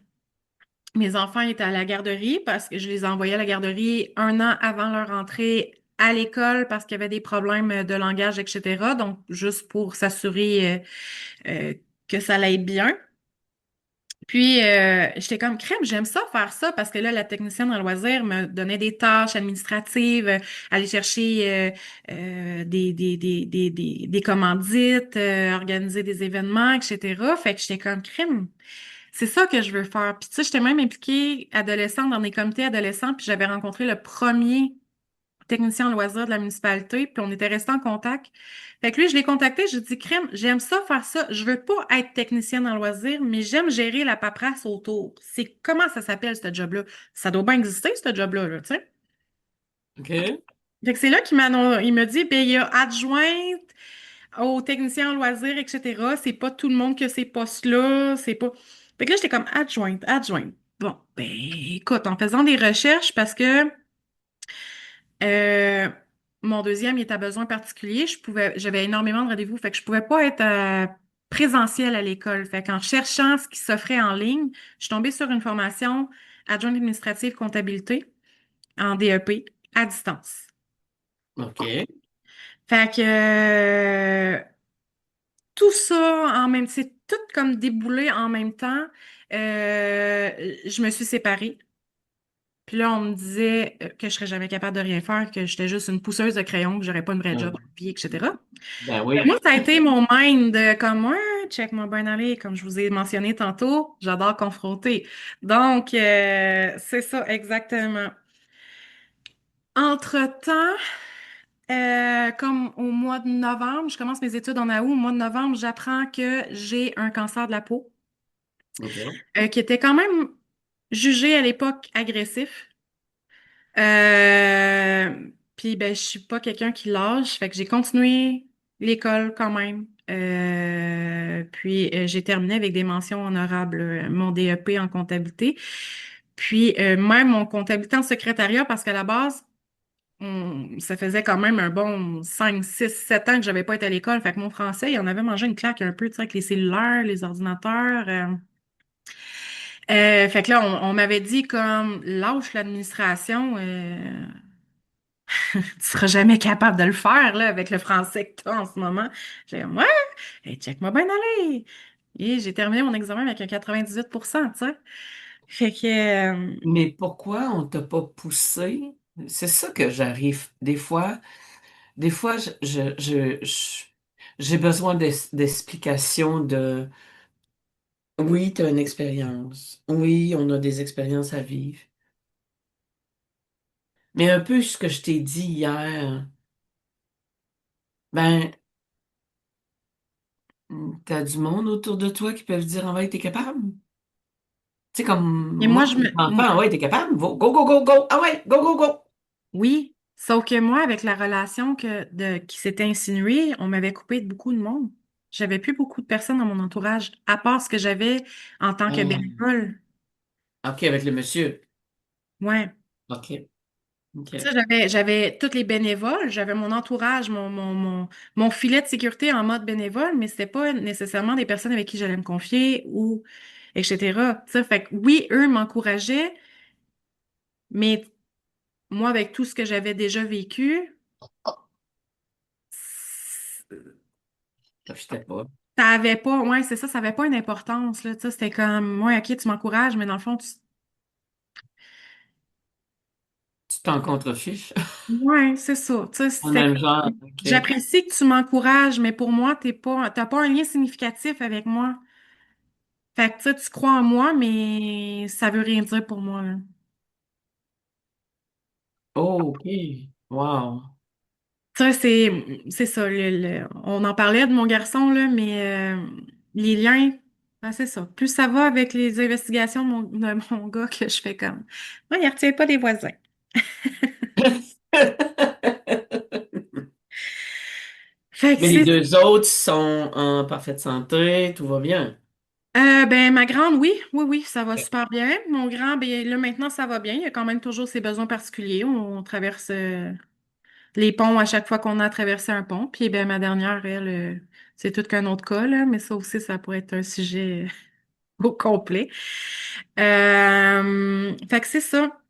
Mes enfants étaient à la garderie parce que je les envoyais à la garderie 1 an avant leur entrée à l'école parce qu'il y avait des problèmes de langage, etc. Donc, juste pour s'assurer euh, que ça allait bien. Puis, j'étais comme crème, j'aime ça faire ça parce que là, la technicienne en loisirs me donnait des tâches administratives, aller chercher des commandites, organiser des événements, etc. Fait que j'étais comme crème. C'est ça que je veux faire. Puis tu sais, j'étais même impliquée adolescente dans des comités adolescents, puis j'avais rencontré le premier technicien en loisirs de la municipalité, puis on était restés en contact. Fait que lui, je l'ai contacté, j'ai dit, crème, j'aime ça faire ça. Je veux pas être technicienne en loisirs, mais j'aime gérer la paperasse autour. C'est comment ça s'appelle, ce job-là? Ça doit bien exister, ce job-là, là, tu sais. OK. Fait que c'est là il m'a dit, ben, il y a adjointe aux techniciens en loisirs, etc. C'est pas tout le monde qui a ces postes-là. C'est pas. Fait que là, j'étais comme adjointe, adjointe. Bon, ben, écoute, en faisant des recherches, parce que euh, mon deuxième, il était à besoin particulier, j'avais énormément de rendez-vous, fait que je pouvais pas être présentiel à l'école. Fait qu'en cherchant ce qui s'offrait en ligne, je suis tombée sur une formation adjointe administrative comptabilité en DEP à distance. OK. Fait que tout ça en même, c'est tout comme déboulé en même temps. Je me suis séparée. Puis là, on me disait que je serais jamais capable de rien faire, que j'étais juste une pousseuse de crayon, que j'aurais pas une vraie job, vie, etc. Ben Moi, oui. ça a été mon mind comme, ouais, check moi bien aller, comme je vous ai mentionné tantôt, j'adore confronter. Donc, c'est ça, exactement. Entre-temps, comme au mois de novembre, je commence mes études en août. Au mois de novembre, j'apprends que j'ai un cancer de la peau, OK. qui était quand même jugé à l'époque agressif. Puis ben, je suis pas quelqu'un qui lâche, fait que j'ai continué l'école quand même. Puis j'ai terminé avec des mentions honorables, mon DEP en comptabilité. Puis même mon comptabilité en secrétariat, parce qu'à la base, ça faisait quand même un bon 5, 6, 7 ans que j'avais pas été à l'école. Fait que mon français, il en avait mangé une claque un peu, tu sais, avec les cellulaires, les ordinateurs. Fait que là, on m'avait dit comme lâche l'administration, tu seras jamais capable de le faire là, avec le français que tu as en ce moment. J'ai dit, ouais, hey, check-moi bien aller. Et j'ai terminé mon examen avec un 98 tu sais. Fait que Mais pourquoi on t'a pas poussé c'est ça que j'arrive. Des fois, j'ai besoin d'explications de, oui, tu as une expérience. Oui, on a des expériences à vivre. Mais un peu ce que je t'ai dit hier, ben, t'as du monde autour de toi qui peuvent dire, ah ouais, t'es capable. Tu sais, comme Et moi, moi, mes enfants, ah ouais, t'es capable. Go, go, go, go. Ah ouais, go, go, go. oui, sauf que moi, avec la relation qui s'était insinuée, on m'avait coupé de beaucoup de monde. J'avais plus beaucoup de personnes dans mon entourage, à part ce que j'avais en tant que Ah, bénévole. OK, avec le monsieur. Ouais. OK, Tu sais, OK. j'avais tous les bénévoles, j'avais mon entourage, mon filet de sécurité en mode bénévole, mais c'était pas nécessairement des personnes avec qui j'allais me confier ou etc. Tu sais, fait que oui, eux m'encourageaient, mais moi, avec tout ce que j'avais déjà vécu, Ça fitait pas. ça avait pas, ouais, c'est ça avait pas une importance, là, tu sais, c'était comme, ouais, ok, tu m'encourages, mais dans le fond, Tu t'en contrefiches. ouais, c'est ça, tu sais, En même genre, OK. j'apprécie que tu m'encourages, mais pour moi, t'as pas un lien significatif avec moi. Fait que, tu sais, tu crois en moi, mais ça veut rien dire pour moi, là. Oh, OK. Wow. Ça, c'est ça, on en parlait de mon garçon, là, mais les liens, ben, c'est ça. Plus ça va avec les investigations de mon gars que je fais comme, moi, il ne retient pas des voisins. Fait que Mais les c'est deux autres sont en parfaite santé, tout va bien. Ben, ma grande, oui, oui, oui, ça va super bien. Mon grand, ben, là, maintenant, ça va bien. Il a quand même toujours ses besoins particuliers. On traverse les ponts à chaque fois qu'on a à traverser un pont. Puis, ben, ma dernière, elle, c'est tout qu'un autre cas, là, mais ça aussi, ça pourrait être un sujet au complet. Fait que c'est ça.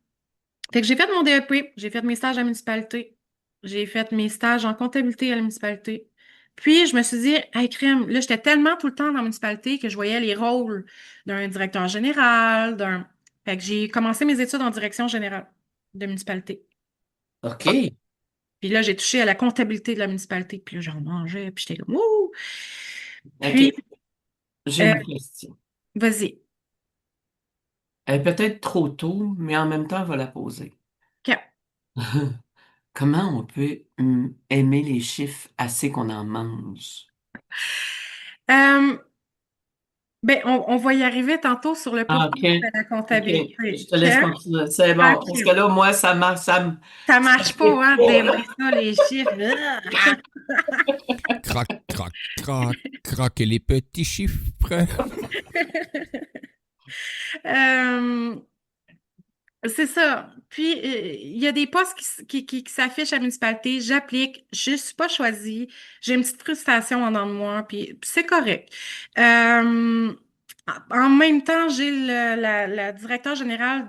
Fait que j'ai fait mon DEP, j'ai fait mes stages à la municipalité, j'ai fait mes stages en comptabilité à la municipalité. Puis je me suis dit, hey, crème, là, j'étais tellement tout le temps dans la municipalité que je voyais les rôles d'un directeur général, d'un. Fait que j'ai commencé mes études en direction générale de municipalité. OK. Puis là, j'ai touché à la comptabilité de la municipalité. Puis là, j'en mangeais, puis j'étais comme, ouh! Puis, OK. J'ai euh, une question. vas-y. Elle est peut-être trop tôt, mais en même temps, on va la poser. OK. Comment on peut aimer les chiffres assez qu'on en mange? Euh, ben, on va y arriver tantôt sur le Ah, pourquoi OK. de la OK. Je comptabilité. te laisse OK? continuer. C'est bon. Parce que OK. là, moi, Ça ça me marche fait pas, hein, pas, là. d'aimer ça, les chiffres. Croc, croc, croc, croc, les petits chiffres. Euh, c'est ça. Puis, il y a des postes qui s'affichent à la municipalité. J'applique. Je ne suis pas choisie. J'ai une petite frustration en dedans de moi. Puis c'est correct. Euh, En même temps, j'ai la directeur générale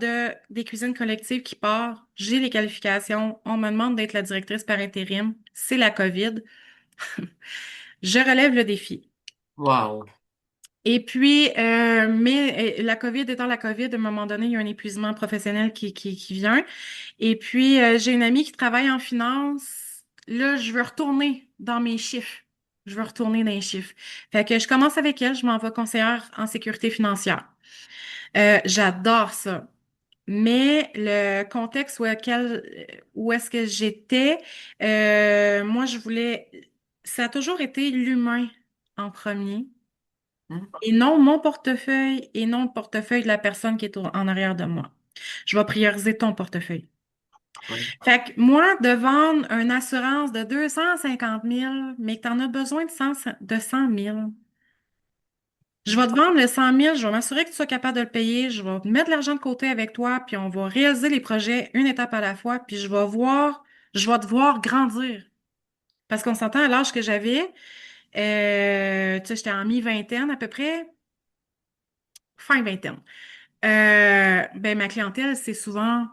des cuisines collectives qui part. J'ai les qualifications. On me demande d'être la directrice par intérim. C'est la COVID. Je relève le défi. Wow. Et puis, mais la COVID étant la COVID, à un moment donné, il y a un épuisement professionnel qui vient. Et puis, j'ai une amie qui travaille en finance. Là, je veux retourner dans mes chiffres. Je veux retourner dans les chiffres. Fait que je commence avec elle, je m'en vais conseillère en sécurité financière. J'adore ça. Mais le contexte où est-ce que j'étais, moi, je voulais, ça a toujours été l'humain en premier. Hmm? Et non mon portefeuille et non le portefeuille de la personne qui est en arrière de moi. Je vais prioriser ton portefeuille. Oui. Fait que moi, de vendre une assurance de 250 000, mais que tu en as besoin de 100 000, je vais te vendre le 100 000, je vais m'assurer que tu sois capable de le payer, je vais mettre de l'argent de côté avec toi, puis on va réaliser les projets une étape à la fois, puis je vais te voir grandir. Parce qu'on s'entend à l'âge que j'avais, tu sais, j'étais en mi-vingtaine à peu près, fin vingtaine. Ben, ma clientèle, c'est souvent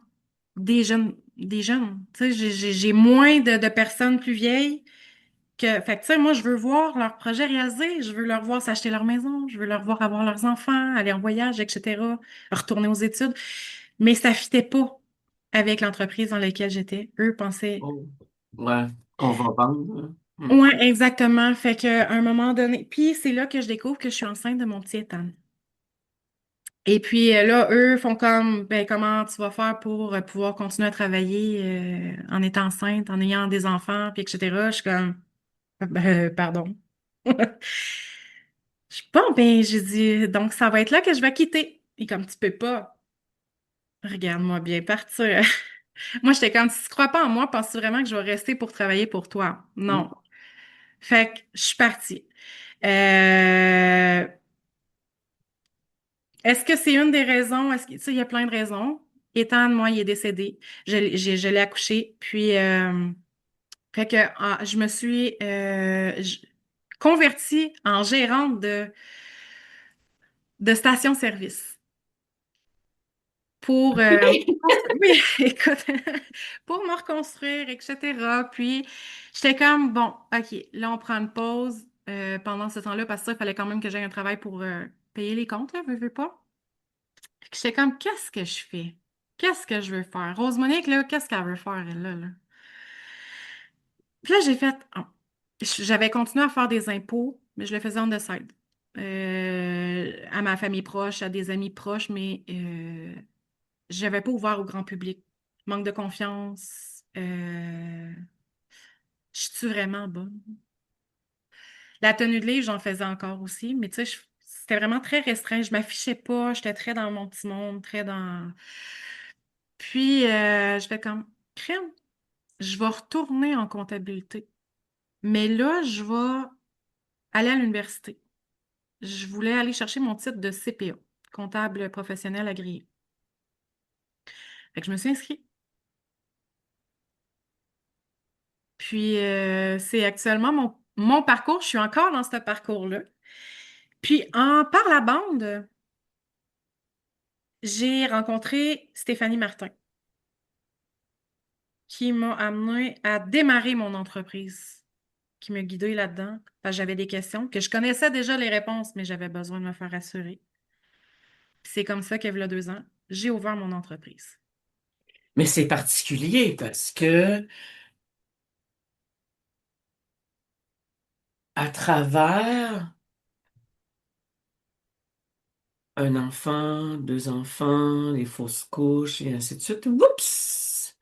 des jeunes, des jeunes. Tu sais, j'ai moins de personnes plus vieilles fait que, tu sais, moi, je veux voir leurs projets réalisés, je veux leur voir s'acheter leur maison, je veux leur voir avoir leurs enfants, aller en voyage, etc., retourner aux études. Mais ça fitait pas. avec l'entreprise dans laquelle j'étais. Eux pensaient. Oh. Ouais, qu'on va vendre. Là. Ouais, exactement. Fait qu'à un moment donné, puis c'est là que je découvre que je suis enceinte de mon petit Ethan. Et puis là, eux font comme, ben, comment tu vas faire pour pouvoir continuer à travailler en étant enceinte, en ayant des enfants, puis etc. Je suis comme, pardon. Bon, ben, j'ai dit, donc ça va être là que je vais quitter. Et comme tu peux pas, regarde-moi bien partir. Moi, j'étais comme, si tu crois pas en moi, penses-tu vraiment que je vais rester pour travailler pour toi? Non. Fait que je suis partie. Euh, Est-ce que c'est une des raisons? Est-ce que, tu sais, il y a plein de raisons. Ethan, moi, il est décédé. Je l'ai accouché. Puis, fait que je me suis convertie en gérante de station-service pour, oui, écoute, pour me reconstruire, etc. Puis, j'étais comme, bon, OK, là, on prend une pause pendant ce temps-là parce que ça, il fallait quand même que j'aie un travail pour payer les comptes, là, veux pas. Fait que j'étais comme, qu'est-ce que je fais? Qu'est-ce que je veux faire? Rose Monique, là, qu'est-ce qu'elle veut faire, elle, là? Puis là, j'ai fait, j'avais continué à faire des impôts, mais je le faisais on the side. À ma famille proche, à des amis proches, mais je n'avais pas ouvert au grand public. Manque de confiance. Je suis vraiment bonne. La tenue de livre, j'en faisais encore aussi, mais tu sais, c'était vraiment très restreint. Je m'affichais pas, j'étais très dans mon petit monde, très dans. Puis, je fais comme, crème, je vais retourner en comptabilité. Mais là, je vais aller à l'université. Je voulais aller chercher mon titre de CPA, comptable professionnel agréé. Fait que je me suis inscrite. Puis, c'est actuellement mon parcours. Je suis encore dans ce parcours-là. Puis, par la bande, j'ai rencontré Stéphanie Martin, qui m'a amené à démarrer mon entreprise, qui m'a guidée là-dedans, parce que j'avais des questions, que je connaissais déjà les réponses, mais j'avais besoin de me faire assurer. Puis c'est comme ça qu'il y a 2 ans, j'ai ouvert mon entreprise. Mais c'est particulier parce que à travers un enfant, 2 enfants, les fausses couches et ainsi de suite, oups,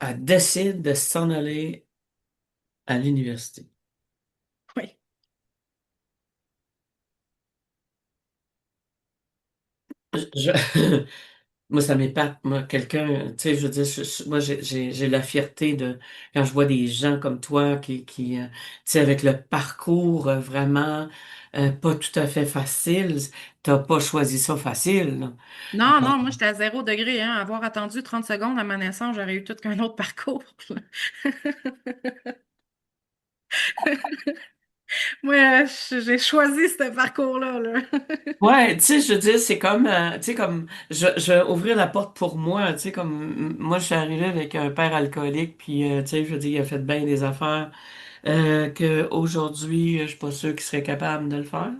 elle décide de s'en aller à l'université. Oui. Moi, ça m'épate, moi, quelqu'un, tu sais, je veux dire, moi, j'ai la fierté de, quand je vois des gens comme toi tu sais, avec le parcours vraiment pas tout à fait facile, t'as pas choisi ça facile, là. Non, non, moi j'étais à 0 degré, hein. Avoir attendu 30 secondes à ma naissance, j'aurais eu tout qu'un autre parcours. Moi, j'ai choisi ce parcours-là, là. Ouais, tu sais, je veux dire, c'est comme, tu sais, comme, je vais ouvrir la porte pour moi, tu sais, comme, moi, je suis arrivé avec un père alcoolique, puis, tu sais, je veux dire, il a fait bien des affaires, que aujourd'hui, je suis pas sûr qu'il serait capable de le faire.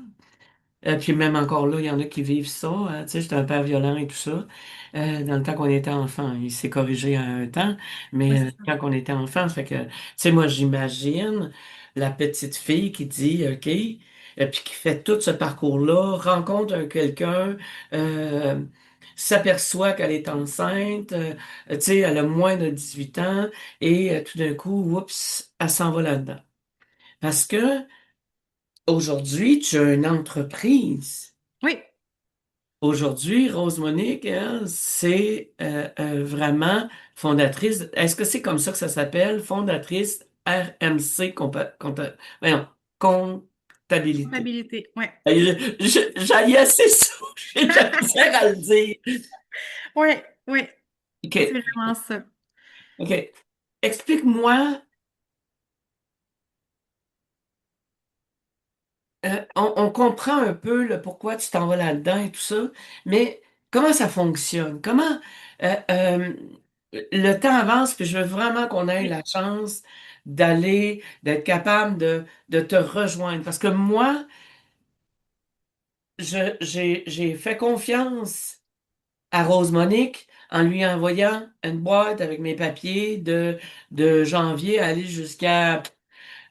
Puis même encore là, il y en a qui vivent ça. Tu sais, j'étais un père violent et tout ça. Dans le temps qu'on était enfant, il s'est corrigé à un temps, Oui, mais c'est ça. quand on était enfant, ça fait que, tu sais, moi, j'imagine la petite fille qui dit, OK, puis qui fait tout ce parcours-là, rencontre quelqu'un, euh, s'aperçoit qu'elle est enceinte, tu sais, elle a moins de 18 ans, et tout d'un coup, oups, elle s'en va là-dedans. Parce que aujourd'hui, tu as une entreprise. Oui, Aujourd'hui, Rose-Monique, elle, c'est vraiment fondatrice. Est-ce que c'est comme ça que ça s'appelle? Fondatrice RMC voyons, comptabilité. comptabilité, oui. J'allais assez ça. J'ai de la misère à le dire. Oui, oui, c'est OK. vraiment ça. OK. Explique-moi. On comprend un peu le pourquoi tu t'en vas là-dedans et tout ça, mais comment ça fonctionne? Comment le temps avance, puis je veux vraiment qu'on ait Oui, la chance d'être capable de te rejoindre. Parce que moi, j'ai fait confiance à Rose Monique en lui envoyant une boîte avec mes papiers de janvier à aller jusqu'à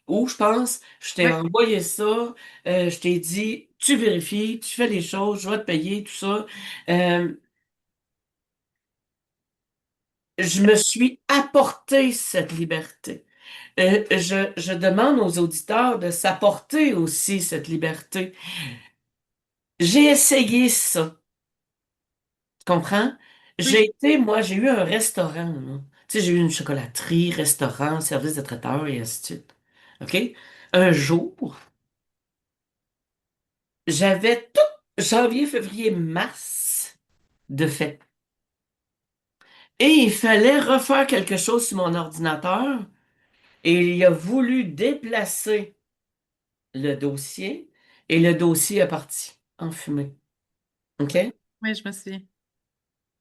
où, je pense. Je t'ai Ouais. envoyé ça. Je t'ai dit, tu vérifies, tu fais les choses, je vais te payer, tout ça. Euh, je me suis apporté cette liberté. Je demande aux auditeurs de s'apporter aussi cette liberté. J'ai essayé ça, tu comprends? Oui. Moi, j'ai eu un restaurant, là. Tu sais, j'ai eu une chocolaterie, restaurant, service de traiteur et ainsi de suite. OK? Un jour, j'avais tout janvier, février, mars de fait. Et il fallait refaire quelque chose sur mon ordinateur et il a voulu déplacer le dossier et le dossier est parti en fumée. OK? Oui, je me souviens.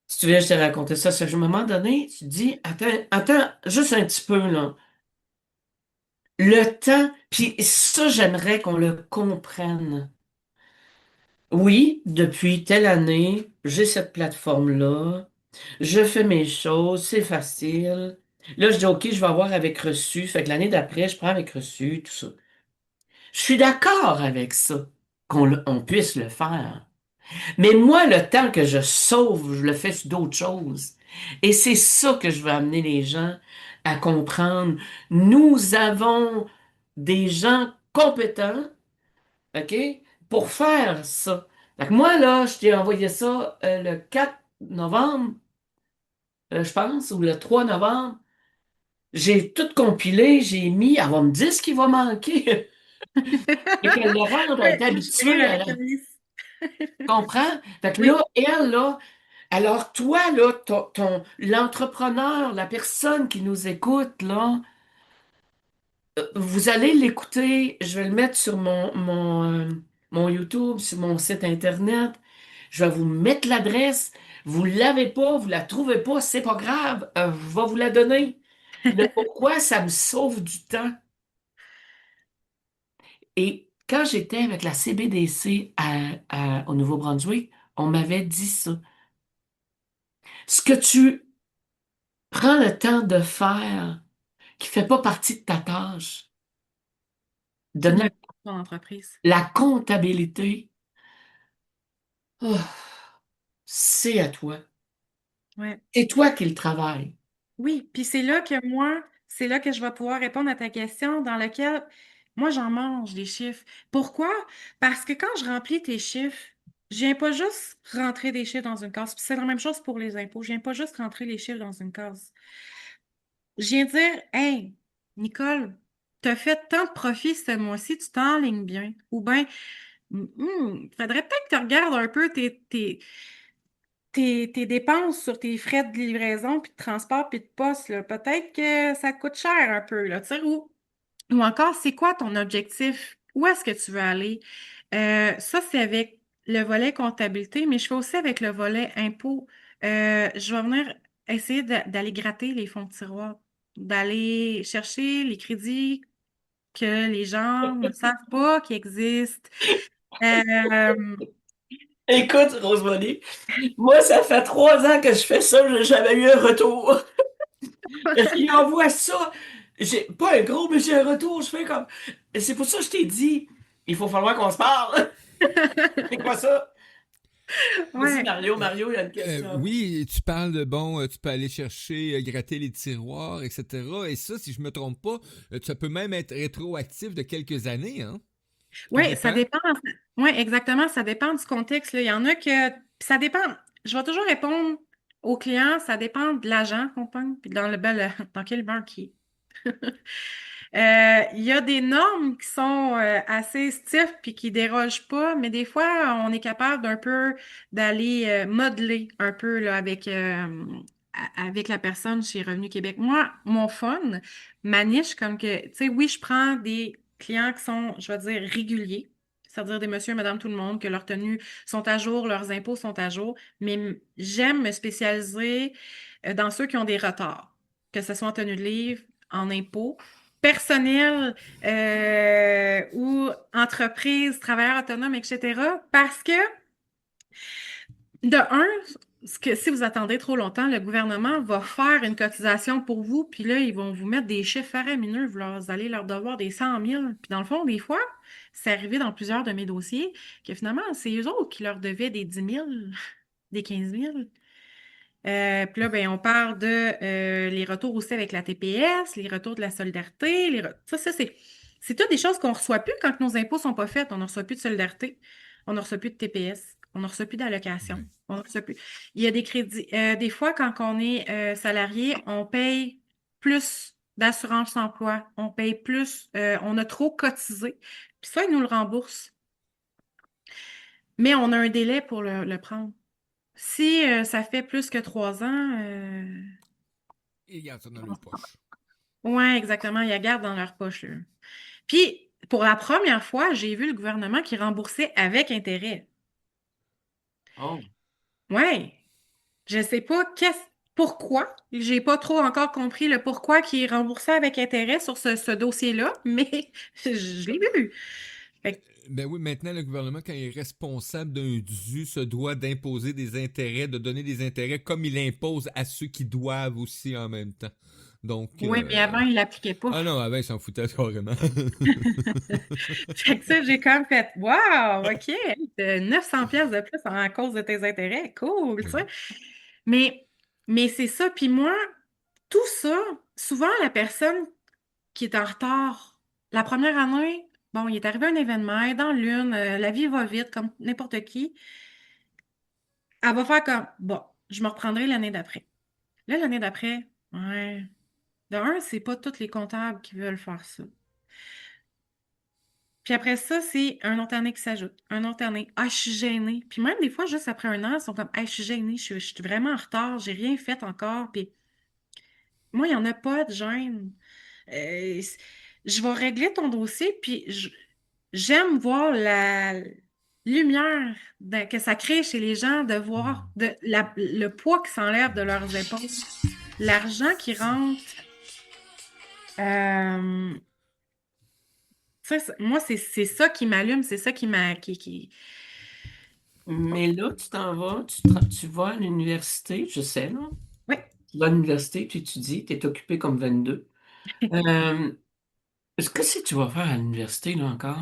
Si tu veux, je t'ai raconté ça. À un moment donné, tu te dis, attends, juste un petit peu, là. Le temps, puis ça, j'aimerais qu'on le comprenne. Oui, depuis telle année, j'ai cette plateforme-là. Je fais mes choses, c'est facile. Là, je dis, OK, je vais avoir avec reçu. Fait que l'année d'après, je prends avec reçu, tout ça. Je suis d'accord avec ça, on puisse le faire. Mais moi, le temps que je sauve, je le fais sur d'autres choses. Et c'est ça que je veux amener les gens à comprendre. Nous avons des gens compétents, OK, pour faire ça. Fait que moi, là, je t'ai envoyé ça le 4 novembre, je pense, ou le 3 novembre. J'ai tout compilé, j'ai mis, elle va me dire ce qui va manquer. Et qu'elle le rentre, elle est Ouais, je suis habituée, avec elle la liste. comprend. Fait que Oui. là, elle, là, alors toi, là, l'entrepreneur, la personne qui nous écoute, là, vous allez l'écouter, je vais le mettre sur mon YouTube, sur mon site Internet. Je vais vous mettre l'adresse. Vous l'avez pas, vous la trouvez pas, c'est pas grave. Je vais vous la donner. Le pourquoi, ça me sauve du temps. Et quand j'étais avec la CBDC au Nouveau-Brunswick, on m'avait dit ça. Ce que tu prends le temps de faire, qui fait pas partie de ta tâche, Tu ne donner l'as pas dans l'entreprise. la comptabilité, oh, c'est à toi. Ouais. C'est toi qui le travailles. Oui, puis c'est là que je vais pouvoir répondre à ta question dans laquelle moi, j'en mange des chiffres. Pourquoi? Parce que quand je remplis tes chiffres, je viens pas juste rentrer des chiffres dans une case. Puis c'est la même chose pour les impôts. Je viens pas juste rentrer les chiffres dans une case. Je viens dire, hey, Nicole, tu as fait tant de profit ce mois-ci, tu t'enlignes bien. Ou bien, faudrait peut-être que tu regardes un peu tes dépenses sur tes frais de livraison, puis de transport, puis de poste, là. Peut-être que ça coûte cher un peu, là, tu sais, ou encore, c'est quoi ton objectif? Où est-ce que tu veux aller? Ça, c'est avec le volet comptabilité, mais je fais aussi avec le volet impôt. Je vais venir essayer d'aller gratter les fonds de tiroir, d'aller chercher les crédits que les gens ne savent pas qui existent. Euh, Écoute, Rosemary, moi, ça fait 3 ans que je fais ça, j'ai jamais eu un retour. Il envoie ça. J'ai pas un gros, mais j'ai un retour. Je fais comme. C'est pour ça que je t'ai dit, il faut falloir qu'on se parle. C'est quoi ça? Vas-y, ouais. Mario, il y a une question. Oui, tu parles de, bon, tu peux aller chercher, gratter les tiroirs, etc. Et ça, si je me trompe pas, ça peut même être rétroactif de quelques années, hein? Tout Oui, ça dépend. dépend. Oui, exactement. Ça dépend du contexte, là. Il y en a que. Puis ça dépend. Je vais toujours répondre aux clients, ça dépend de l'agent qu'on pogne, puis dans quelle banque il est. Il y a des normes qui sont assez stiff puis qui dérogent pas, mais des fois, on est capable d'un peu d'aller modeler un peu là, avec la personne chez Revenu Québec. Moi, mon fun, ma niche, comme que, tu sais, oui, je prends des clients qui sont, je vais dire, réguliers, c'est-à-dire des monsieur et madame tout le monde, que leurs tenues sont à jour, leurs impôts sont à jour, mais j'aime me spécialiser dans ceux qui ont des retards, que ce soit en tenue de livre, en impôts personnel ou entreprise, travailleur autonome, etc. Parce que, de un, si vous attendez trop longtemps, le gouvernement va faire une cotisation pour vous, puis là, ils vont vous mettre des chiffres faramineux, vous allez leur devoir des 100 000. Puis dans le fond, des fois, c'est arrivé dans plusieurs de mes dossiers que finalement, c'est eux autres qui leur devaient des 10 000, des 15 000. Puis là, ben, on parle de les retours aussi avec la TPS, les retours de la solidarité. Ça, c'est toutes des choses qu'on ne reçoit plus quand nos impôts ne sont pas faits. On ne reçoit plus de solidarité, on ne reçoit plus de TPS, on ne reçoit plus d'allocation, on ne reçoit plus. Il y a des crédits. Des fois, quand on est salarié, on paye plus d'assurance emploi, on paye plus, on a trop cotisé. Puis ça, ils nous le remboursent. Mais on a un délai pour le prendre. Si ça fait plus que 3 ans, Ils gardent ça dans leur poche. ouais, exactement, ils la gardent dans leur poche, là. Puis, pour la première fois, j'ai vu le gouvernement qui remboursait avec intérêt. Oh. Ouais, je sais pas pourquoi. J'ai pas trop encore compris le pourquoi qui est remboursé avec intérêt sur ce dossier-là, mais je l'ai vu. Fait que, Ben oui, maintenant, le gouvernement, quand il est responsable d'un dû, se doit d'imposer des intérêts, de donner des intérêts comme il impose à ceux qui doivent aussi en même temps. Donc, ouais, mais avant, il l'appliquait pas. ah non, avant, il s'en foutait carrément. Fait que ça, j'ai comme fait, wow, OK, t'as 900 pièces de plus à cause de tes intérêts, cool, tu sais. Mais, mais c'est ça. Puis moi, tout ça, souvent, la personne qui est en retard, la première année, bon, il est arrivé un événement, elle est dans l'une, la vie va vite, comme n'importe qui. Elle va faire comme, bon, je me reprendrai l'année d'après. Là, l'année d'après, ouais. De un, c'est pas tous les comptables qui veulent faire ça. Puis après ça, c'est un autre année qui s'ajoute. Un autre année. Ah, je suis gênée. Puis même des fois, juste après un an, ils sont comme, hey, je suis gênée, je suis vraiment en retard, j'ai rien fait encore. Puis moi, il n'y en a pas de gêne. Je vais régler ton dossier, puis j'aime voir la lumière que ça crée chez les gens de voir le poids qui s'enlève de leurs épaules, l'argent qui rentre. Euh, Ça, moi, c'est ça qui m'allume, c'est ça qui m'a. Mais là, tu t'en vas, tu vas à l'université, je sais, là. Oui. Tu vas à l'université, tu étudies, tu es occupé comme 22. Euh, qu'est-ce que tu vas faire à l'université, là, encore?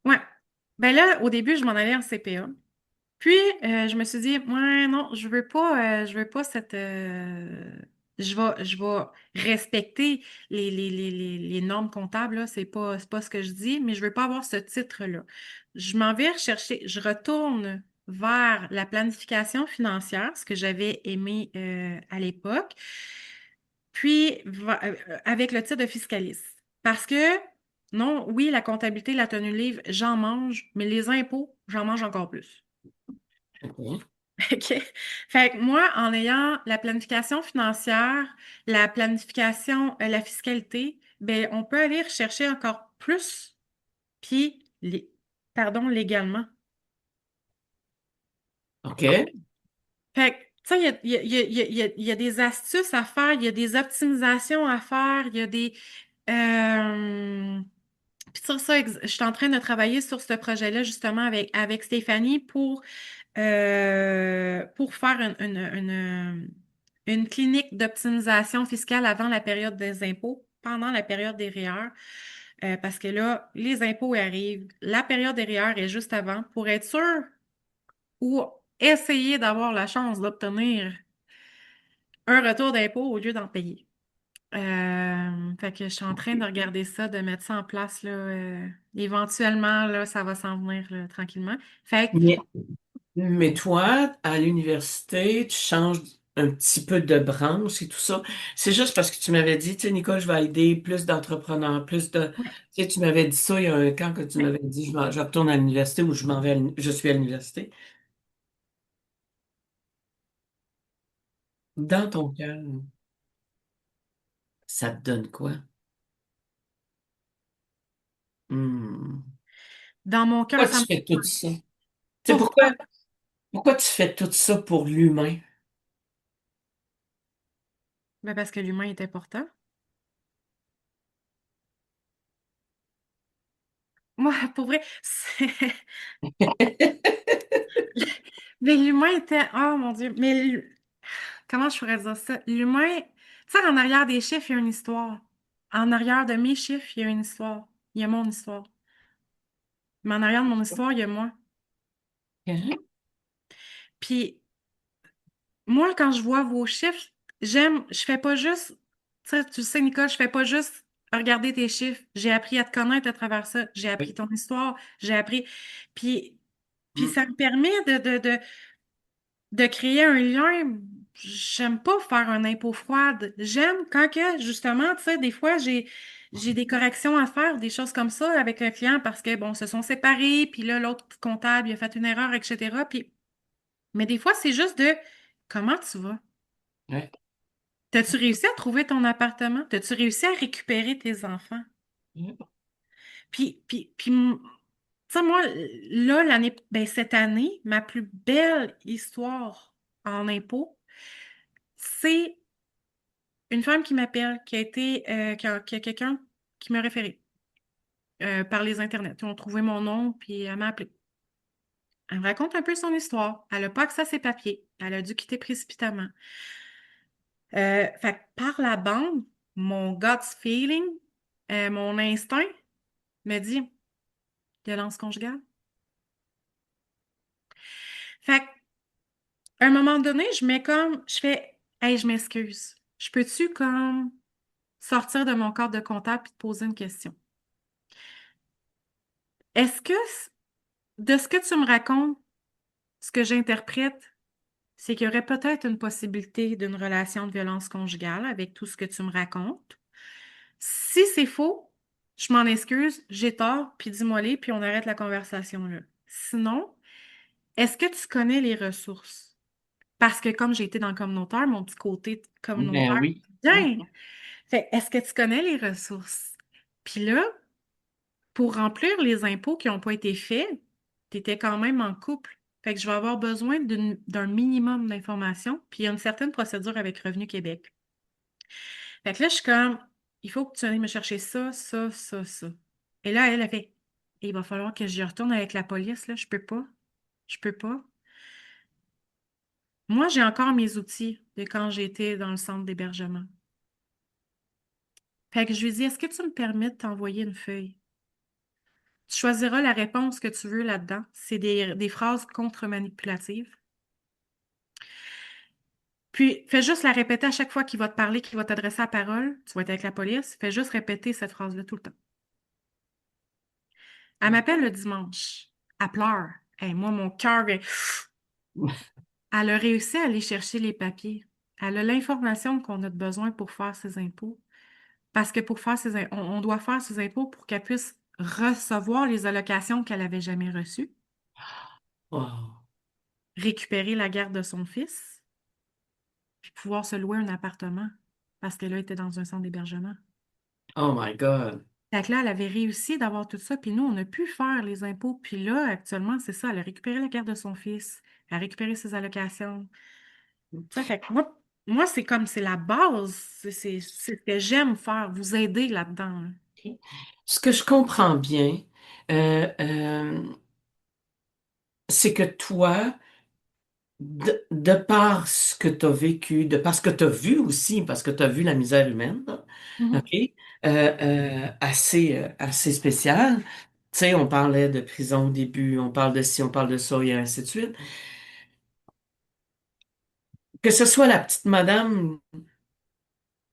Ouais. Ben là, au début, je m'en allais en CPA. Puis, je me suis dit, ouais, non, je veux pas cette. Je vais respecter les normes comptables, là, c'est pas ce que je dis, mais je veux pas avoir ce titre-là. Je m'en vais rechercher, je retourne vers la planification financière, ce que j'avais aimé à l'époque, puis avec le titre de fiscaliste. Parce que, non, oui, la comptabilité, la tenue de livre, j'en mange, mais les impôts, j'en mange encore plus. OK. OK. Fait que moi, en ayant la planification financière, la planification, la fiscalité, ben, on peut aller rechercher encore plus, puis, pardon, légalement. OK. Fait que, tu sais, il y a des astuces à faire, il y a des optimisations à faire, il y a des... Puis sur ça, je suis en train de travailler sur ce projet-là, justement, avec Stéphanie pour faire une clinique d'optimisation fiscale avant la période des impôts, pendant la période des REER, parce que là, les impôts arrivent, la période des REER est juste avant, pour être sûr ou essayer d'avoir la chance d'obtenir un retour d'impôt au lieu d'en payer. Fait que je suis en train de regarder ça, de mettre ça en place, là, éventuellement, là, ça va s'en venir là, tranquillement. Fait que Mais, mais toi, à l'université, tu changes un petit peu de branche et tout ça. C'est juste parce que tu m'avais dit, tu sais, Nicole, je vais aider plus d'entrepreneurs, plus de... Tu sais, tu m'avais dit ça il y a un temps que tu m'avais dit, je retourne à l'université ou je m'en vais je suis à l'université. Dans ton cœur, ça te donne quoi? Hmm. dans mon cœur, Pourquoi ça tu me... fais tout ça? Tu sais, Pourquoi? pourquoi tu fais tout ça pour l'humain? Ben parce que l'humain est important. Moi, pour vrai, Mais l'humain était. Oh mon Dieu. Comment je pourrais dire ça? L'humain. Tu sais, en arrière des chiffres, il y a une histoire. En arrière de mes chiffres, il y a une histoire. Il y a mon histoire. Mais en arrière de mon histoire, il y a moi. Ok. Puis moi, quand je vois vos chiffres, j'aime. Je fais pas juste. Tu sais, Nicole, je fais pas juste regarder tes chiffres. J'ai appris à te connaître à travers ça. J'ai appris Oui. ton histoire. J'ai appris. Puis, puis Mm. ça me permet de créer un lien. J'aime pas faire un impôt froide. J'aime quand que, justement, tu sais, des fois, j'ai des corrections à faire, des choses comme ça avec un client parce que, bon, se sont séparés, puis là, l'autre comptable, il a fait une erreur, etc. Puis, mais des fois, c'est juste de comment tu vas? Ouais. T'as-tu réussi à trouver ton appartement? T'as-tu réussi à récupérer tes enfants? Ouais. Tu sais, moi, là, cette année, ma plus belle histoire en impôt, c'est une femme qui m'appelle, qui a quelqu'un qui m'a référé par les internets. Ils ont trouvé mon nom, puis elle m'a appelé. Elle me raconte un peu son histoire. Elle n'a pas accès à ses papiers. Elle a dû quitter précipitamment. Fait que par la bande, mon gut feeling, mon instinct me dit violence conjugale. Fait qu'à un moment donné, je fais, hey, je m'excuse. Je peux-tu comme sortir de mon cadre de comptable et te poser une question? Est-ce que de ce que tu me racontes, ce que j'interprète, c'est qu'il y aurait peut-être une possibilité d'une relation de violence conjugale avec tout ce que tu me racontes. Si c'est faux, je m'en excuse, j'ai tort, puis dis-moi-les, puis on arrête la conversation là. Sinon, est-ce que tu connais les ressources? Parce que comme j'ai été dans le communautaire, mon petit côté Ben communautaire, oui. Oui. bien. Fait, est-ce que tu connais les ressources? Puis là, pour remplir les impôts qui n'ont pas été faits, tu étais quand même en couple. Fait que je vais avoir besoin d'un minimum d'informations, puis il y a une certaine procédure avec Revenu Québec. Fait que là, je suis comme, il faut que tu ailles me chercher ça, ça, ça, ça. Et là, elle a fait, il va falloir que j'y retourne avec la police, là, je peux pas. Je peux pas. Moi, j'ai encore mes outils de quand j'étais dans le centre d'hébergement. Fait que je lui dis, est-ce que tu me permets de t'envoyer une feuille? Tu choisiras la réponse que tu veux là-dedans. C'est des phrases contre-manipulatives. Puis, fais juste la répéter à chaque fois qu'il va te parler, qu'il va t'adresser la parole. Tu vas être avec la police. Fais juste répéter cette phrase-là tout le temps. Elle m'appelle le dimanche. Elle pleure. Hey, moi, mon cœur vient. Elle a réussi à aller chercher les papiers. Elle a l'information qu'on a besoin pour faire ses impôts. Parce que pour faire on doit faire ses impôts pour qu'elle puisse recevoir les allocations qu'elle n'avait jamais reçues, Wow. récupérer la garde de son fils, puis pouvoir se louer un appartement parce qu'elle a été dans un centre d'hébergement. Oh my God. Fait que là, elle avait réussi d'avoir tout ça, puis nous, on a pu faire les impôts. Puis là, actuellement, c'est ça, elle a récupéré la garde de son fils, elle a récupéré ses allocations. Ça fait que moi c'est comme, c'est la base, c'est ce que j'aime faire, vous aider là-dedans, là. Ok. Ce que je comprends bien, euh, euh, c'est que toi, de par ce que tu as vécu, de par ce que tu as vu aussi, parce que tu as vu la misère humaine, là, Mhm. OK? Assez spécial. Tu sais, on parlait de prison au début, on parle de ci, on parle de ça, et ainsi de suite. Que ce soit la petite madame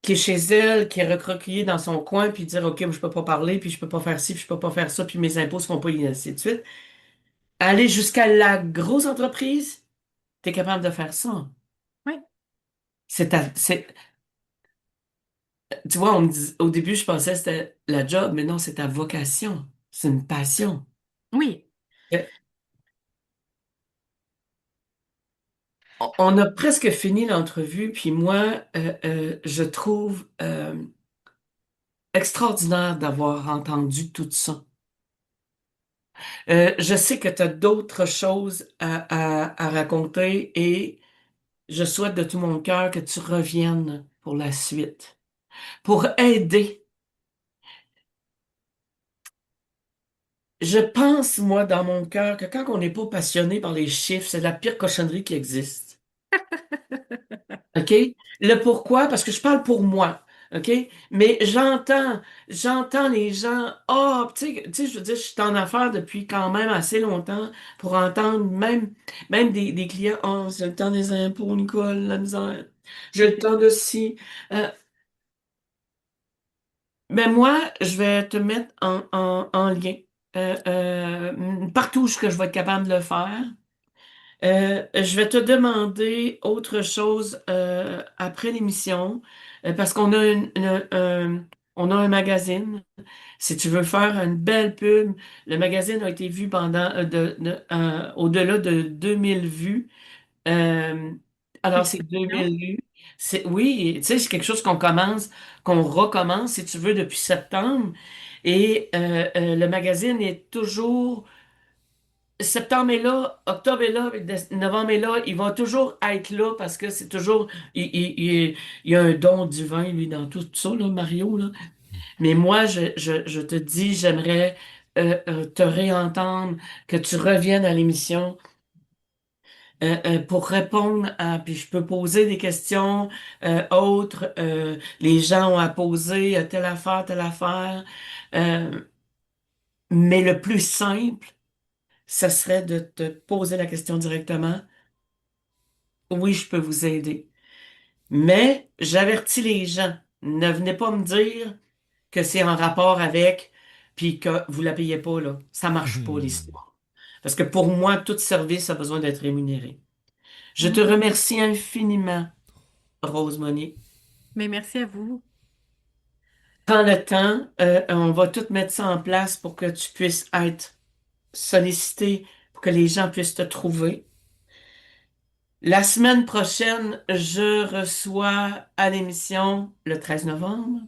qui est chez elle, qui est recroquevillée dans son coin, puis dire, OK, moi, je peux pas parler, puis je peux pas faire ci, puis je peux pas faire ça, puis mes impôts se font pas, et ainsi de suite. Aller jusqu'à la grosse entreprise, tu es capable de faire ça. Oui, Tu vois, on me dit, au début, je pensais que c'était la job, mais non, c'est ta vocation. C'est une passion. oui, Euh, On a presque fini l'entrevue, puis moi, je trouve extraordinaire d'avoir entendu tout ça. Je sais que tu as d'autres choses à raconter et je souhaite de tout mon cœur que tu reviennes pour la suite, pour aider. Je pense, moi, dans mon cœur, que quand on n'est pas passionné par les chiffres, c'est la pire cochonnerie qui existe. OK? Le pourquoi, parce que je parle pour moi. OK? Mais j'entends les gens. Ah, tu sais, je veux dire, je suis en affaires depuis quand même assez longtemps pour entendre même des clients. Oh, c'est le temps des impôts, Nicole, la misère. J'ai le temps de ci. Euh, mais moi, je vais te mettre en lien. Partout où je vais être capable de le faire. Je vais te demander autre chose après l'émission parce qu'on a on a un magazine. Si tu veux faire une belle pub, le magazine a été vu pendant au-delà de 2000 vues. Euh, alors, c'est 2000 vues. Oui, tu sais, c'est quelque chose qu'on recommence, si tu veux, depuis septembre. Et le magazine est toujours septembre est là, octobre est là, novembre est là, il va toujours être là parce que c'est toujours, il y a un don divin, lui, dans tout ça, là, Mario, là. Mais moi, je te dis, j'aimerais te réentendre, que tu reviennes à l'émission pour répondre à, puis je peux poser des questions autres, les gens ont à poser telle affaire, euh, mais le plus simple, ce serait de te poser la question directement. Oui, je peux vous aider. Mais j'avertis les gens. Ne venez pas me dire que c'est en rapport avec, puis que vous la payez pas, là. Ça marche pas, l'histoire. Parce que pour moi, tout service a besoin d'être rémunéré. Je te remercie infiniment, Rose Monnier. Mais merci à vous. Prends le temps, on va tout mettre ça en place pour que tu puisses être sollicité, pour que les gens puissent te trouver. La semaine prochaine, je reçois à l'émission, le 13 novembre,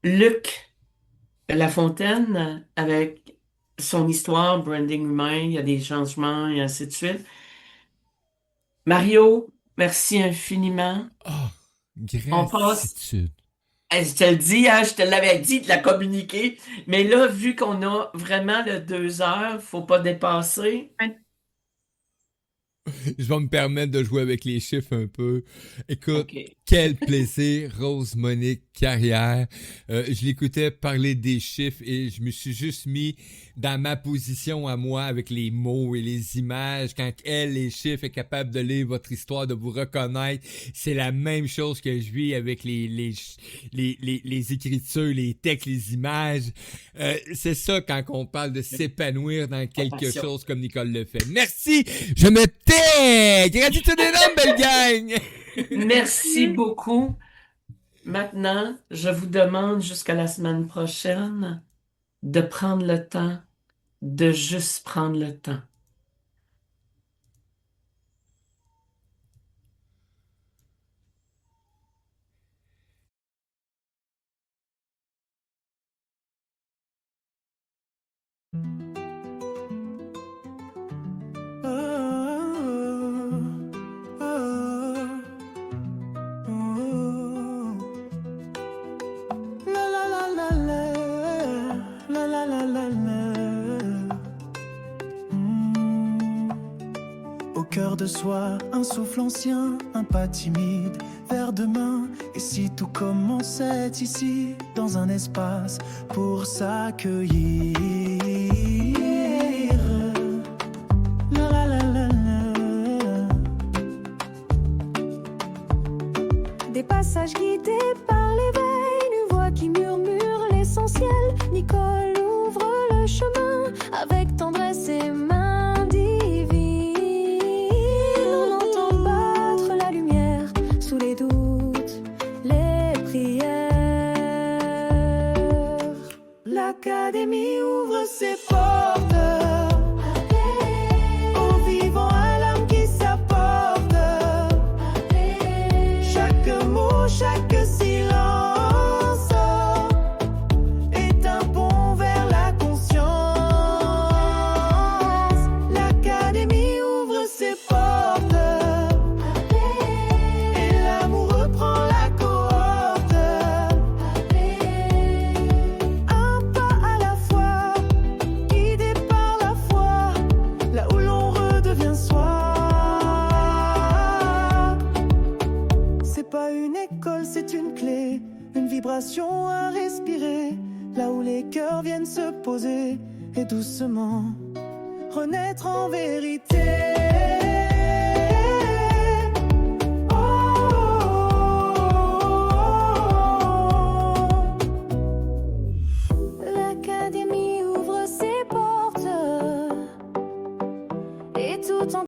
Luc Lafontaine avec son histoire, branding humain, il y a des changements et ainsi de suite. Mario, merci infiniment. Ah, On passe. gratitude. Je te le dis, hein, je te l'avais dit de la communiquer, mais là, vu qu'on a vraiment le 2 heures, faut pas dépasser. Je vais me permettre de jouer avec les chiffres un peu. Écoute, OK. quel plaisir, Rose Monique Carrière. Je l'écoutais parler des chiffres et je me suis juste mis dans ma position à moi avec les mots et les images. Quand elle, les chiffres, est capable de lire votre histoire, de vous reconnaître, c'est la même chose que je vis avec les écritures, les textes, les images. C'est ça quand on parle de s'épanouir dans quelque Passion. chose comme Nicole le fait. Merci, je me tais. Gratitude énorme, belle gang. Merci beaucoup. Maintenant, je vous demande jusqu'à la semaine prochaine de prendre le temps, de juste prendre le temps. La la la la la, la la la la la. Au cœur de soi, un souffle ancien, un pas timide vers demain. Et si tout commençait ici, dans un espace pour s'accueillir. La la la la la. Des passages guidés par l'éveil, une voix qui murmure l'essentiel. Nicole ouvre le chemin avec tendresse et main divine. On entend battre la lumière sous les doutes, les prières. L'Académie ouvre ses portes aux vivants, à l'âme qui s'apporte. Chaque mot, chaque vibration à respirer, là où les cœurs viennent se poser et doucement renaître en vérité.